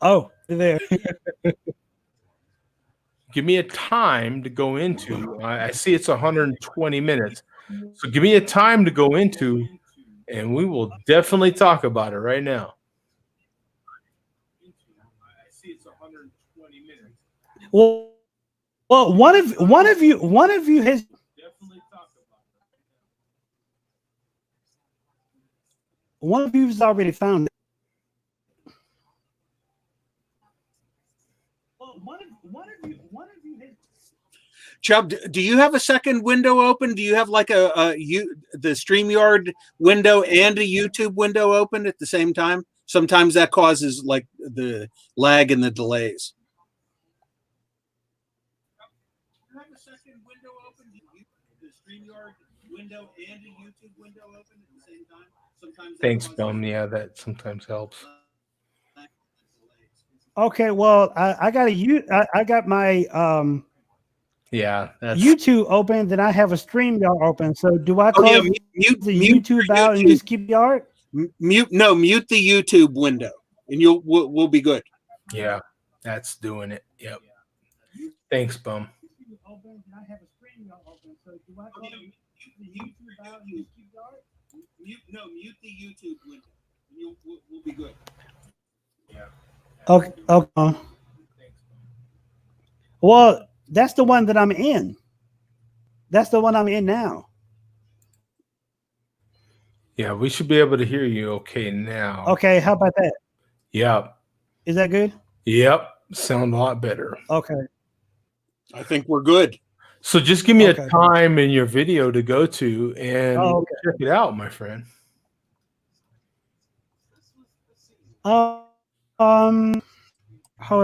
Oh, there. Give me a time to go into. I see it's 120 minutes. So give me a time to go into, and we will definitely talk about it right now. Well, one of you has one of you has already found it. Chubb, do you have a second window open? Do you have like the StreamYard window and a YouTube window open at the same time? Sometimes that causes like the lag and the delays. Do you have a second window open? The StreamYard window and a YouTube window open at the same time? Sometimes Thanks, Bum. Yeah, that sometimes helps. Okay, well, I got my Yeah, that's YouTube open, then I have a StreamYard open. So do I Oh, close yeah, mute the YouTube out and just keep yard? mute the YouTube window, and we'll be good. yeah, that's doing it. Yep. Thanks, Bum. Mute the YouTube window, and we'll be good. Yeah. Okay. Well, that's the one that I'm in. That's the one I'm in now. Yeah, we should be able to hear you okay now. Okay, how about that? Yep. Is that good? Yep. Sound a lot better. Okay. I think we're good. So just give me Okay. a time in your video to go to and okay. check it out, my friend. Hold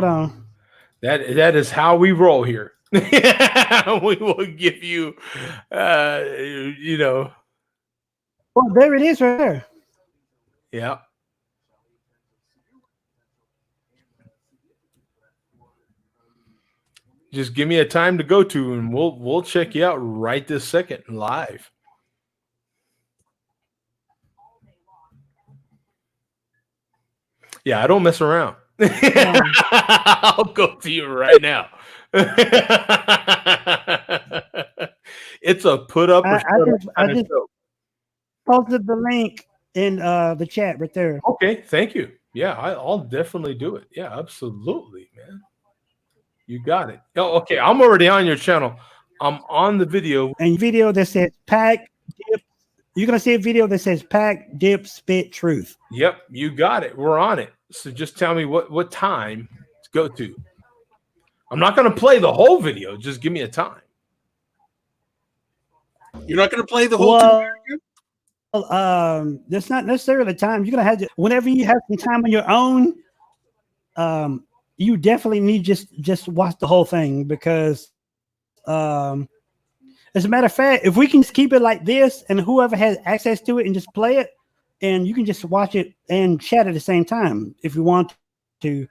on. That is how we roll here. We will give you, you know. Well, there it is right there. Yeah. Just give me a time to go to, and we'll check you out right this second live. Yeah, I don't mess around. I'll go to you right now. It's a put up or I just posted the link in the chat right there. Okay, thank you. Yeah, I'll definitely do it. Yeah, absolutely, man. You got it. Oh, okay, I'm already on your channel. I'm on the video. And video that says pack dip. You're gonna see a video that says pack dip spit truth. Yep, you got it. We're on it. So just tell me what time to go to. I'm not gonna play the whole video. Just give me a time. You're not going to play the whole. Well, that's not necessarily time. You're gonna have to whenever you have some time on your own. You definitely need just watch the whole thing because, as a matter of fact, if we can just keep it like this and whoever has access to it and just play it, and you can just watch it and chat at the same time if you want to.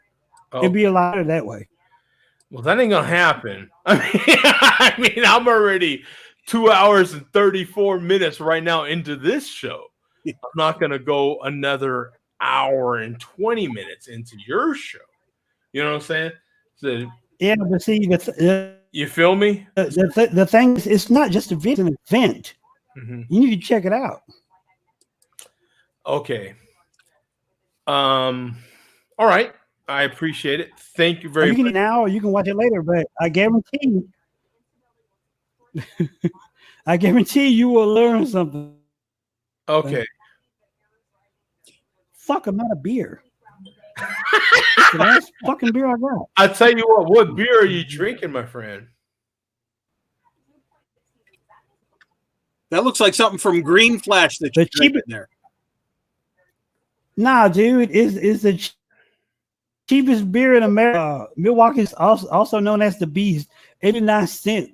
Oh. It'd be a lot that way. Well, that ain't gonna happen. I mean, I'm already 2 hours and 34 minutes right now into this show. I'm not gonna go another hour and 20 minutes into your show. You know what I'm saying? So, Yeah, but see, you feel me? the thing is, it's not just a event, it's an event. Mm-hmm. You need to check it out. Okay. All right. I appreciate it. Thank you very You can much. eat now or you can watch it later, but I guarantee I guarantee you will learn something. Okay. Fuck, I'm out of beer. It's the last fucking beer I got. I tell you what beer are you drinking, my friend? That looks like something from Green Flash that you drinking there. Nah, dude, it's the cheapest beer in America. Milwaukee's also known as the Beast. 89 cents.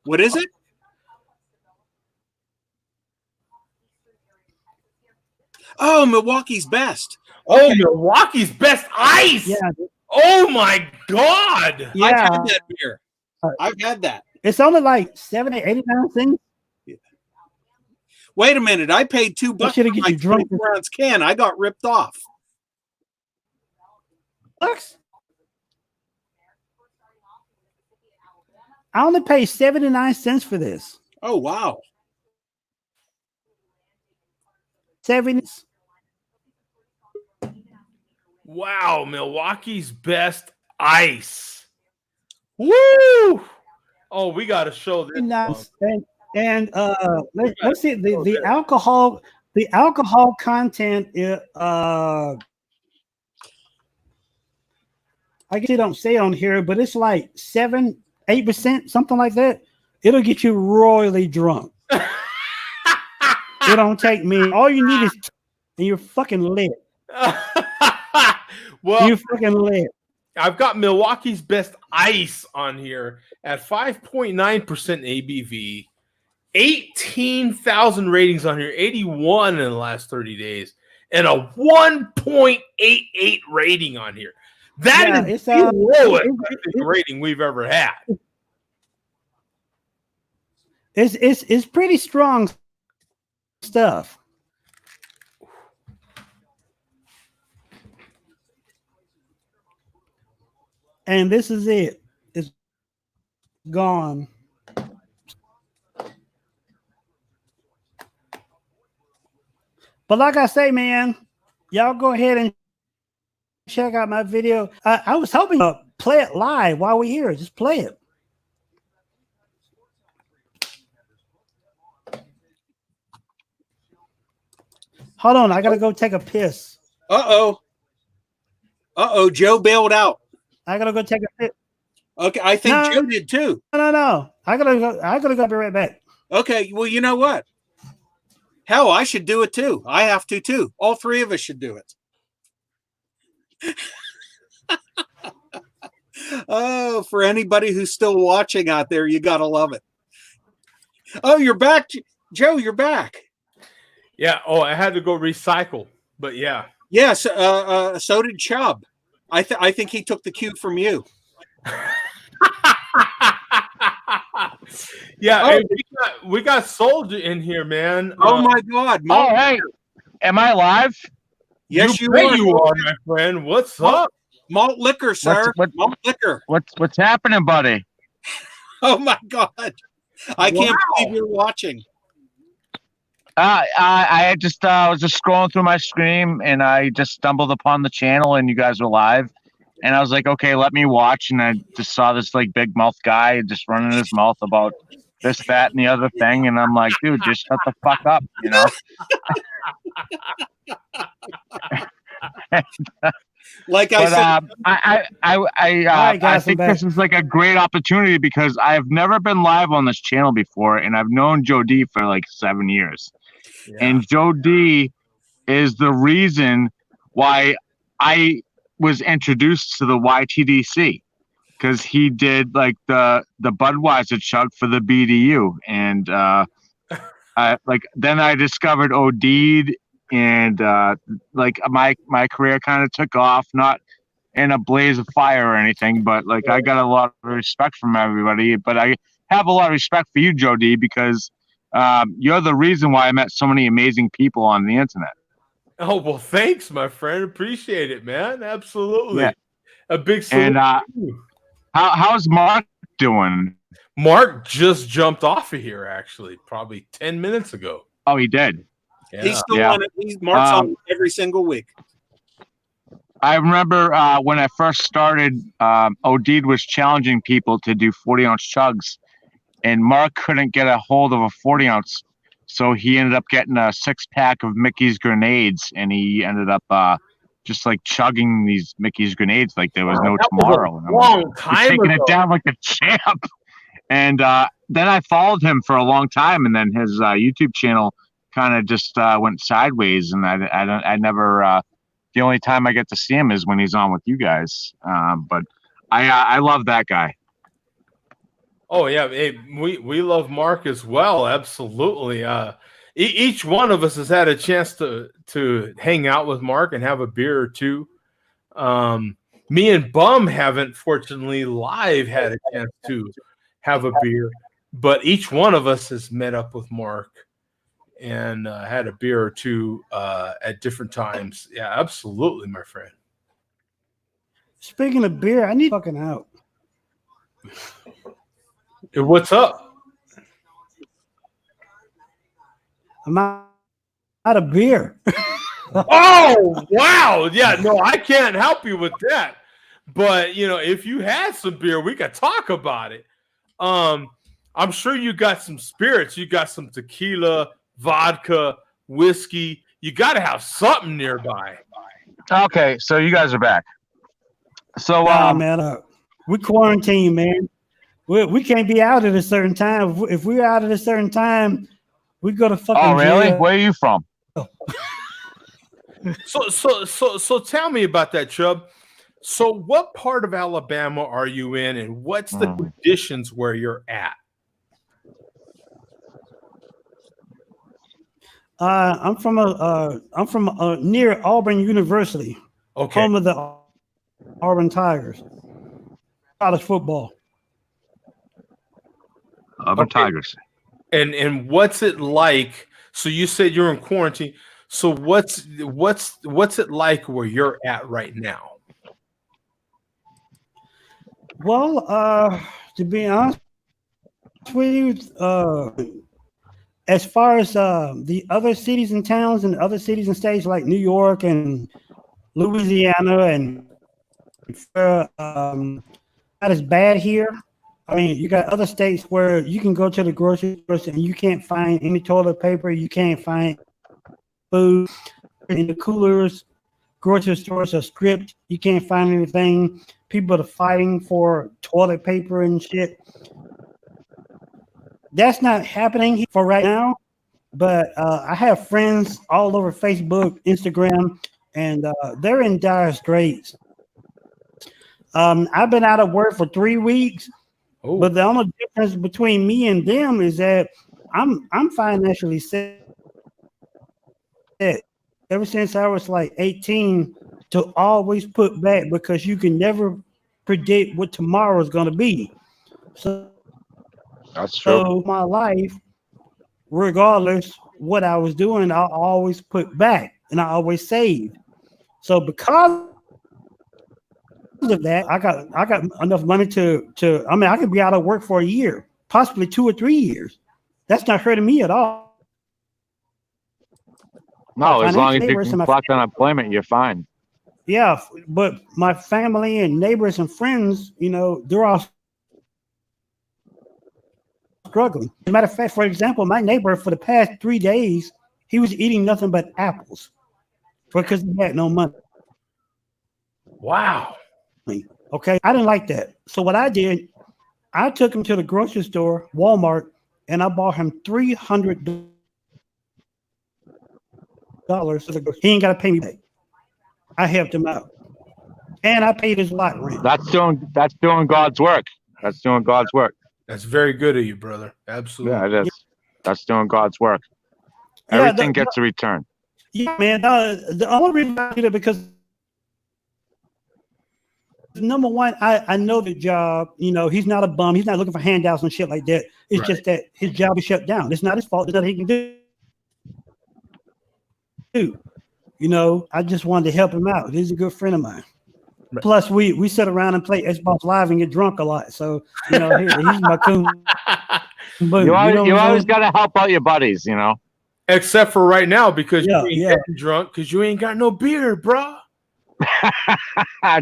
What is it? Oh, Milwaukee's Best. Okay. Oh, Milwaukee's Best Ice. Yeah. Oh my God. Yeah. I've had that beer. I've had that. It's only like 89 cents. Yeah. Wait a minute. I paid $2 for my 24-ounce can. I got ripped off. Bucks? I only paid 79 cents for this. Oh, wow. 70. Wow, Milwaukee's Best Ice. Woo! Oh, we got to show this. Let's see the alcohol content. I guess they don't say on here, but it's like 7-8%, something like that. It'll get you royally drunk. It don't take me. All you need is and you're fucking lit. Well, you're fucking lit. I've got Milwaukee's Best Ice on here at 5.9% ABV, 18,000 ratings on here, 81 in the last 30 days, and a 1.88 rating on here. That is the lowest rating we've ever had. It's pretty strong stuff. And this is it. It's gone. But like I say, man, y'all go ahead and check out my video. I was hoping to play it live while we're here. Just play it. Hold on, I gotta go take a piss. Joe bailed out. I gotta go take a piss. Okay, I think Joe did too. No. I gotta go be right back. Okay, well, you know what? Hell, I should do it too. I have to too. All three of us should do it. Oh, for anybody who's still watching out there, you gotta love it. Oh, you're back, Joe. You're back. Yeah. Oh, I had to go recycle, but yeah. Yes. So did Chubb. I think he took the cue from you. Yeah. Hey, we got Soldier in here, man. Oh my God. Oh, hey. Am I live? Yes, you are, are, my friend. What's up? Malt liquor, sir. Malt liquor. What's happening, buddy? Oh my God. I can't believe you're watching. I just was just scrolling through my stream and I just stumbled upon the channel and you guys were live and I was like, okay, let me watch. And I just saw this like big mouth guy just running his mouth about this, that, and the other thing. And I'm like, dude, just shut the fuck up, you know? Like I said, I think this is like a great opportunity because I've never been live on this channel before, and I've known Joe D for like 7 years. Yeah. And Joe D is the reason why I was introduced to the YTDC because he did like the Budweiser chug for the BDU, and then I discovered OD'd. And like my career kind of took off, not in a blaze of fire or anything, but like I got a lot of respect from everybody. But I have a lot of respect for you, Joe D, because you're the reason why I met so many amazing people on the internet. Oh, well, thanks, my friend. Appreciate it, man. Absolutely. Yeah. A big salute. And how's Mark doing? Mark just jumped off of here, actually, probably 10 minutes ago. Oh, he did. Yeah. He's still on it. Mark's on every single week. I remember when I first started, Odeed was challenging people to do 40-ounce chugs, and Mark couldn't get a hold of a 40-ounce, so he ended up getting a 6-pack of Mickey's grenades, and he ended up just like chugging these Mickey's grenades like there was no tomorrow. And long time taking ago. it down like a champ. And then I followed him for a long time, and then his YouTube channel kind of just went sideways, and I never. The only time I get to see him is when he's on with you guys. But I love that guy. Oh yeah, hey, we love Mark as well. Absolutely. Each one of us has had a chance to hang out with Mark and have a beer or two. Me and Bum haven't, fortunately, live had a chance to have a beer, but each one of us has met up with Mark and had a beer or two at different times. Yeah, absolutely, my friend. Speaking of beer, I need fucking out. Hey, what's up? I'm out of beer. Oh, wow. Yeah, no, I can't help you with that. But, you know, if you had some beer, we could talk about it. I'm sure you got some spirits. You got some tequila, vodka, whiskey. You got to have something nearby. Okay, so you guys are back. So, man, we quarantine, man. We can't be out at a certain time. If we're out at a certain time, we go to fucking oh, really? jail. Where are you from? So tell me about that, Chubb. So what part of Alabama are you in, and what's the conditions where you're at? I'm from near Auburn University, home of the Auburn Tigers. College football. Auburn Tigers. And what's it like? So you said you're in quarantine. So what's it like where you're at right now? Well, to be honest with you, as far as the other cities and towns and other cities and states like New York and Louisiana and not as bad here. I mean, you got other states where you can go to the grocery store and you can't find any toilet paper, you can't find food in the coolers. Grocery stores are stripped. You can't find anything. People are fighting for toilet paper and shit. That's not happening for right now, but I have friends all over Facebook, Instagram, and they're in dire straits. I've been out of work for 3 weeks, but the only difference between me and them is that I'm financially set. Ever since I was like 18, to always put back because you can never predict what tomorrow is going to be. So that's true. So my life, regardless what I was doing, I always put back and I always saved. So because of that, I got enough money to I mean, I could be out of work for a year, possibly 2 or 3 years. That's not hurting me at all. No, as long as you can collect unemployment, you're fine. Yeah, but my family and neighbors and friends, you know, they're all struggling. As a matter of fact, for example, my neighbor for the past 3 days, he was eating nothing but apples because he had no money. Wow. Okay, I didn't like that. So what I did, I took him to the grocery store, Walmart, and I bought him $300. He ain't got to pay me back. I helped him out, and I paid his lot rent. That's doing God's work. That's doing God's work. That's very good of you, brother. Absolutely. Yeah, it is. That's doing God's work. Everything gets a return. Yeah, man. The only reason I did it because number one, I know the job. You know, he's not a bum. He's not looking for handouts and shit like that. It's just that his job is shut down. It's not his fault. There's nothing he can do. You know, I just wanted to help him out. He's a good friend of mine. Plus, we sit around and play Xbox Live and get drunk a lot. So, you know, he's my coon. But, You always know, got to help out your buddies, you know. Except for right now, because Yeah, you ain't yeah. getting drunk because you ain't got no beer, bro.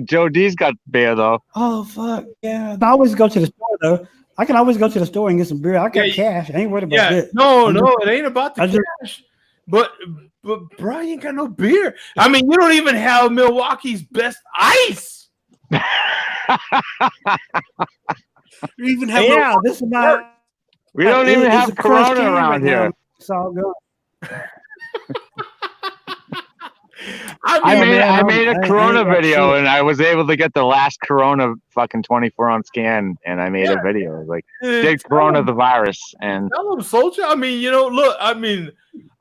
Joe D's got beer though. Oh fuck yeah! I always go to the store though. I can always go to the store and get some beer. I got Yeah, cash. I ain't worried about Yeah, that. no, I'm it ain't about the I just- cash. But bro, you ain't got no beer. I mean, you don't even have Milwaukee's best ice. You even have Yeah, this is my. We don't even it's have a Crush Corona can around right now. here. It's all good. I made a Corona got video shit. and I was able to get the last Corona fucking 24-ounce can, and I made a video like did Corona the virus and Tell them, soldier. I mean, you know, look. I mean,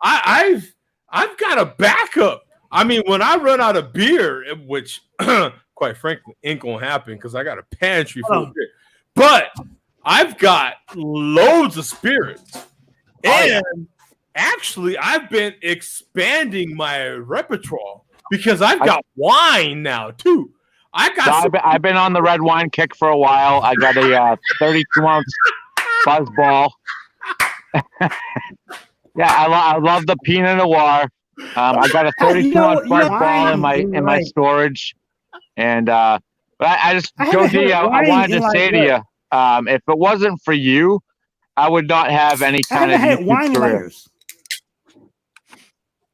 I've got a backup. I mean, when I run out of beer, which quite frankly ain't gonna happen because I got a pantry full of beer, but I've got loads of spirits, and actually, I've been expanding my repertoire because I've got wine now too. I've been on the red wine kick for a while. I got a 32-ounce Buzzball. Yeah, I love the Pinot Noir. I got a 32-ounce Buzzball in my storage, and but I just Joe D, I wanted to say to you, if it wasn't for you, I would not have any kind of YouTube career.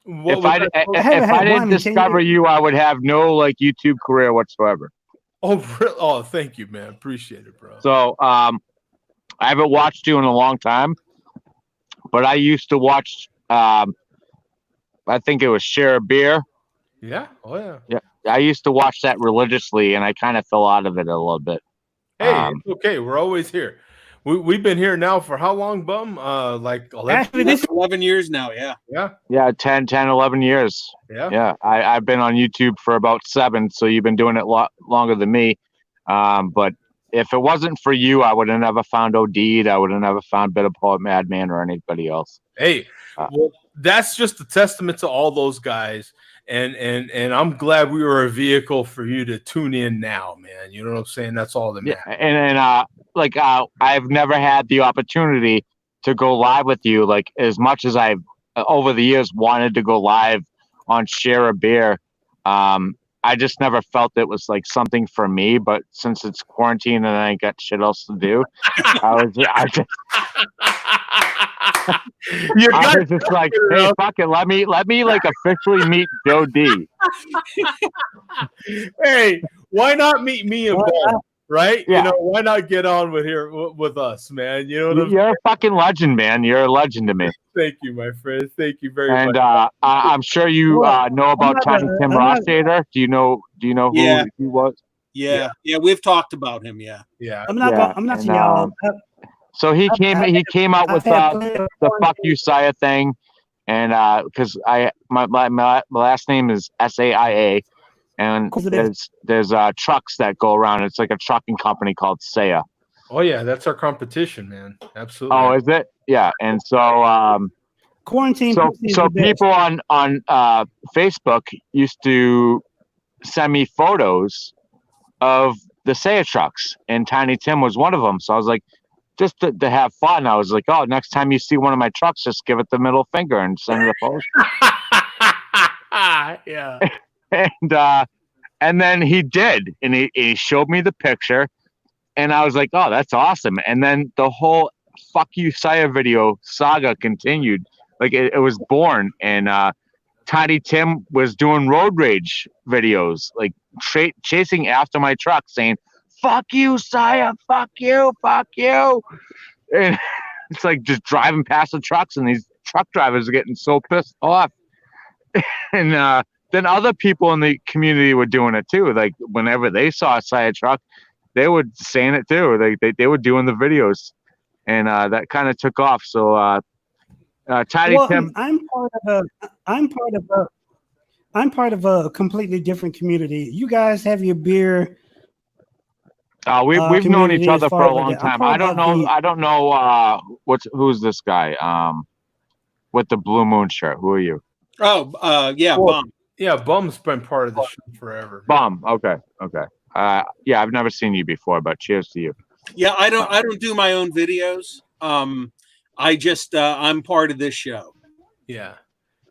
If I didn't discover you, I would have no like YouTube career whatsoever. Oh, thank you, man. Appreciate it, bro. So I haven't watched you in a long time, but I used to watch. I think it was Share a Beer. Yeah. Oh yeah. Yeah. I used to watch that religiously, and I kind of fell out of it a little bit. Hey, it's okay. We're always here. We've been here now for how long, Bum? Like 11? Actually, this 11 years now. Yeah, 10, 11 years. Yeah. I've been on YouTube for about 7, so you've been doing it a lot longer than me. But if it wasn't for you, I would have never found OD'd. I would have never found Bitter Poet Madman or anybody else. Hey, well, that's just a testament to all those guys. And I'm glad we were a vehicle for you to tune in now, man. You know what I'm saying? That's all that matters. And I've never had the opportunity to go live with you. Like as much as I've over the years wanted to go live on Share a Beer, I just never felt it was like something for me. But since it's quarantine and I ain't got shit else to do, I was just like, hey, fuck it, let me like officially meet Joe D. Hey, why not meet me and Bob? Right? Yeah. You know, why not get on with us, man? You know what I'm You're a fucking legend, man. You're a legend to me. Thank you, my friend. Thank you very much. And I'm sure you know about Tiny Tim Rosshader. Do you know who he was? Yeah, we've talked about him. Yeah. I'm not saying y'all. So he came out with the "fuck you, Saya" thing, and because my last name is SAIA, and there's trucks that go around. It's like a trucking company called Saya. Oh yeah, that's our competition, man. Absolutely. Oh, is it? Yeah, and so quarantine. So people on Facebook used to send me photos of the Saya trucks, and Tiny Tim was one of them. So I was like, just to have fun, I was like, oh, next time you see one of my trucks, just give it the middle finger and send it a post. Yeah. And then he did, and he showed me the picture, and I was like, oh, that's awesome. And then the whole "fuck you, Saya" video saga continued. Like it was born, and Tiny Tim was doing road rage videos, like chasing after my truck, saying, "Fuck you, Saya! Fuck you! Fuck you!" And it's like just driving past the trucks, and these truck drivers are getting so pissed off. And then other people in the community were doing it too. Like whenever they saw a Saya truck, they were saying it too. They were doing the videos, and that kind of took off. So Tiny Tim, I'm part of a completely different community. You guys have your beer. We've known each other for a long time. I don't know who's this guy with the Blue Moon shirt. Who are you? Oh, yeah, Bomb. Yeah, Bum's been part of the show forever. Bum. Okay. Yeah, I've never seen you before, but cheers to you. Yeah, I don't do my own videos. I just I'm part of this show. Yeah.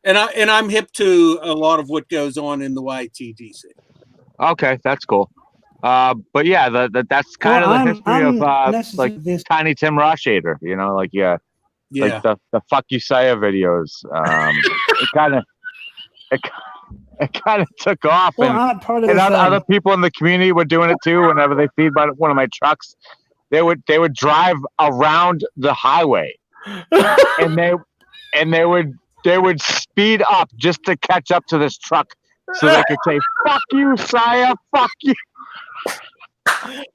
And I'm hip to a lot of what goes on in the YTDC. Okay, that's cool. But yeah, that's kind of the history of like Tiny Tim Roshader, you know, like like the fuck you Saya videos. It kind of took off, Well, I'm part of and this, other people in the community were doing it too. Whenever they feed one of my trucks, they would drive around the highway, and they would speed up just to catch up to this truck, so they could say "fuck you, Saya, fuck you."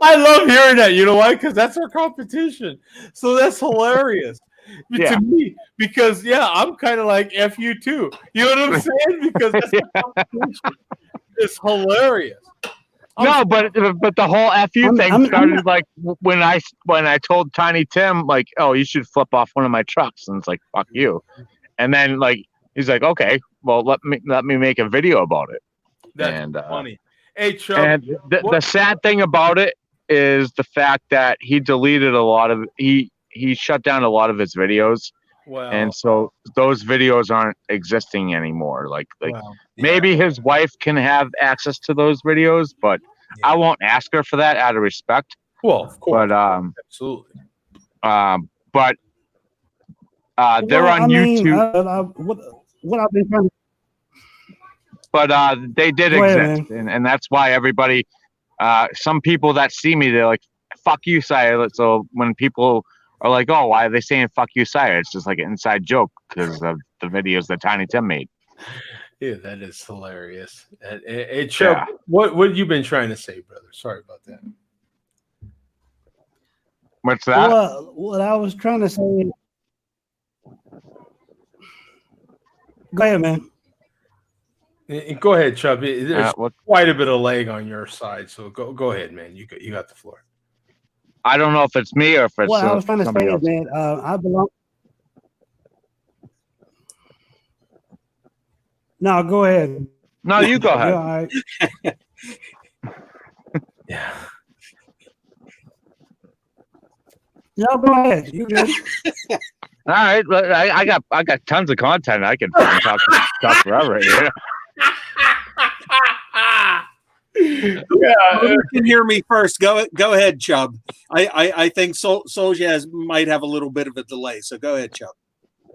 I love hearing that. You know why? Because that's our competition. So that's hilarious to me. Because I'm kind of like F you too. You know what I'm saying? Because that's our competition. It's hilarious. No, but the whole FU thing started like when I told Tiny Tim like, oh, you should flip off one of my trucks, and it's like fuck you, and then like he's like, okay, well let me make a video about it. That's funny. Hey, Chubb, and the sad thing about it is the fact that he deleted a lot of he shut down a lot of his videos. Wow. And so those videos aren't existing anymore. Like maybe his wife can have access to those videos, but I won't ask her for that out of respect. Well, of course. But absolutely. But they're on YouTube. What I've been trying to. But they did Go ahead, exist, and that's why everybody. Some people that see me, they're like, "Fuck you, Sire." So when people are like, "Oh, why are they saying fuck you, Sire?" It's just like an inside joke because of the videos that Tiny Tim made. Yeah, that is hilarious. Hey, Chubb, what have you been trying to say, brother? Sorry about that. What's that? Well, what I was trying to say. Go ahead, man. Go ahead, Chubb. There's quite a bit of lag on your side, so go ahead, man. You got the floor. I don't know if it's me or if it's I was trying to say else. that I belong. No, go ahead. No, you go ahead. All right. Yeah. No, go ahead. You good? All right, I got tons of content. I can talk forever. You You can hear me first. Go ahead, Chubb. I think Solja might have a little bit of a delay, so go ahead, Chubb.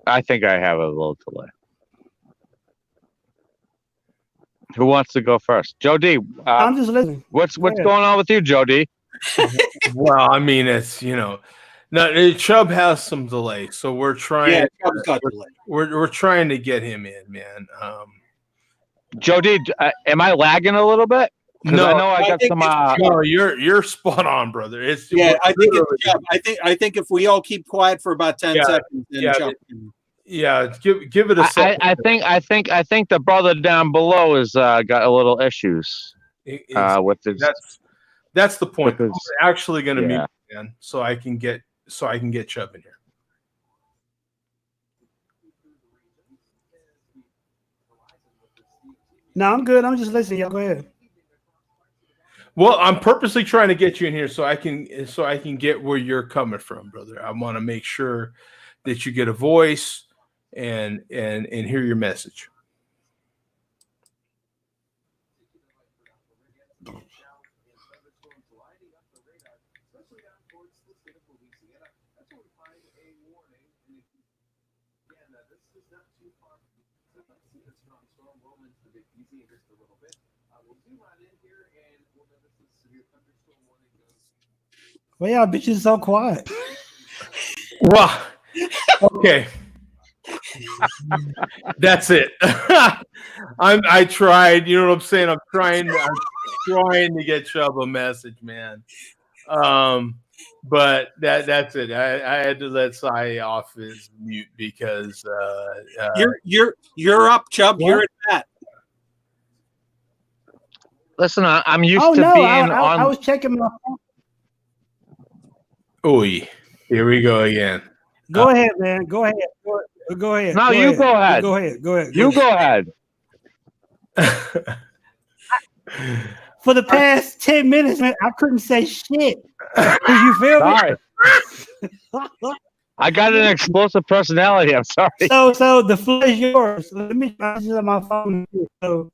I think I have a little delay. Who wants to go first? Joe D. I'm just listening. What's going on with you, Joe D? Well, I mean, it's no, Chubb has some delay, so we're trying. Yeah, Chubb's got delay. We're trying to get him in, man. Joe D, am I lagging a little bit? No, I know I got some. No, you're spot on, brother. I think it's Chubb. I think if we all keep quiet for about 10 seconds, then Chubb can. Yeah, give it a second. I think the brother down below has got a little issues with his. That's the point. We're actually going to meet again, so I can get Chubb in here. No, I'm good. I'm just listening. Y'all go ahead. Well, I'm purposely trying to get you in here so I can get where you're coming from, brother. I want to make sure that you get a voice and hear your message. Well, y'all bitches so quiet. Well, okay. That's it. I tried. You know what I'm saying? I'm trying to get Chubb a message, man. But that's it. I had to let Sai off his mute because you're up, Chubb. What? You're at bat. Listen, I'm used to no, being I on. was checking my phone. Ooh, here we go again. Go ahead, man. Go ahead. Go ahead. No, you go ahead. Go ahead. Go ahead. You go ahead. For the past 10 minutes, man, I couldn't say shit. You feel Sorry. me? I got an explosive personality. I'm sorry. So the floor is yours. Let me check my phone. So,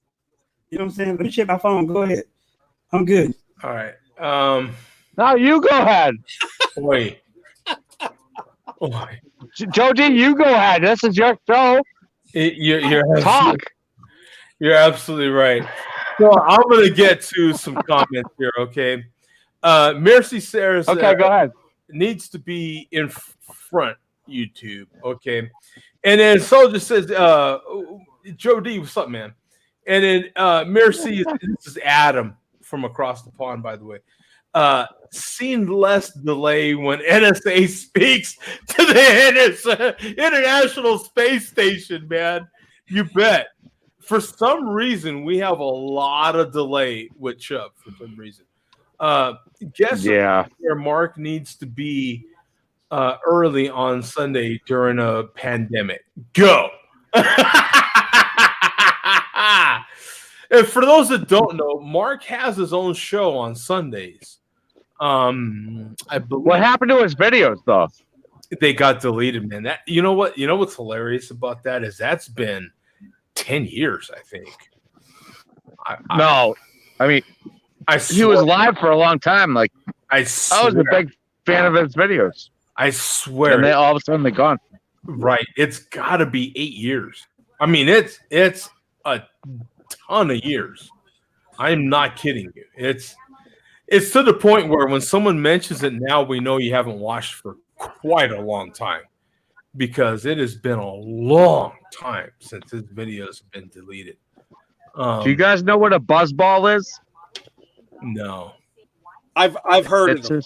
you know what I'm saying? Let me check my phone. Go ahead. I'm good. All right. No, you go ahead. Wait. Joe D, you go ahead. This is your show. Talk. You're absolutely right. So I'm going to get to some comments here, okay? Mercy says, okay, go ahead. Needs to be in front, YouTube, okay? And then Soldier says, Joe D, what's up, man? And then Mercy, this is Adam from across the pond, by the way. Seen less delay when NSA speaks to the International Space Station, man. You bet. For some reason, we have a lot of delay with Chubb for some reason. Guess where Mark needs to be early on Sunday during a pandemic. Go. And for those that don't know, Mark has his own show on Sundays. I believe what happened to his videos though? They got deleted, man. That you know what's hilarious about that is that's been 10 years, I think. He was live for a long time. Like I was a big fan of his videos. I swear. And they all of a sudden they're gone. Right. It's gotta be 8 years. I mean, it's a ton of years. I'm not kidding you. It's to the point where when someone mentions it now, we know you haven't watched for quite a long time because it has been a long time since his videos have been deleted. Do you guys know what a buzzball is? No. I've heard of it.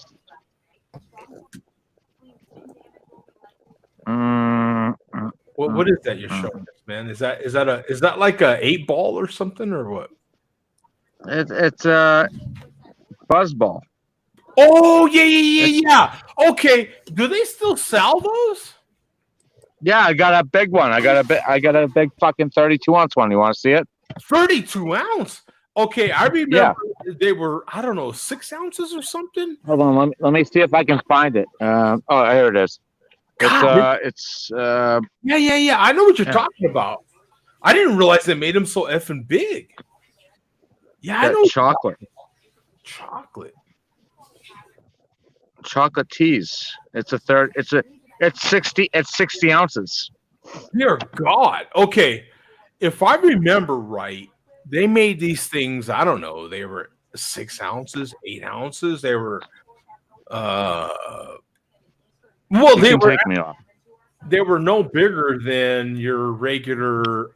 What is that you're showing us, man? Is that like a 8-ball or something or what? It's a buzzball. Oh yeah. Okay. Do they still sell those? Yeah, I got a big one. I got a big fucking 32-ounce one. You want to see it? 32 ounce. Okay, I remember they were, I don't know, 6 ounces or something. Hold on, let me see if I can find it. Oh, here it is. God, it's yeah. I know what you're talking about. I didn't realize they made them so effing big. Yeah, I know. Chocolate teas. It's 60 ounces. Dear God. Okay. If I remember right, they made these things, I don't know, they were 6 ounces, 8 ounces. They were they were no bigger than your regular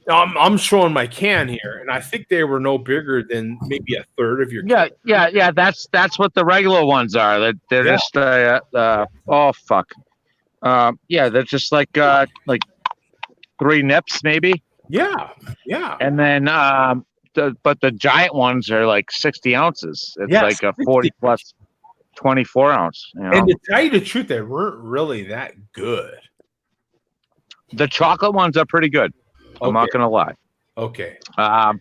I'm showing my can here, and I think they were no bigger than maybe a third of your can. Yeah. That's what the regular ones are. They're just oh fuck. They're just like 3 nips maybe. Yeah. And then but the giant ones are like 60 ounces. It's like a 40 plus 24 ounce. You know? And to tell you the truth, they weren't really that good. The chocolate ones are pretty good. I'm not gonna lie. Okay. I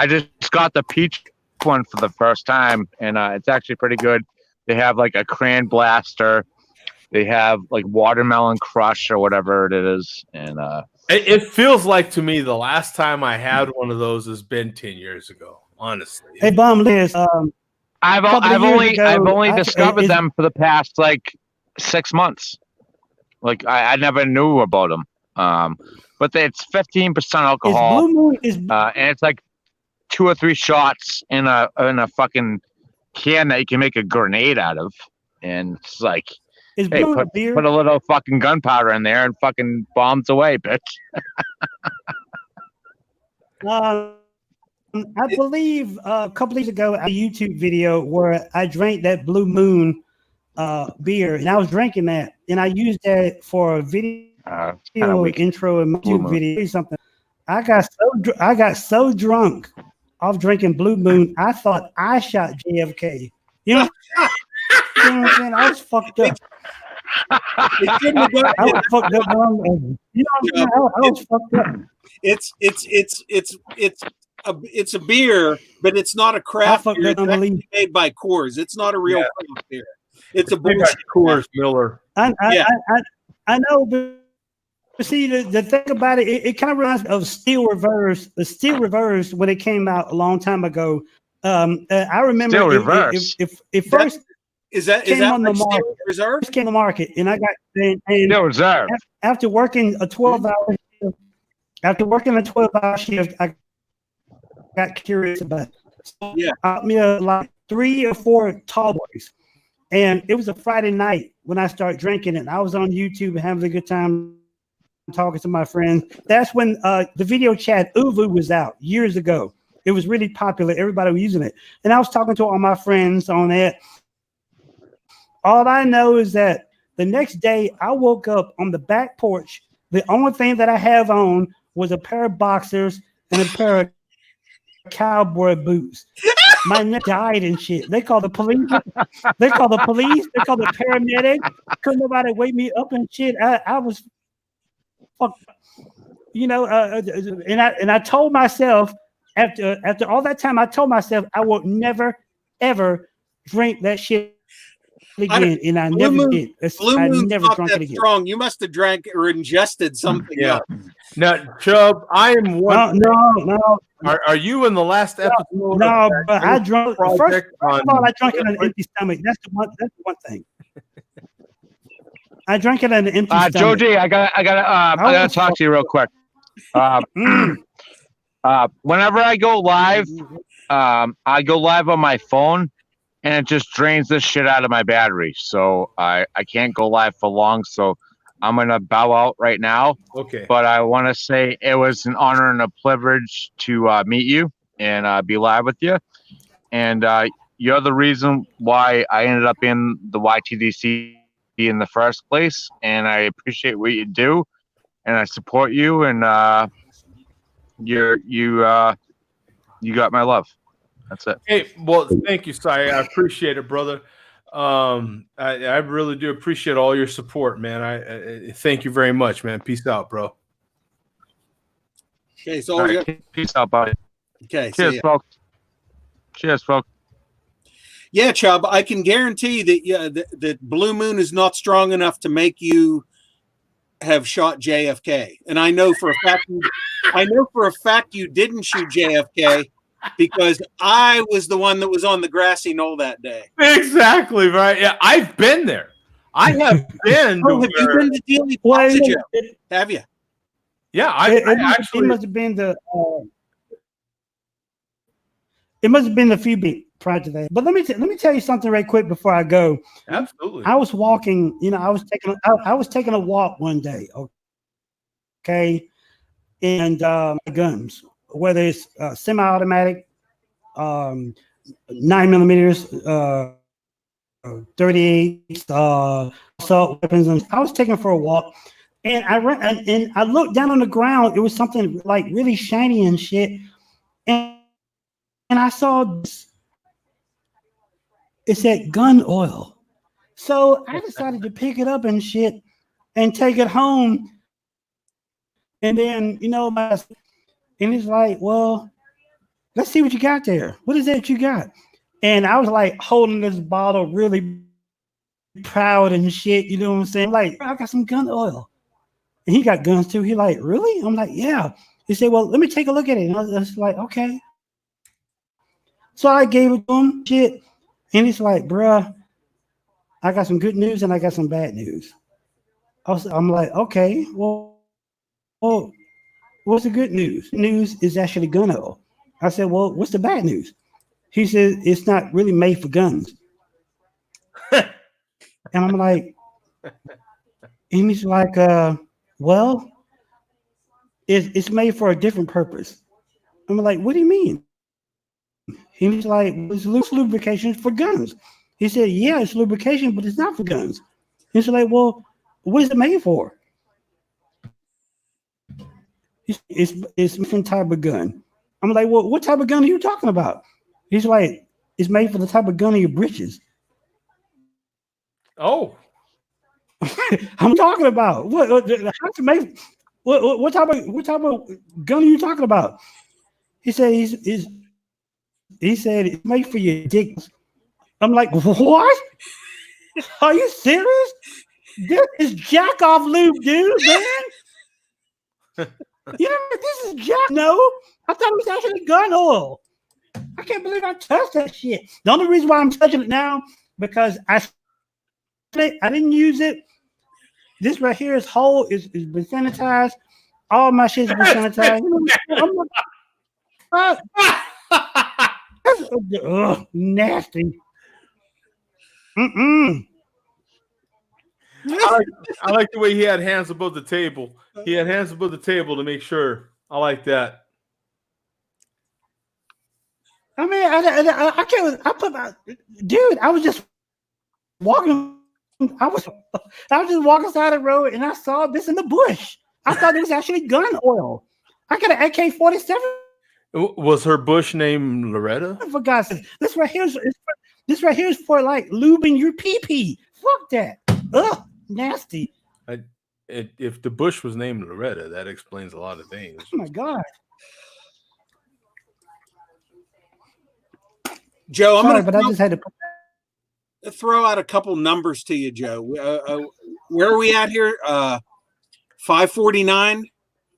just got the peach one for the first time, and it's actually pretty good. They have like a cran blaster. They have like watermelon crush or whatever it is, and it feels like to me the last time I had one of those has been 10 years ago. Honestly. Hey, Bum Liz. I've only discovered them for the past like 6 months. Like I never knew about them. But it's 15% alcohol, and it's like 2 or 3 shots in a fucking can that you can make a grenade out of, and it's like, hey, put a little fucking gunpowder in there and fucking bombs away, bitch. I believe a couple days ago, a YouTube video where I drank that Blue Moon beer, and I was drinking that, and I used that for a video. Intro in my YouTube video or something. I got so drunk off drinking Blue Moon, I thought I shot JFK. You know what I'm saying? I was fucked up. It shouldn't have gone. I was fucked up. You know, I was fucked up. It's a beer, but it's not a craft fucked beer. up It's unbelief. actually made by Coors. It's not a real craft beer. It's a Made by bullshit. Coors Miller. I know, but see, the thing about it, it kind of reminds me of Steel Reverse. The Steel Reverse, when it came out a long time ago, I remember Steel Reverse. It first is that came on the like Steel market. Reserve? First came on the market, and I got and Steel Reserve. after working a 12-hour shift, I got curious about it. So Yeah. I got me like 3 or 4 tall boys. And it was a Friday night when I started drinking it. I was on YouTube having a good time talking to my friends. That's when the video chat Uvu was out years ago. It was really popular. Everybody was using it. And I was talking to all my friends on it. All I know is that the next day I woke up on the back porch. The only thing that I have on was a pair of boxers and a pair of cowboy boots. My neck died and shit. They called the police. They called the police. They called the paramedic. Couldn't nobody wake me up and shit. I was fucked. You know, and I told myself after all that time, I told myself I will never ever drink that shit again, and I never did. Blue I Moon's never not drunk that it again. strong. You must have drank or ingested something else. Now, Chubb, I am one. No. Are you in the last episode? No, but I drunk. First project of on- all, I drank it on an empty stomach. That's the one thing. I drank it on an empty stomach. Joji, I gotta talk to you real quick. Whenever I go live, I go live on my phone, and it just drains the shit out of my battery. So I can't go live for long. So I'm gonna bow out right now. Okay. But I want to say it was an honor and a privilege to meet you and be live with you. And you're the reason why I ended up in the YTDC in the first place. And I appreciate what you do, and I support you. And you got my love. That's it. Hey, well, thank you, Sai. I appreciate it, brother. I really do appreciate all your support, man. I thank you very much, man. Peace out, bro. Okay, so All right, peace out, buddy. Okay, Cheers, folks. Cheers, folks. Yeah, Chubb, I can guarantee that that Blue Moon is not strong enough to make you have shot JFK. And I know for a fact you didn't shoot JFK because I was the one that was on the grassy knoll that day. Exactly right. Yeah, I've been there. I have been. Oh, have you been to Dealey Plaza, Joe? Have you? Yeah, It must have been the. It must have been the few beat prior to that. But let me tell you something right quick before I go. Absolutely. I was walking. You know, I was taking a walk one day. Okay, and guns, whether it's semi-automatic, 9mm, 38, assault weapons, and I was taking for a walk. And I ran, and I looked down on the ground. It was something like really shiny and shit. And I saw this. It said gun oil. So I decided to pick it up and shit and take it home. And then, you know, and it's like, well, let's see what you got there. What is that you got? And I was like holding this bottle really proud and shit. You know what I'm saying? Like, I got some gun oil. And he got guns too. He like, really? I'm like, yeah. He said, well, let me take a look at it. And I was like, okay. So I gave it to him, shit. And he's like, bruh, I got some good news and I got some bad news. I'm like, okay, well, what's the good news? News is actually gun oil. I said, well, what's the bad news? He said, it's not really made for guns. And I'm like, and he's like, well, it's made for a different purpose. I'm like, what do you mean? He's like, it's lubrication for guns. He said, yeah, it's lubrication, but it's not for guns. He's like, well, what is it made for? It's a different type of gun. I'm like, well, what type of gun are you talking about? He's like, it's made for the type of gun in your britches. Oh. I'm talking about what how to make what type of gun are you talking about? He said he said it's made for your dick. I'm like, what? Are you serious? This is jack off lube, dude, man. You know, this is jack. No, I thought it was actually gun oil. I can't believe I touched that shit. The only reason why I'm touching it now because I didn't use it. This right here is whole is been sanitized. All my shit's been sanitized. I'm like, ugh, nasty. I like the way he had hands above the table. He had hands above the table to make sure. I like that. I mean, I can't. I put my dude. I was just walking. I was just walking side of the road, and I saw this in the bush. I thought it was actually gun oil. I got an AK-47. Was her bush named Loretta? For God's sake, this right here is for like lubing your pee. Fuck that. Ugh, nasty. If the bush was named Loretta, that explains a lot of things. Oh my God. Joe, I just had to throw out a couple numbers to you, Joe. Where are we at here? 549.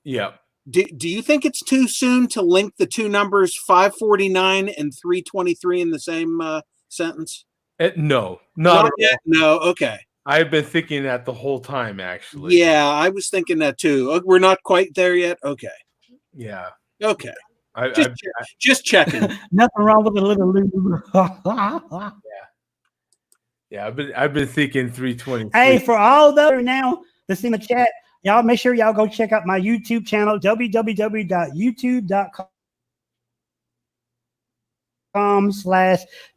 Yeah. Do you think it's too soon to link the two numbers 549 and 323 in the same sentence? No, not yet. No. Okay. I've been thinking that the whole time, actually. Yeah, I was thinking that too. We're not quite there yet. Okay. Yeah. Okay. Just checking. Nothing wrong with a little lube. Yeah. I've been thinking 320. Hey, for all those now that's in the chat, y'all make sure y'all go check out my YouTube channel, www.youtube.com/.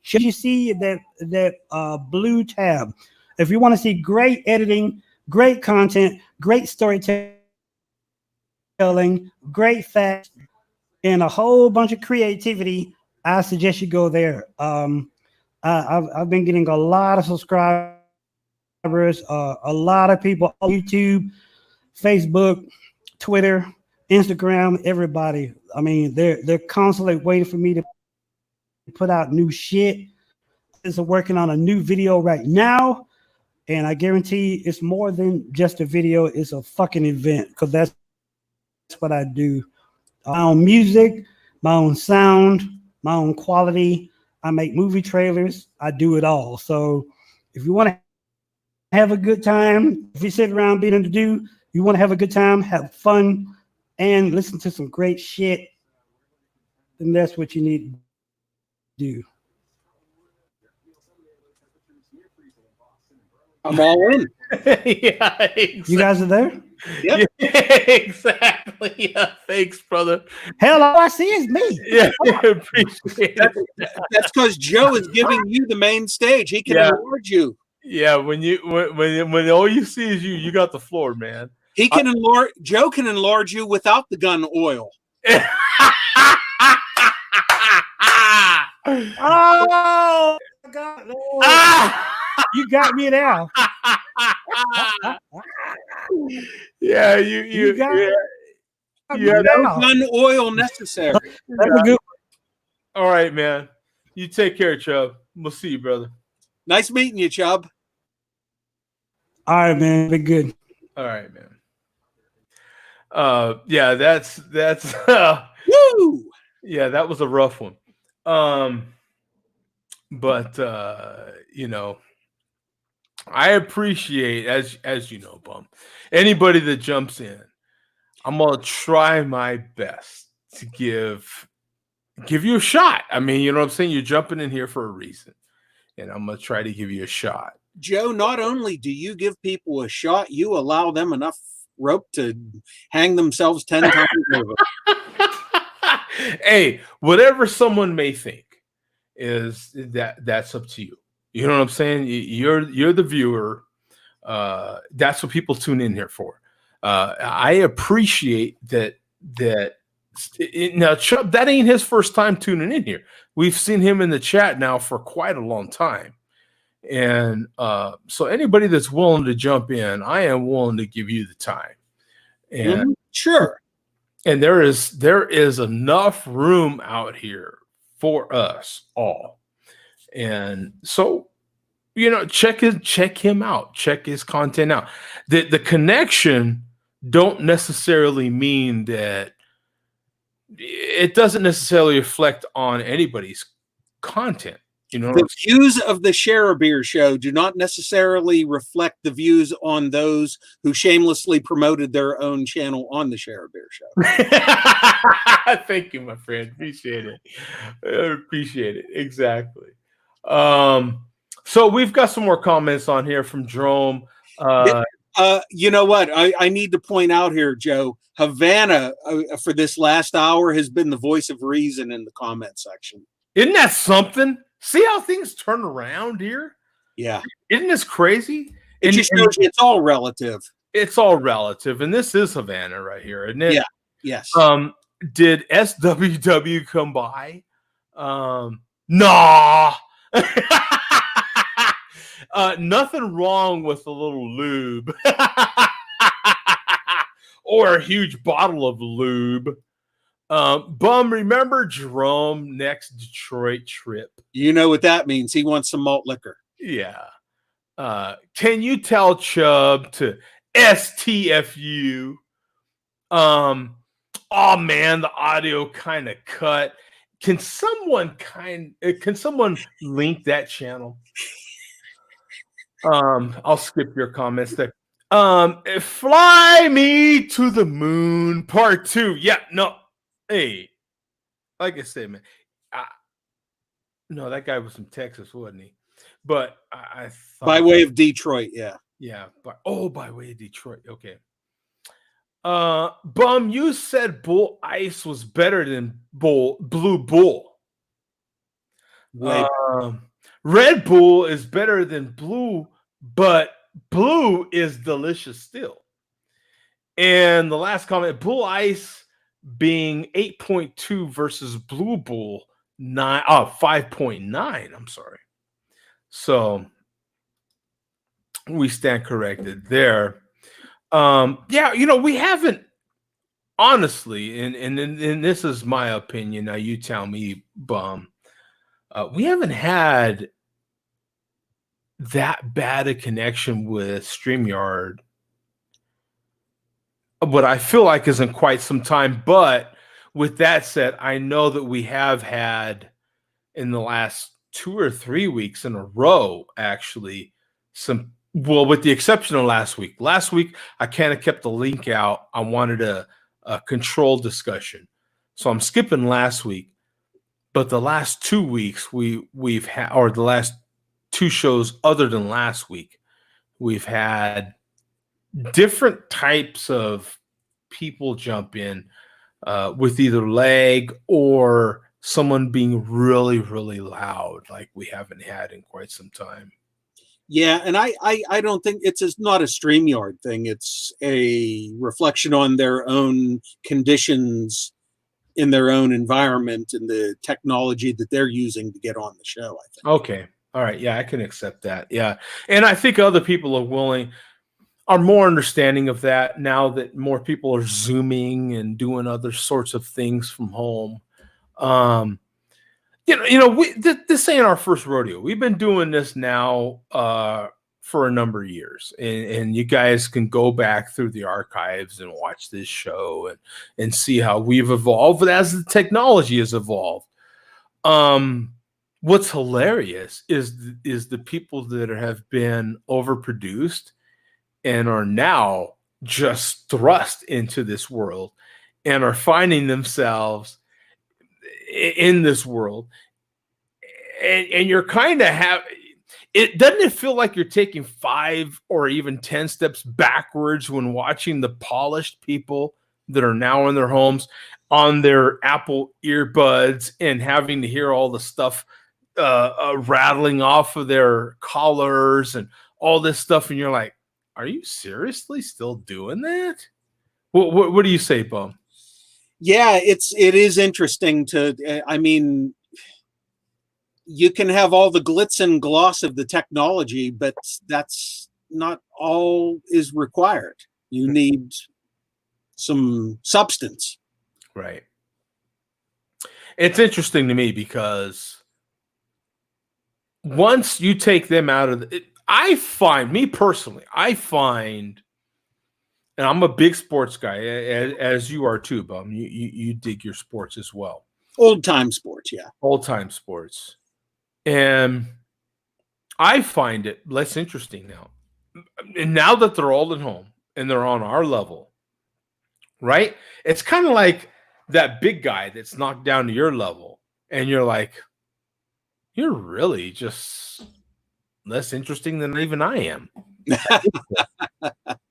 You see that blue tab. If you want to see great editing, great content, great storytelling, great facts, and a whole bunch of creativity, I suggest you go there. I've been getting a lot of subscribers, a lot of people on YouTube, Facebook, Twitter, Instagram, everybody. I mean, they're constantly waiting for me to put out new shit. I'm working on a new video right now, and I guarantee it's more than just a video. It's a fucking event, because that's what I do. My own music, my own sound, my own quality. I make movie trailers. I do it all. So if you want to have a good time, if you sit around being to do, you want to have a good time, have fun, and listen to some great shit, then that's what you need to do. I'm all in. Yeah, exactly. You guys are there? Yep. Yeah, exactly. Yeah, thanks, brother. Hell, all I see is me. Yeah, appreciate it. That's because Joe is giving you the main stage. He can award you. Yeah, when all you see is you got the floor, man. He can enlarge. Joe can enlarge you without the gun oil. Oh God! You got me now. Yeah, you got no gun oil necessary. That's a good. All right, man. You take care, Chubb. We'll see you, brother. Nice meeting you, Chubb. All right, man. Be good. All right, man. Yeah, that's woo. Yeah, that was a rough one. But you know, I appreciate, as you know, Bum, anybody that jumps in. I'm gonna try my best to give you a shot. I mean, you know what I'm saying? You're jumping in here for a reason, and I'm gonna try to give you a shot. Joe, not only do you give people a shot, you allow them enough rope to hang themselves 10 times over. Hey, whatever someone may think is that's up to you. You know what I'm saying? You're the viewer. That's what people tune in here for. I appreciate that. Now, Chubb, that ain't his first time tuning in here. We've seen him in the chat now for quite a long time. And so anybody that's willing to jump in, I am willing to give you the time. And sure. And there is enough room out here for us all. And so, you know, check him out, check his content out. The connection don't necessarily mean that it doesn't necessarily reflect on anybody's content. You know, the views of the Share a Beer show do not necessarily reflect the views on those who shamelessly promoted their own channel on the Share a Beer show. Thank you, my friend. Appreciate it. Appreciate it. Exactly. So we've got some more comments on here from Jerome. You know what? I need to point out here, Joe. Havana for this last hour has been the voice of reason in the comment section. Isn't that something? See how things turn around here? Yeah. Isn't this crazy? It just shows you it's all relative. It's all relative. And this is Havana right here, isn't it? Yeah. Yes. Did SWW come by? Nah. Nothing wrong with a little lube. Or a huge bottle of lube. Bum, remember Jerome next Detroit trip? You know what that means. He wants some malt liquor. Yeah. Can you tell Chubb to STFU? Oh man, the audio kind of cut. Can someone link that channel? I'll skip your comments there. Fly Me to the Moon Part 2. Yeah, no. Hey, like I said, man, no, that guy was from Texas, wasn't he? But I thought by way of Detroit, yeah. Yeah, by way of Detroit. Okay. Bum, you said Bull Ice was better than Blue Bull. Red Bull is better than Blue, but Blue is delicious still. And the last comment, Bull Ice being 8.2 versus Blue Bull 5.9. I'm sorry. So we stand corrected there. Yeah, you know, we haven't honestly, and this is my opinion. Now you tell me, Bum. We haven't had that bad a connection with StreamYard. What I feel like isn't quite some time, but with that said, I know that we have had in the last 2 or 3 weeks in a row, actually, with the exception of last week. Last week, I kind of kept the link out. I wanted a controlled discussion. So I'm skipping last week. But the last 2 weeks, we've had, or the last 2 shows other than last week, we've had different types of people jump in with either lag or someone being really, really loud, like we haven't had in quite some time. Yeah, and I don't think it's not a StreamYard thing. It's a reflection on their own conditions in their own environment and the technology that they're using to get on the show, I think. Okay. All right. Yeah, I can accept that. Yeah. And I think other people are more understanding of that now that more people are Zooming and doing other sorts of things from home. This ain't our first rodeo. We've been doing this now for a number of years, and you guys can go back through the archives and watch this show and see how we've evolved as the technology has evolved. What's hilarious is the people that have been overproduced and are now just thrust into this world and are finding themselves in this world, and you're kind of doesn't it feel like you're taking 5 or even 10 steps backwards when watching the polished people that are now in their homes on their Apple earbuds and having to hear all the stuff rattling off of their collars and all this stuff, and you're like, are you seriously still doing that? What do you say, Bum? Yeah, it is interesting to. I mean, you can have all the glitz and gloss of the technology, but that's not all is required. You need some substance. Right. It's interesting to me because once you take them out of I find, me personally, and I'm a big sports guy, as you are too, Bum. You dig your sports as well. Old time sports, yeah. Old time sports. And I find it less interesting now. And now that they're all at home and they're on our level, right? It's kind of like that big guy that's knocked down to your level. And you're like, you're really just less interesting than even I am.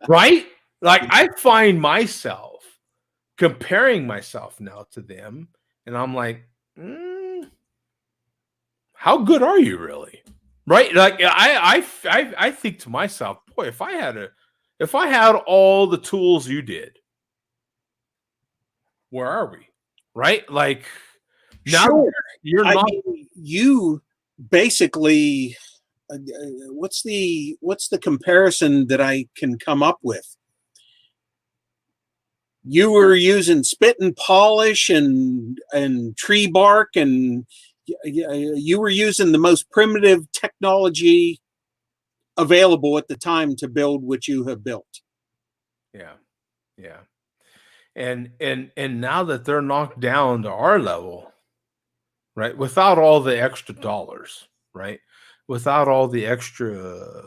Right? Like, I find myself comparing myself now to them. And I'm like, how good are you really? Right? Like I think to myself, boy, if I had all the tools you did, where are we? Right? Like now Sure. you're I not mean, you basically what's the comparison that I can come up with? You were using spit and polish and tree bark, and you were using the most primitive technology available at the time to build what you have built. Yeah. Yeah. And now that they're knocked down to our level, right? Without all the extra dollars, right? Without all the extra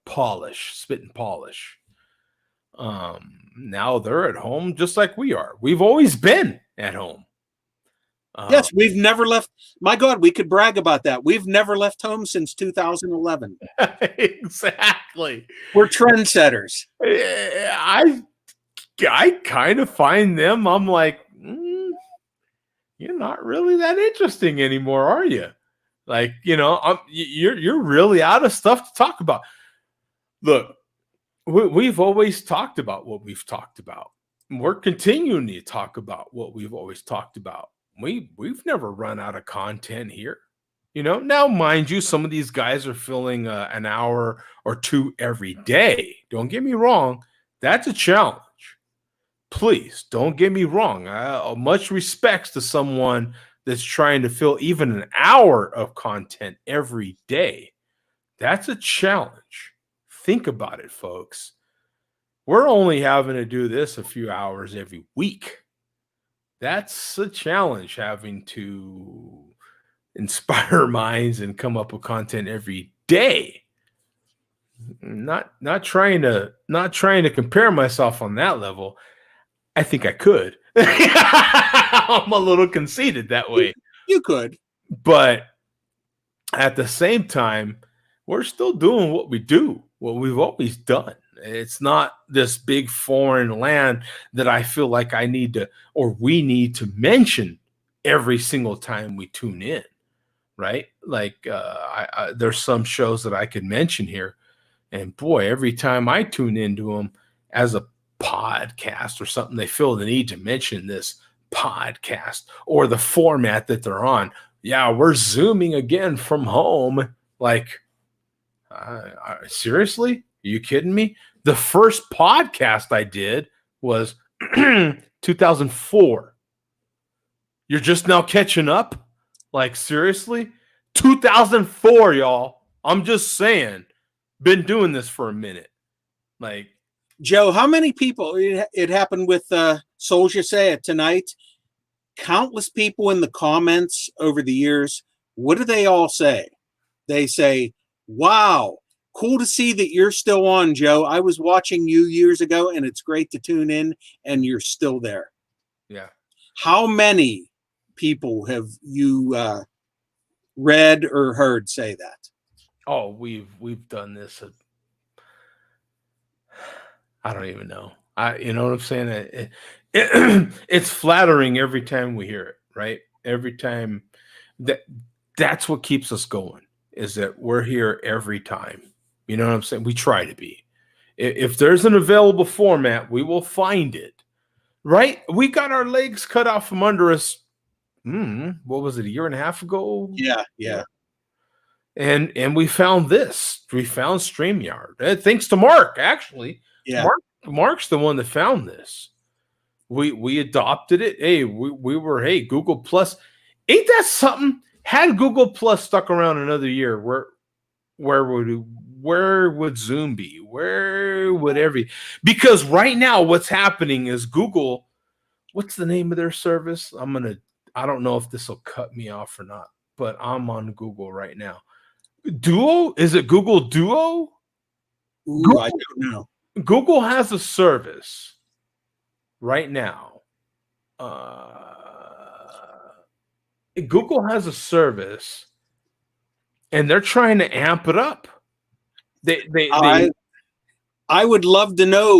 polish, spit and polish. Now they're at home just like we are. We've always been at home. Yes, we've never left. My God, we could brag about that. We've never left home since 2011. Exactly. We're trendsetters. I kind of find them. I'm like, you're not really that interesting anymore, are you? Like, you're really out of stuff to talk about. Look, we've always talked about what we've talked about. We're continuing to talk about what we've always talked about. We've never run out of content here. Now, mind you, some of these guys are filling an hour or two every day. Don't get me wrong. That's a challenge. Please don't get me wrong. Much respects to someone that's trying to fill even an hour of content every day. That's a challenge. Think about it, folks. We're only having to do this a few hours every week. That's a challenge, having to inspire minds and come up with content every day. Not trying to compare myself on that level. I think I could. I'm a little conceited that way. You could. But at the same time, we're still doing what we do, what we've always done. It's not this big foreign land that I feel like I need to, or we need to mention every single time we tune in, right? Like there's some shows that I could mention here, and boy, every time I tune into them as a podcast or something, they feel the need to mention this podcast or the format that they're on. Yeah, we're Zooming again from home. Like, seriously? Are you kidding me? The first podcast I did was 2004. You're just now catching up? Like, seriously? 2004, y'all. I'm just saying. Been doing this for a minute. Like, Joe, how many people, it happened with Soldier Say It tonight, countless people in the comments over the years, what do they all say? They say, wow, cool to see that you're still on, Joe. I was watching you years ago, and it's great to tune in, and you're still there. Yeah. How many people have you read or heard say that? Oh, we've done this. I don't even know. You know what I'm saying? It's flattering every time we hear it, right? Every time that's what keeps us going, is that we're here every time. You know what I'm saying? We try to be. If there's an available format, we will find it, right? We got our legs cut out from under us what was it, a year and a half ago? Yeah. And we found this. We found StreamYard. Thanks to Mark, actually. Yeah. Mark's the one that found this. We adopted it. Hey, we were, hey, Google Plus. Ain't that something? Had Google Plus stuck around another year, where would Zoom be? Where would because right now what's happening is Google, what's the name of their service? I don't know if this will cut me off or not, but I'm on Google right now. Duo? Is it Google Duo? Ooh, I don't know. Google has a service right now. Google has a service, and they're trying to amp it up. I would love to know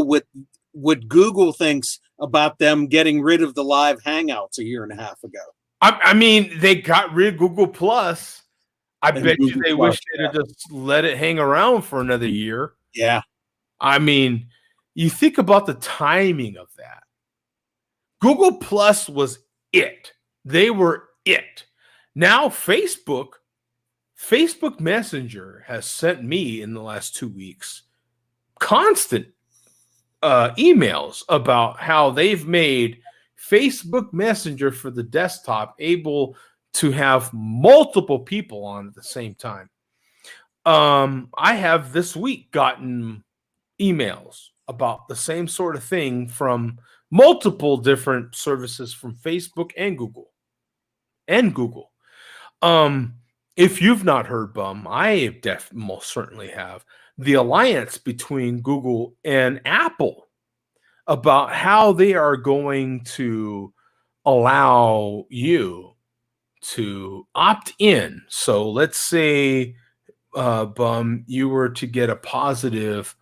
what Google thinks about them getting rid of the live Hangouts a year and a half ago. I mean, they got rid of Google Plus. I bet you they wish they'd have just let it hang around for another year. Yeah. I mean, you think about the timing of that. Google Plus was it. They were it. Now Facebook Messenger has sent me in the last 2 weeks constant emails about how they've made Facebook Messenger for the desktop able to have multiple people on at the same time. I have this week gotten emails about the same sort of thing from multiple different services from Facebook and Google. If you've not heard, Bum, I most certainly have, the alliance between Google and Apple about how they are going to allow you to opt in. So let's say, Bum, you were to get a positive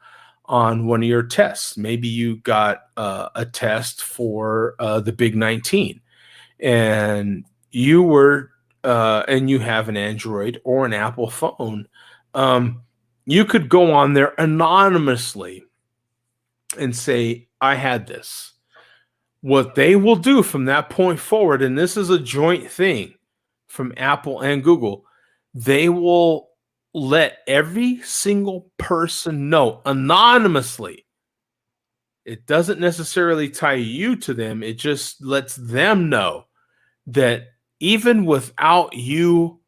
on one of your tests. Maybe you got a test for the Big 19, and you were and you have an Android or an Apple phone. You could go on there anonymously and say, I had this. What they will do from that point forward, and this is a joint thing from Apple and Google, they will let every single person know anonymously. It doesn't necessarily tie you to them. It just lets them know that even without you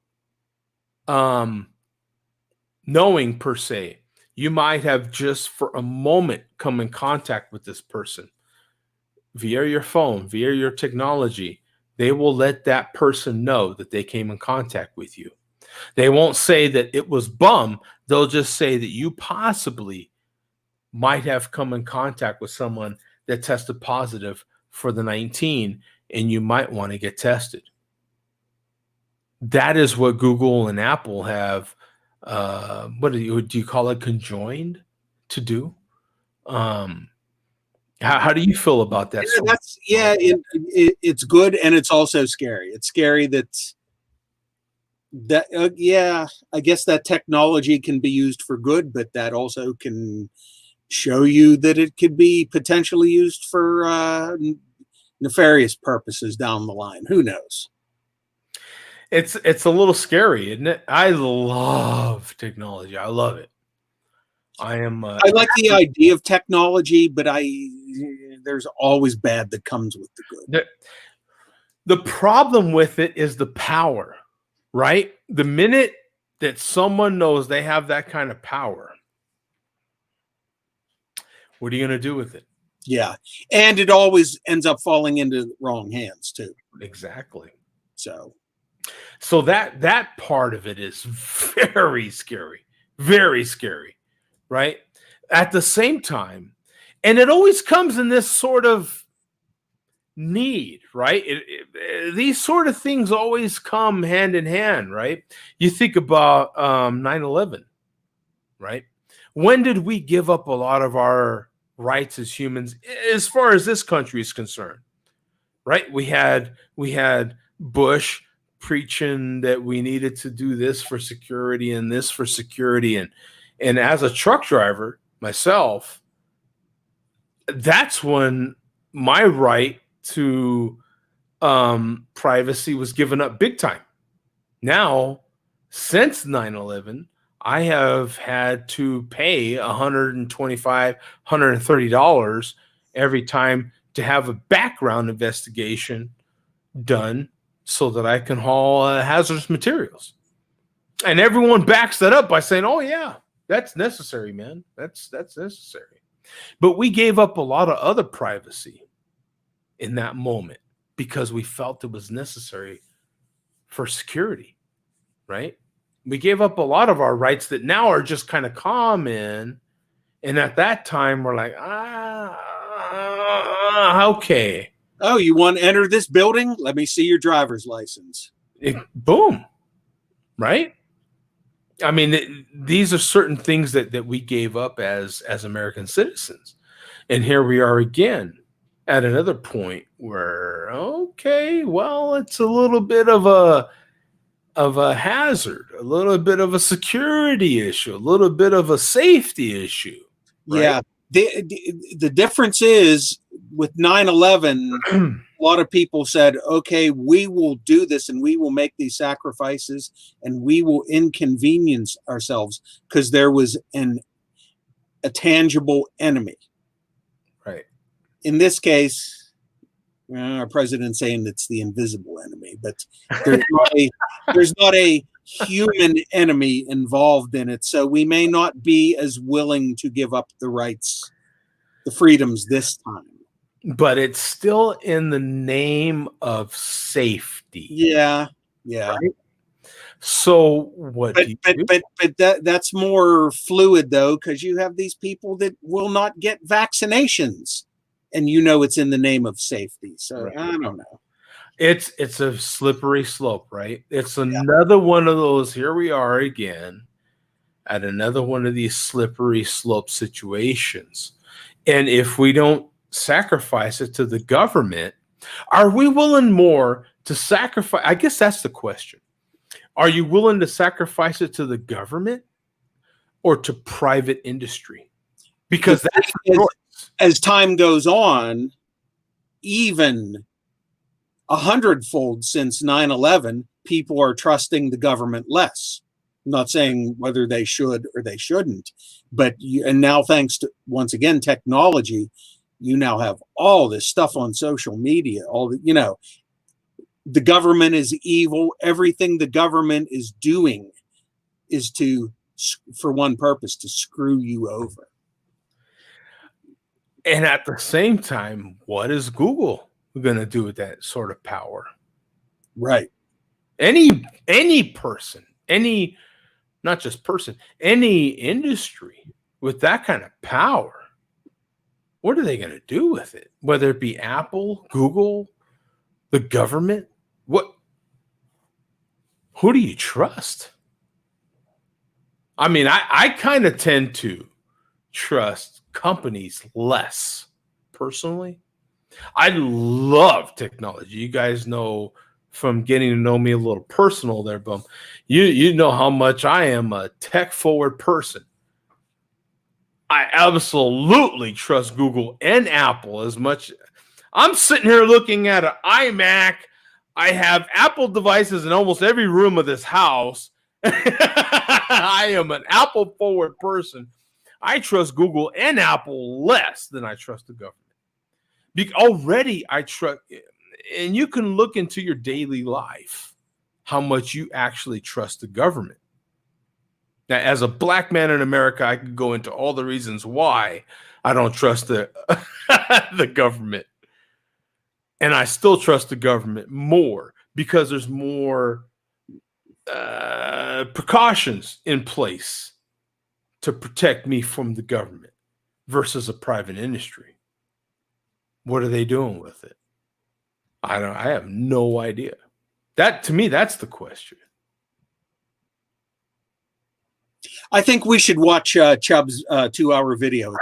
knowing per se, you might have just for a moment come in contact with this person via your phone, via your technology. They will let that person know that they came in contact with you. They won't say that it was Bum. They'll just say that you possibly might have come in contact with someone that tested positive for the 19, and you might want to get tested. That is what Google and Apple have. What do you call it? Conjoined to do. How do you feel about that? It's good, and it's also scary. It's scary that I guess that technology can be used for good, but that also can show you that it could be potentially used for nefarious purposes down the line. Who knows? It's a little scary, isn't it? I love technology. I love it. I like the idea of technology, but there's always bad that comes with the good. The problem with it is the power, right? The minute that someone knows they have that kind of power, what are you going to do with it? Yeah. And it always ends up falling into the wrong hands too. Exactly. So that part of it is very scary, right? At the same time, and it always comes in this sort of need, right? These sort of things always come hand in hand, right? You think about 9/11, right? When did we give up a lot of our rights as humans as far as this country is concerned, right? We had Bush preaching that we needed to do this for security and this for security, and as a truck driver myself, that's when my right to privacy was given up big time. Now, since 9/11, I have had to pay $125, $130 every time to have a background investigation done so that I can haul hazardous materials. And everyone backs that up by saying, oh, yeah, that's necessary, man. That's necessary. But we gave up a lot of other privacy in that moment because we felt it was necessary for security, right? We gave up a lot of our rights that now are just kind of common. And at that time, we're like, okay. Oh, you want to enter this building? Let me see your driver's license. Boom. Right? I mean, these are certain things that we gave up as American citizens. And here we are again at another point where, okay, well, it's a little bit of a hazard, a little bit of a security issue, a little bit of a safety issue. Right? Yeah. The difference is with 9/11, a lot of people said, okay, we will do this and we will make these sacrifices and we will inconvenience ourselves because there was a tangible enemy. Right. In this case, our president's saying it's the invisible enemy, but there's not a human enemy involved in it. So we may not be as willing to give up the rights, the freedoms this time. But it's still in the name of safety. Yeah. Yeah. Right? So what do you do? But that's more fluid though, because you have these people that will not get vaccinations and it's in the name of safety. So right. I don't know. It's a slippery slope, right? It's another one of those, here we are again at another one of these slippery slope situations. And if we don't sacrifice it to the government, are we willing more to sacrifice? I guess that's the question. Are you willing to sacrifice it to the government or to private industry? Because as time goes on, even 100-fold since 9/11, people are trusting the government less. I'm not saying whether they should or they shouldn't, but and now thanks to, once again, technology, you now have all this stuff on social media. The government is evil. Everything the government is doing is for one purpose, to screw you over. And at the same time, what is Google going to do with that sort of power? Right. Any person, not just person, any industry with that kind of power, what are they going to do with it? Whether it be Apple, Google, the government, who do you trust? I mean, I kind of tend to trust companies less personally. I love technology. You guys know from getting to know me a little personal there, Bum. You know how much I am a tech forward person. I absolutely trust Google and Apple as much. I'm sitting here looking at an iMac. I have Apple devices in almost every room of this house. I am an Apple forward person. I trust Google and Apple less than I trust the government. Already I trust, and you can look into your daily life how much you actually trust the government. Now, as a black man in America, I could go into all the reasons why I don't trust the government. And I still trust the government more because there's more precautions in place to protect me from the government versus a private industry. What are they doing with it? I have no idea. That, to me, that's the question. I think we should watch Chubb's 2-hour video.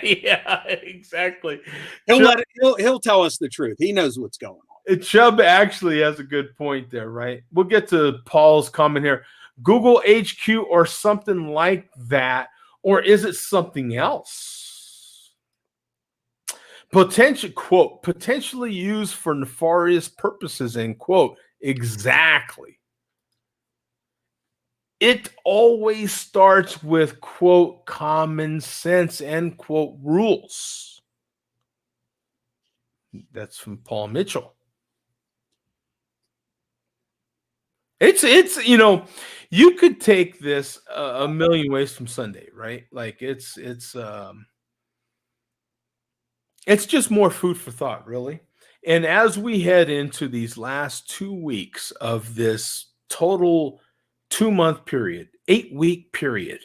Yeah, exactly. He'll tell us the truth. He knows what's going on. Chubb actually has a good point there, right? We'll get to Paul's comment here. Google HQ or something like that, or is it something else? potentially used for nefarious purposes, end quote. Exactly. It always starts with, quote, common sense, end quote, rules. That's from Paul Mitchell. It's you could take this a million ways from Sunday, right? Like it's just more food for thought, really. And as we head into these last 2 weeks of this total 2-month period, 8-week period.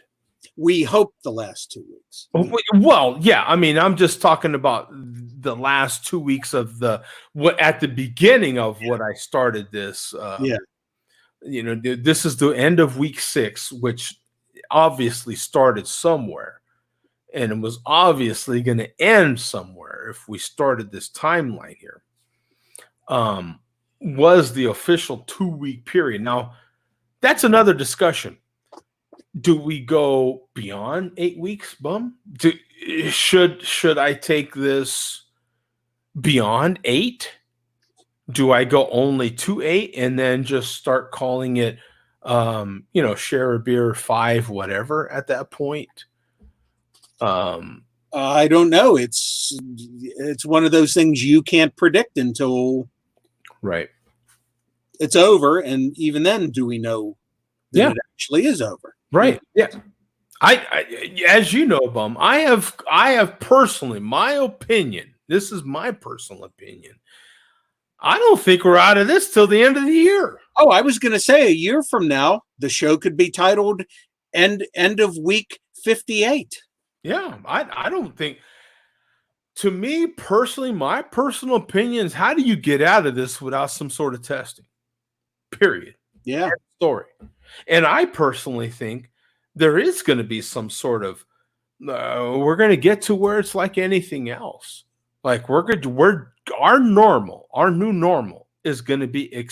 We hope the last 2 weeks. Well, yeah. I mean, I'm just talking about the last 2 weeks of what at the beginning of what I started this. This is the end of week 6, which obviously started somewhere, and it was obviously going to end somewhere if we started this timeline here. Was the official 2-week period. Now, that's another discussion. Do we go beyond 8 weeks, Bum? Should I take this beyond 8? Do I go only to 8 and then just start calling it, share a beer 5, whatever at that point? I don't know. It's one of those things you can't predict until it's over, and even then, do we know that it actually is over? Right. Yeah. I as you know, Bum, I have personally, my opinion. This is my personal opinion. I don't think we're out of this till the end of the year. Oh, I was going to say a year from now, the show could be titled "End of Week 58." Yeah, I don't think. To me personally, my personal opinion is: how do you get out of this without some sort of testing? Period. Yeah. End story. And I personally think there is going to be some sort of. We're going to get to where it's like anything else. Like our new normal is going to be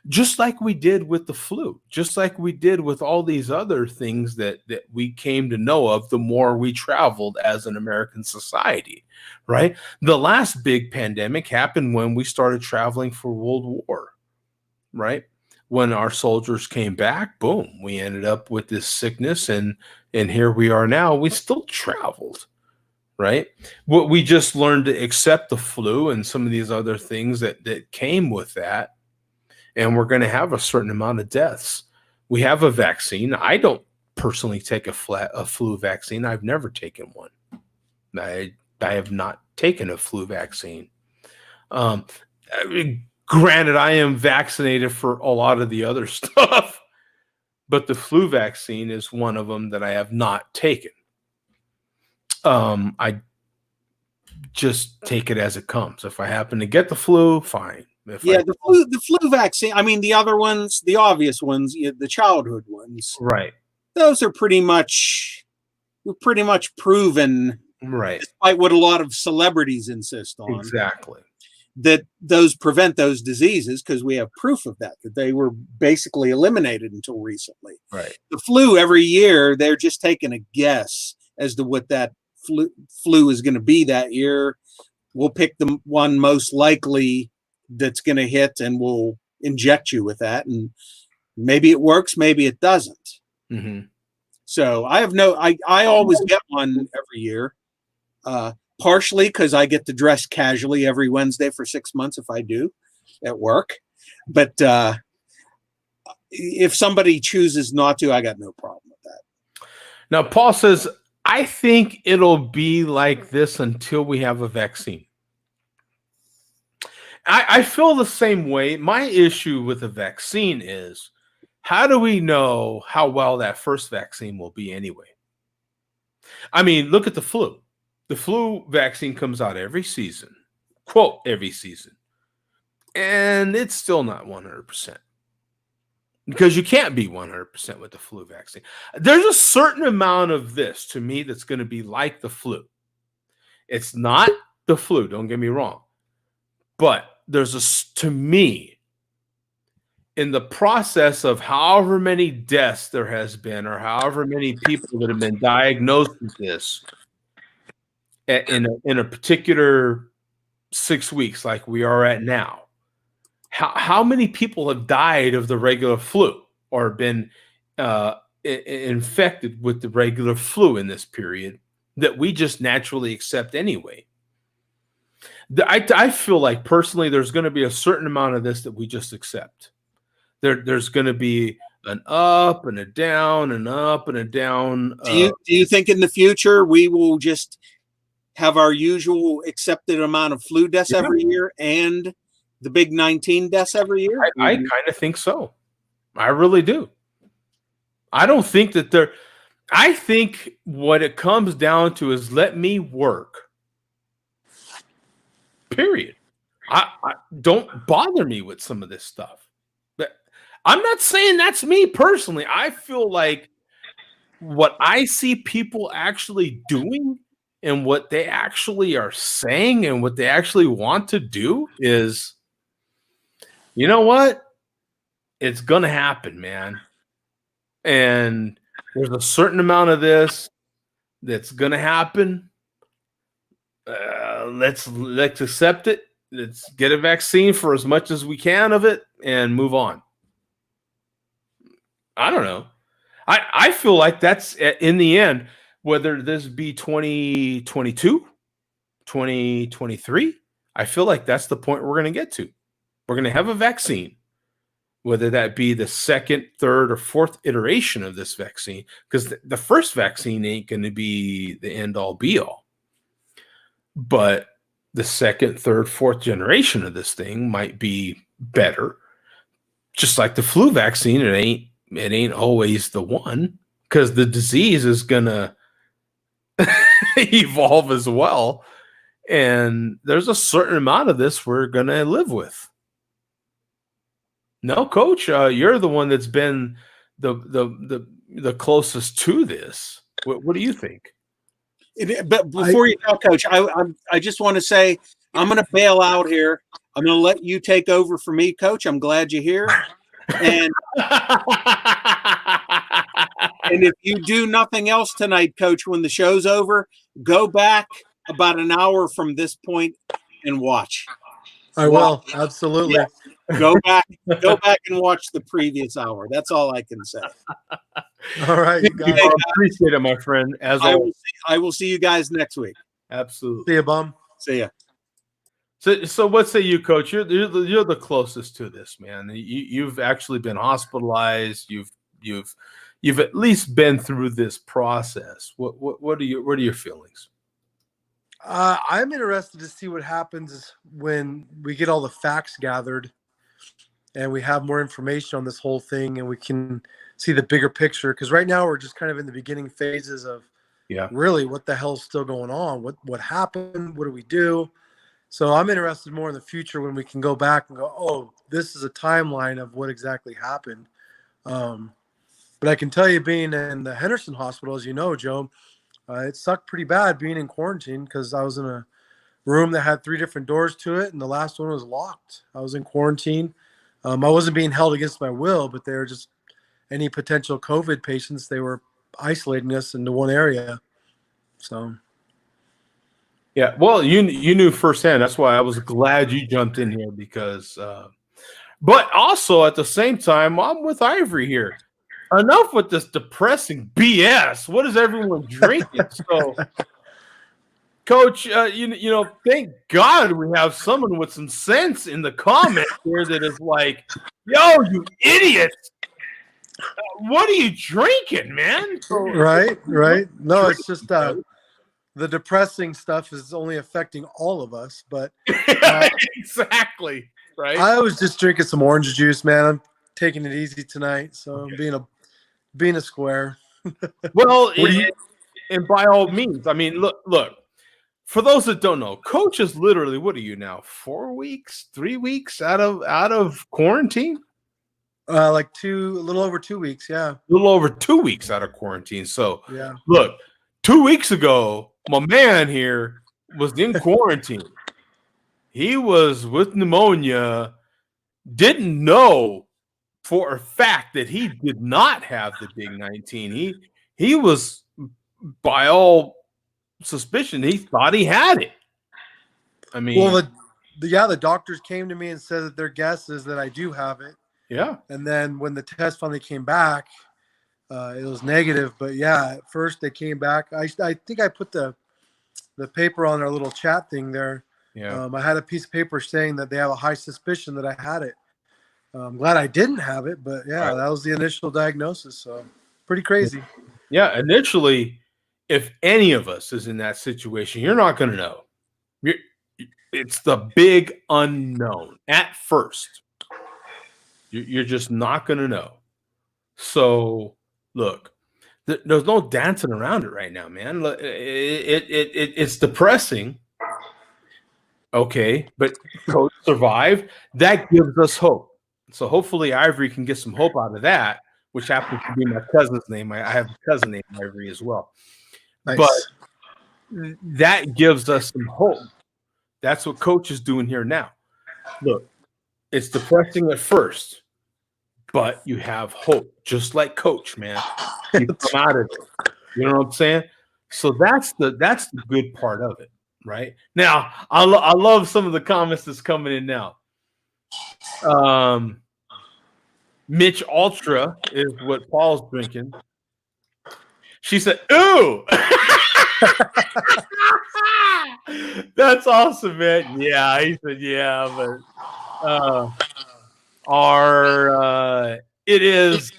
just like we did with the flu, just like we did with all these other things that we came to know of the more we traveled as an American society, right? The last big pandemic happened when we started traveling for World War, right? When our soldiers came back, boom, we ended up with this sickness, and here we are now. We still traveled. Right. What we just learned to accept the flu and some of these other things that came with that. And we're going to have a certain amount of deaths. We have a vaccine. I don't personally take a flu vaccine. I've never taken one. I have not taken a flu vaccine. Granted, I am vaccinated for a lot of the other stuff, but the flu vaccine is one of them that I have not taken. I just take it as it comes. If I happen to get the flu, fine. The flu vaccine. I mean, the other ones, the obvious ones, the childhood ones, right? Those are pretty much proven, right? Despite what a lot of celebrities insist on, exactly, that those prevent those diseases, because we have proof of that they were basically eliminated until recently. Right. The flu, every year they're just taking a guess as to what that flu is going to be that year. We'll pick the one most likely that's going to hit, and we'll inject you with that, and maybe it works, maybe it doesn't. Mm-hmm. So I always get one every year, partially because I get to dress casually every Wednesday for 6 months if I do at work, but if somebody chooses not to, I got no problem with that. Now, Paul says, I think it'll be like this until we have a vaccine. I feel the same way. My issue with the vaccine is, how do we know how well that first vaccine will be anyway? I mean, look at the flu. The flu vaccine comes out every season, quote, every season. And it's still not 100%. Because you can't be 100% with the flu vaccine. There's a certain amount of this, to me, that's going to be like the flu. It's not the flu, don't get me wrong. But to me, in the process of however many deaths there has been, or however many people that have been diagnosed with this, in a particular 6 weeks like we are at now, how many people have died of the regular flu or been infected with the regular flu in this period that we just naturally accept anyway? I feel like personally there's going to be a certain amount of this that we just accept. There's going to be an up and a down, an up and a down. Do you think in the future we will just have our usual accepted amount of flu deaths every year and the big 19 deaths every year? I kind of think so. I really do. I don't think that I think what it comes down to is let me work. Period. I don't bother me with some of this stuff. But I'm not saying that's me personally. I feel like what I see people actually doing and what they actually are saying and what they actually want to do is, you know what? It's going to happen, man. And there's a certain amount of this that's going to happen. Let's accept it. Let's get a vaccine for as much as we can of it and move on. I don't know. I feel like that's in the end, whether this be 2022, 2023, I feel like that's the point we're going to get to. We're going to have a vaccine, whether that be the second, third, or fourth iteration of this vaccine, because the first vaccine ain't going to be the end all be all. But the second, third, fourth generation of this thing might be better. Just like the flu vaccine, it ain't always the one, because the disease is gonna evolve as well. And there's a certain amount of this we're gonna live with. No, Coach, you're the one that's been the closest to this. What do you think? But before you go, Coach, I just want to say I'm going to bail out here. I'm going to let you take over for me, Coach. I'm glad you're here. And if you do nothing else tonight, Coach, when the show's over, go back about an hour from this point and watch. I will, absolutely. Yeah. Go back and watch the previous hour. That's all I can say. All right, you guys. I appreciate it, my friend. I will see you guys next week. Absolutely. See you, bum. See ya. So what say you, Coach? You're the closest to this, man. You've actually been hospitalized. You've at least been through this process. What are your feelings? I'm interested to see what happens when we get all the facts gathered and we have more information on this whole thing and we can see the bigger picture. Because right now we're just kind of in the beginning phases of really what the hell's still going on. What happened? What do we do? So I'm interested more in the future when we can go back and go, oh, this is a timeline of what exactly happened. But I can tell you, being in the Henderson Hospital, as you know, Joe, it sucked pretty bad being in quarantine because I was in a room that had 3 different doors to it, and the last one was locked. I was in quarantine. I wasn't being held against my will, but they were just any potential COVID patients. They were isolating us into one area. So, yeah, well, you knew firsthand. That's why I was glad you jumped in here because, but also at the same time, I'm with Ivory here. Enough with this depressing BS. What is everyone drinking? So, Coach, you know, thank God we have someone with some sense in the comments here that is like, "Yo, you idiots! What are you drinking, man?" So, right. No, it's just the depressing stuff is only affecting all of us. But exactly right. I was just drinking some orange juice, man. I'm taking it easy tonight, so I'm being a square. Well, and by all means, I mean, look. For those that don't know, Coach is literally, what are you now? 4 weeks, 3 weeks out of quarantine? Like a little over 2 weeks, yeah. A little over 2 weeks out of quarantine. So yeah. Look, 2 weeks ago, my man here was in quarantine. He was with pneumonia, didn't know for a fact that he did not have the big 19. He was by all suspicion. He thought he had it. I mean, well, the doctors came to me and said that their guess is that I do have it. yeah. And then when the test finally came back, it was negative. But yeah, at first they came back. I think I put the paper on our little chat thing there. Yeah. I had a piece of paper saying that they have a high suspicion that I had it. I'm glad I didn't have it, but yeah, that was the initial diagnosis. So pretty crazy. Yeah. Initially, if any of us is in that situation, you're not going to know. It's the big unknown at first. You're just not going to know. So look, there's no dancing around it right now, man. It's depressing. Okay, but Coach survived. That gives us hope. So hopefully Ivory can get some hope out of that, which happens to be my cousin's name. I have a cousin named Ivory as well. Nice. But that gives us some hope. That's what Coach is doing here now. Look, it's depressing at first, but you have hope, just like Coach, man. You come out of it. You know what I'm saying? So that's the good part of it, right? Now, I love some of the comments that's coming in now. Mitch Ultra is what Paul's drinking. She said, "Ooh." That's awesome, man. Yeah, he said, yeah, but it is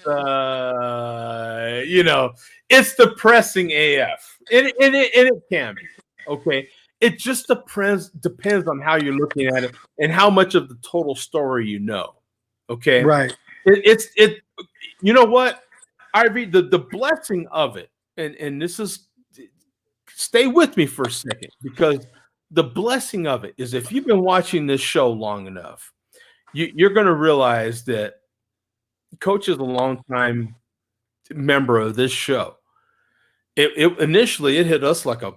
it's depressing AF. And it can be. Okay. It just depends on how you're looking at it and how much of the total story you know. Okay. Right. It you know what? I read the blessing of it, and this is, stay with me for a second, because the blessing of it is, if you've been watching this show long enough, you're going to realize that Coach is a long-time member of this show. It initially hit us like a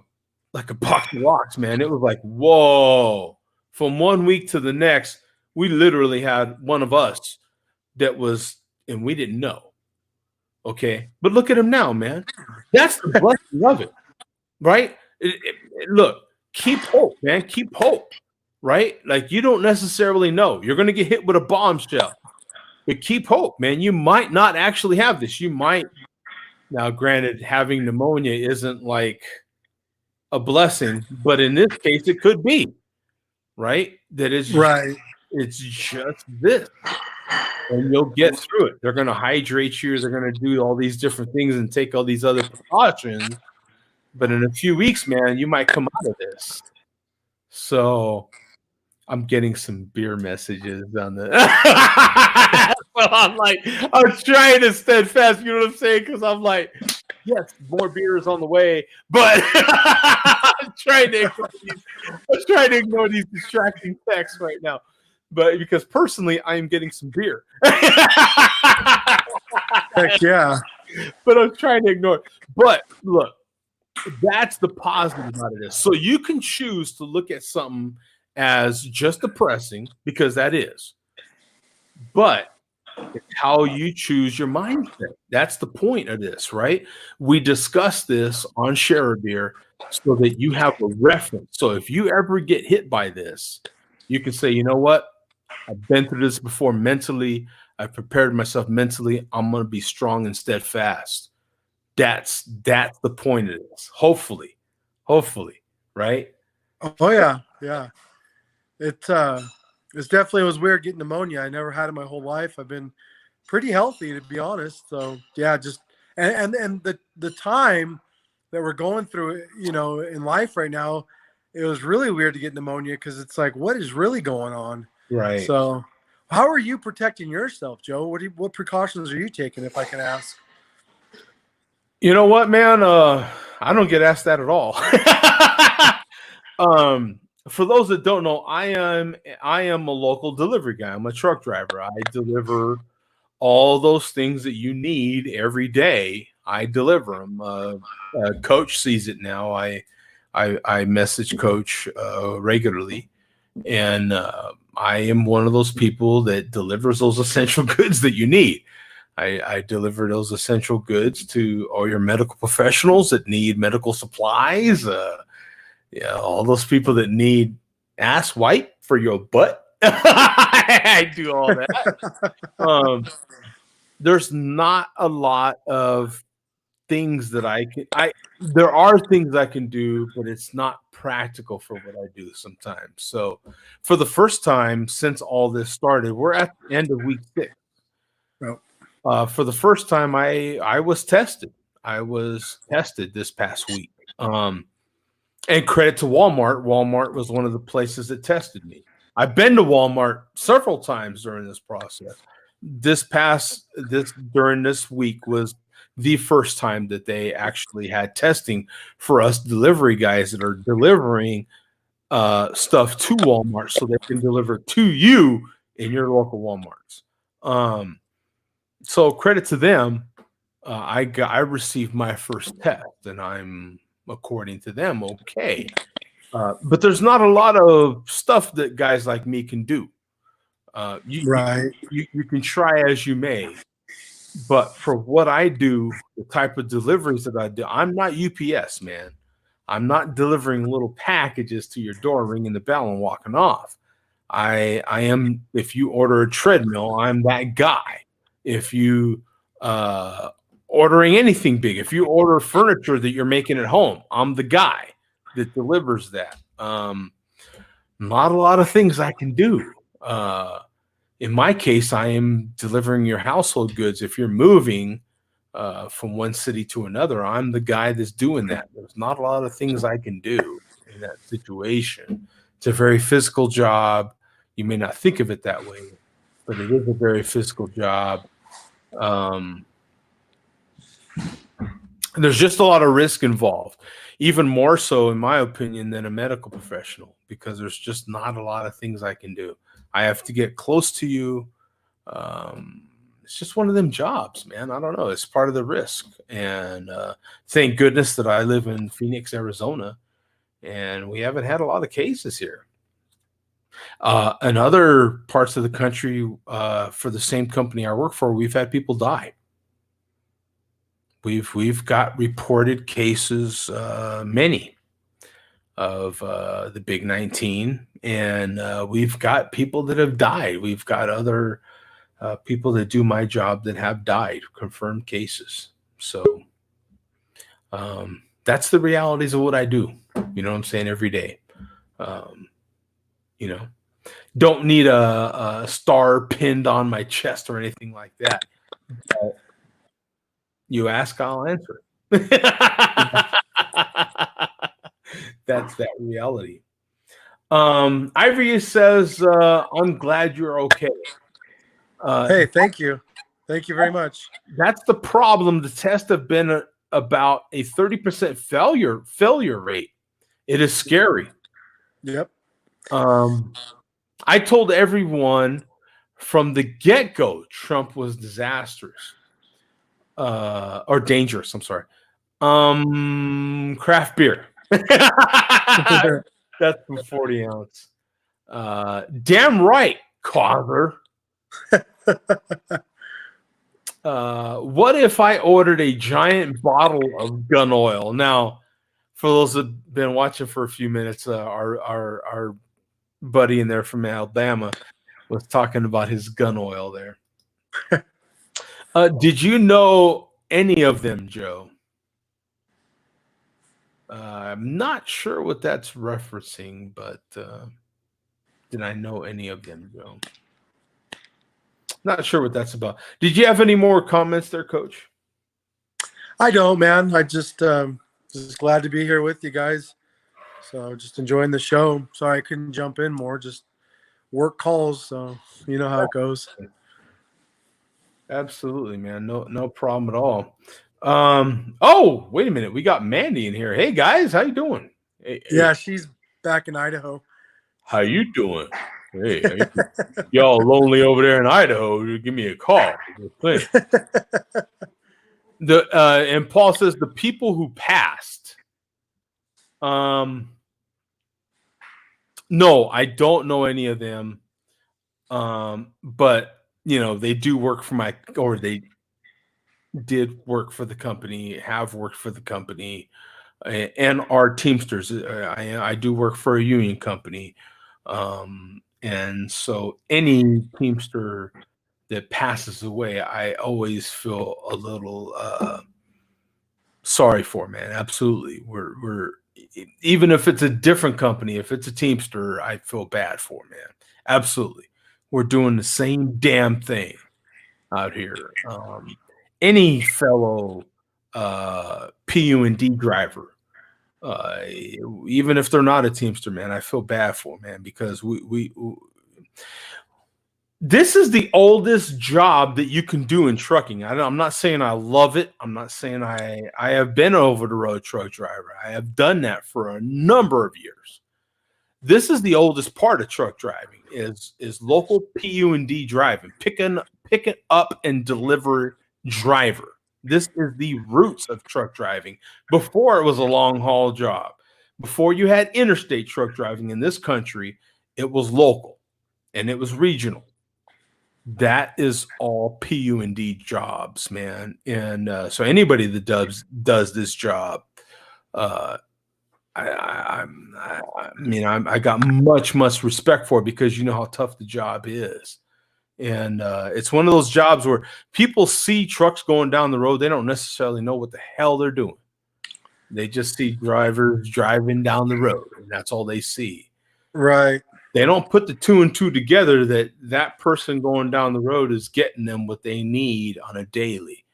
box of rocks, man. It was like, whoa! From one week to the next, we literally had one of us that was, and we didn't know. Okay, but look at him now, man. That's the blessing of it. Right? Look, keep hope, man. Keep hope, right? Like, you don't necessarily know. You're going to get hit with a bombshell. But keep hope, man. You might not actually have this. You might. Now, granted, having pneumonia isn't like a blessing, but in this case, it could be, right? That is right. It's just this. And you'll get through it. They're going to hydrate you. They're going to do all these different things and take all these other precautions. But in a few weeks, man, you might come out of this. So I'm getting some beer messages on the. Well, I'm trying to steadfast. You know what I'm saying? Because I'm like, yes, more beer is on the way, but I'm trying to ignore these distracting texts right now. But because personally, I am getting some beer. Heck yeah! But I'm trying to ignore it. But look. That's the positive out of this. So you can choose to look at something as just depressing, because that is. But it's how you choose your mindset. That's the point of this, right? We discussed this on Share a Beer so that you have a reference. So if you ever get hit by this, you can say, you know what? I've been through this before mentally. I've prepared myself mentally. I'm going to be strong and steadfast. That's the point of this. Hopefully, right? Oh yeah. It definitely was weird getting pneumonia. I never had it my whole life. I've been pretty healthy, to be honest. So yeah, just and the time that we're going through, in life right now, it was really weird to get pneumonia, because it's like, what is really going on? Right. So, how are you protecting yourself, Joe? What precautions are you taking, if I can ask? You know what, man? I don't get asked that at all. For those that don't know, I am a local delivery guy. I'm a truck driver. I deliver all those things that you need every day. I deliver them. Coach sees it now. I message Coach regularly, and I am one of those people that delivers those essential goods that you need. I deliver those essential goods to all your medical professionals that need medical supplies. All those people that need ass wipe for your butt. I do all that. There's not a lot of things that I can. There are things I can do, but it's not practical for what I do sometimes. So, for the first time since all this started, we're at the end of week 6. For the first time, I was tested. I was tested this past week. And credit to Walmart. Walmart was one of the places that tested me. I've been to Walmart several times during this process. During this week was the first time that they actually had testing for us delivery guys that are delivering stuff to Walmart so they can deliver to you in your local Walmarts. So credit to them. I received my first test, and I'm, according to them, okay. But there's not a lot of stuff that guys like me can do. You can try as you may, but for what I do, the type of deliveries that I do, I'm not UPS, man. I'm not delivering little packages to your door, ringing the bell and walking off. I am. If you order a treadmill, I'm that guy. If you ordering anything big, if you order furniture that you're making at home, I'm the guy that delivers that. Not a lot of things I can do. In my case, I am delivering your household goods. If you're moving from one city to another, I'm the guy that's doing that. There's not a lot of things I can do in that situation. It's a very physical job. You may not think of it that way, but it is a very physical job. There's just a lot of risk involved, even more so, in my opinion, than a medical professional, because there's just not a lot of things I can do. I have to get close to you. It's just one of them jobs, man. I don't know. It's part of the risk. And thank goodness that I live in Phoenix, Arizona, and we haven't had a lot of cases here. In other parts of the country, for the same company I work for, we've had people die. We've got reported cases, many, of the Big 19, and we've got people that have died. We've got other people that do my job that have died, confirmed cases. So that's the realities of what I do. You know what I'm saying? Every day. Don't need a star pinned on my chest or anything like that. But you ask, I'll answer. That's that reality. Ivory says, I'm glad you're okay. Hey, thank you. Thank you very much. That's the problem. The tests have been about a 30% failure rate. It is scary. Yep. I told everyone from the get-go Trump was disastrous. Or dangerous, I'm sorry. Craft beer. That's from 40 ounce. Damn right, Carver. What if I ordered a giant bottle of gun oil? Now, for those that have been watching for a few minutes, our buddy in there from Alabama was talking about his gun oil there. Did you know any of them, Joe? I'm not sure what that's referencing, but did I know any of them, Joe? Not sure what that's about. Did you have any more comments there, Coach? I don't, man. I just glad to be here with you guys. So just enjoying the show. Sorry I couldn't jump in more. Just work calls. So you know how it goes. Absolutely, man. No problem at all. Oh, wait a minute. We got Mandy in here. Hey guys, how you doing? Hey, she's back in Idaho. How you doing? Hey, y'all lonely over there in Idaho? Give me a call. And Paul says the people who passed. No, I don't know any of them. But they do work for did work for the company, have worked for the company, and are Teamsters. I do work for a union company. And so any Teamster that passes away, I always feel a little sorry for, man. Absolutely. We're even if it's a different company, if it's a Teamster, I feel bad for, man. Absolutely. We're doing the same damn thing out here. Any fellow PU&D driver, even if they're not a Teamster, man, I feel bad for, man, because we this is the oldest job that you can do in trucking. I'm not saying I love it. I'm not saying I have been over the road truck driver. I have done that for a number of years. This is the oldest part of truck driving is local PU&D driving, picking up and deliver driver. This is the roots of truck driving before it was a long haul job. Before you had interstate truck driving in this country, it was local and it was regional. That is all PU&D jobs, man. And so anybody that does this job, I got much respect for it because you know how tough the job is. And it's one of those jobs where people see trucks going down the road. They don't necessarily know what the hell they're doing. They just see drivers driving down the road, and that's all they see. Right. They don't put the two and two together that person going down the road is getting them what they need on a daily.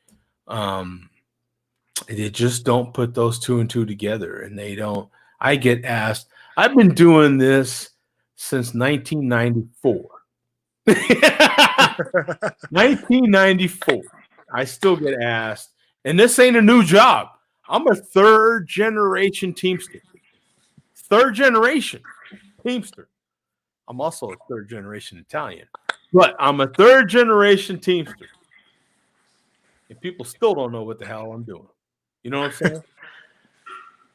They just don't put those two and two together, and they don't. I get asked. I've been doing this since 1994. 1994. I still get asked, and this ain't a new job. I'm a third generation Teamster. Third generation Teamster. I'm also a third generation Italian, but I'm a third generation Teamster. And people still don't know what the hell I'm doing. You know what I'm saying?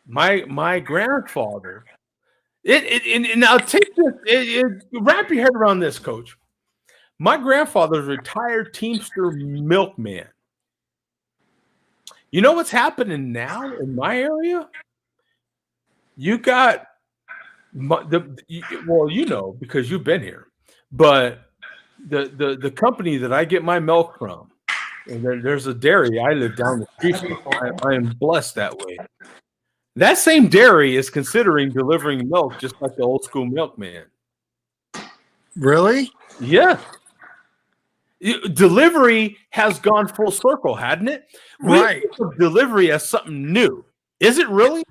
My grandfather, and now take this, wrap your head around this, Coach. My grandfather's a retired Teamster milkman. You know what's happening now in my area? You got you know because you've been here, but the company that I get my milk from, and there's a dairy I live down the street from. I am blessed that way. That same dairy is considering delivering milk just like the old school milkman. Really? Yeah. Delivery has gone full circle, hadn't it? Right. We think of delivery as something new. Is it really?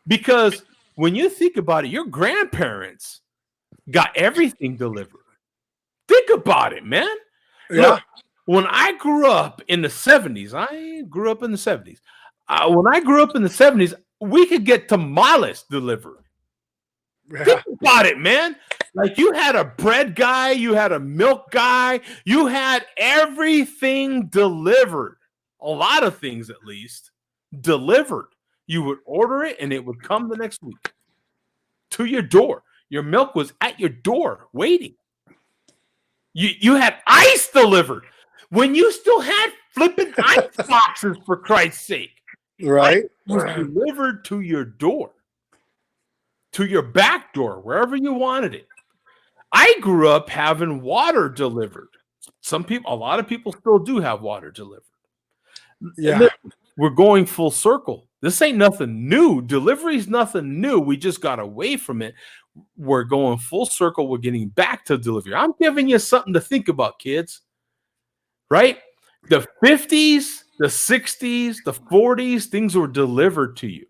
Because when you think about it, your grandparents got everything delivered. Think about it, man. Yeah. Look, when I grew up in the 70s, when I grew up in the 70s, we could get tamales delivered. Yeah. Think about it, man. Like you had a bread guy, you had a milk guy, you had everything delivered. A lot of things, at least, delivered. You would order it and it would come the next week to your door. Your milk was at your door waiting. You had ice delivered when you still had flipping ice boxes, for Christ's sake. Right. Ice was delivered to your door, to your back door, wherever you wanted it. I grew up having water delivered. A lot of people still do have water delivered. Yeah. We're going full circle. This ain't nothing new. Delivery is nothing new. We just got away from it. We're going full circle. We're getting back to delivery. I'm giving you something to think about, kids. Right? The 50s, the 60s, the 40s, things were delivered to you.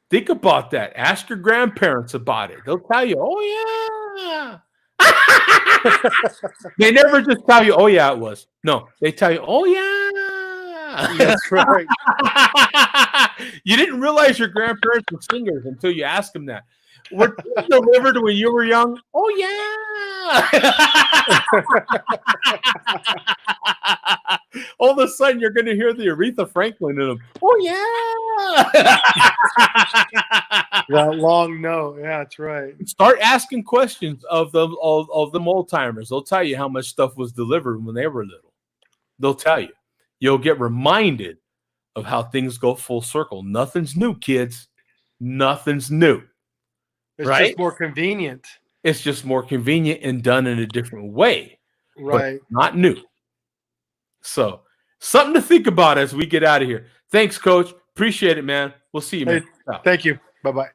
Think about that. Ask your grandparents about it. They'll tell you, oh, yeah. They never just tell you, oh, yeah, it was. No, they tell you, oh, yeah. That's right. You didn't realize your grandparents were singers until you asked them that. Were things delivered when you were young? Oh, yeah. All of a sudden, you're going to hear the Aretha Franklin in them. Oh, yeah. That long no. Yeah, that's right. Start asking questions of them old timers. They'll tell you how much stuff was delivered when they were little. They'll tell you. you'll get reminded of how things go full circle. Nothing's new, kids. Nothing's new. It's right? just more convenient. It's just more convenient and done in a different way. Right. But not new. So, something to think about as we get out of here. Thanks, Coach. Appreciate it, man. We'll see you, man. Hey, thank you. Bye-bye.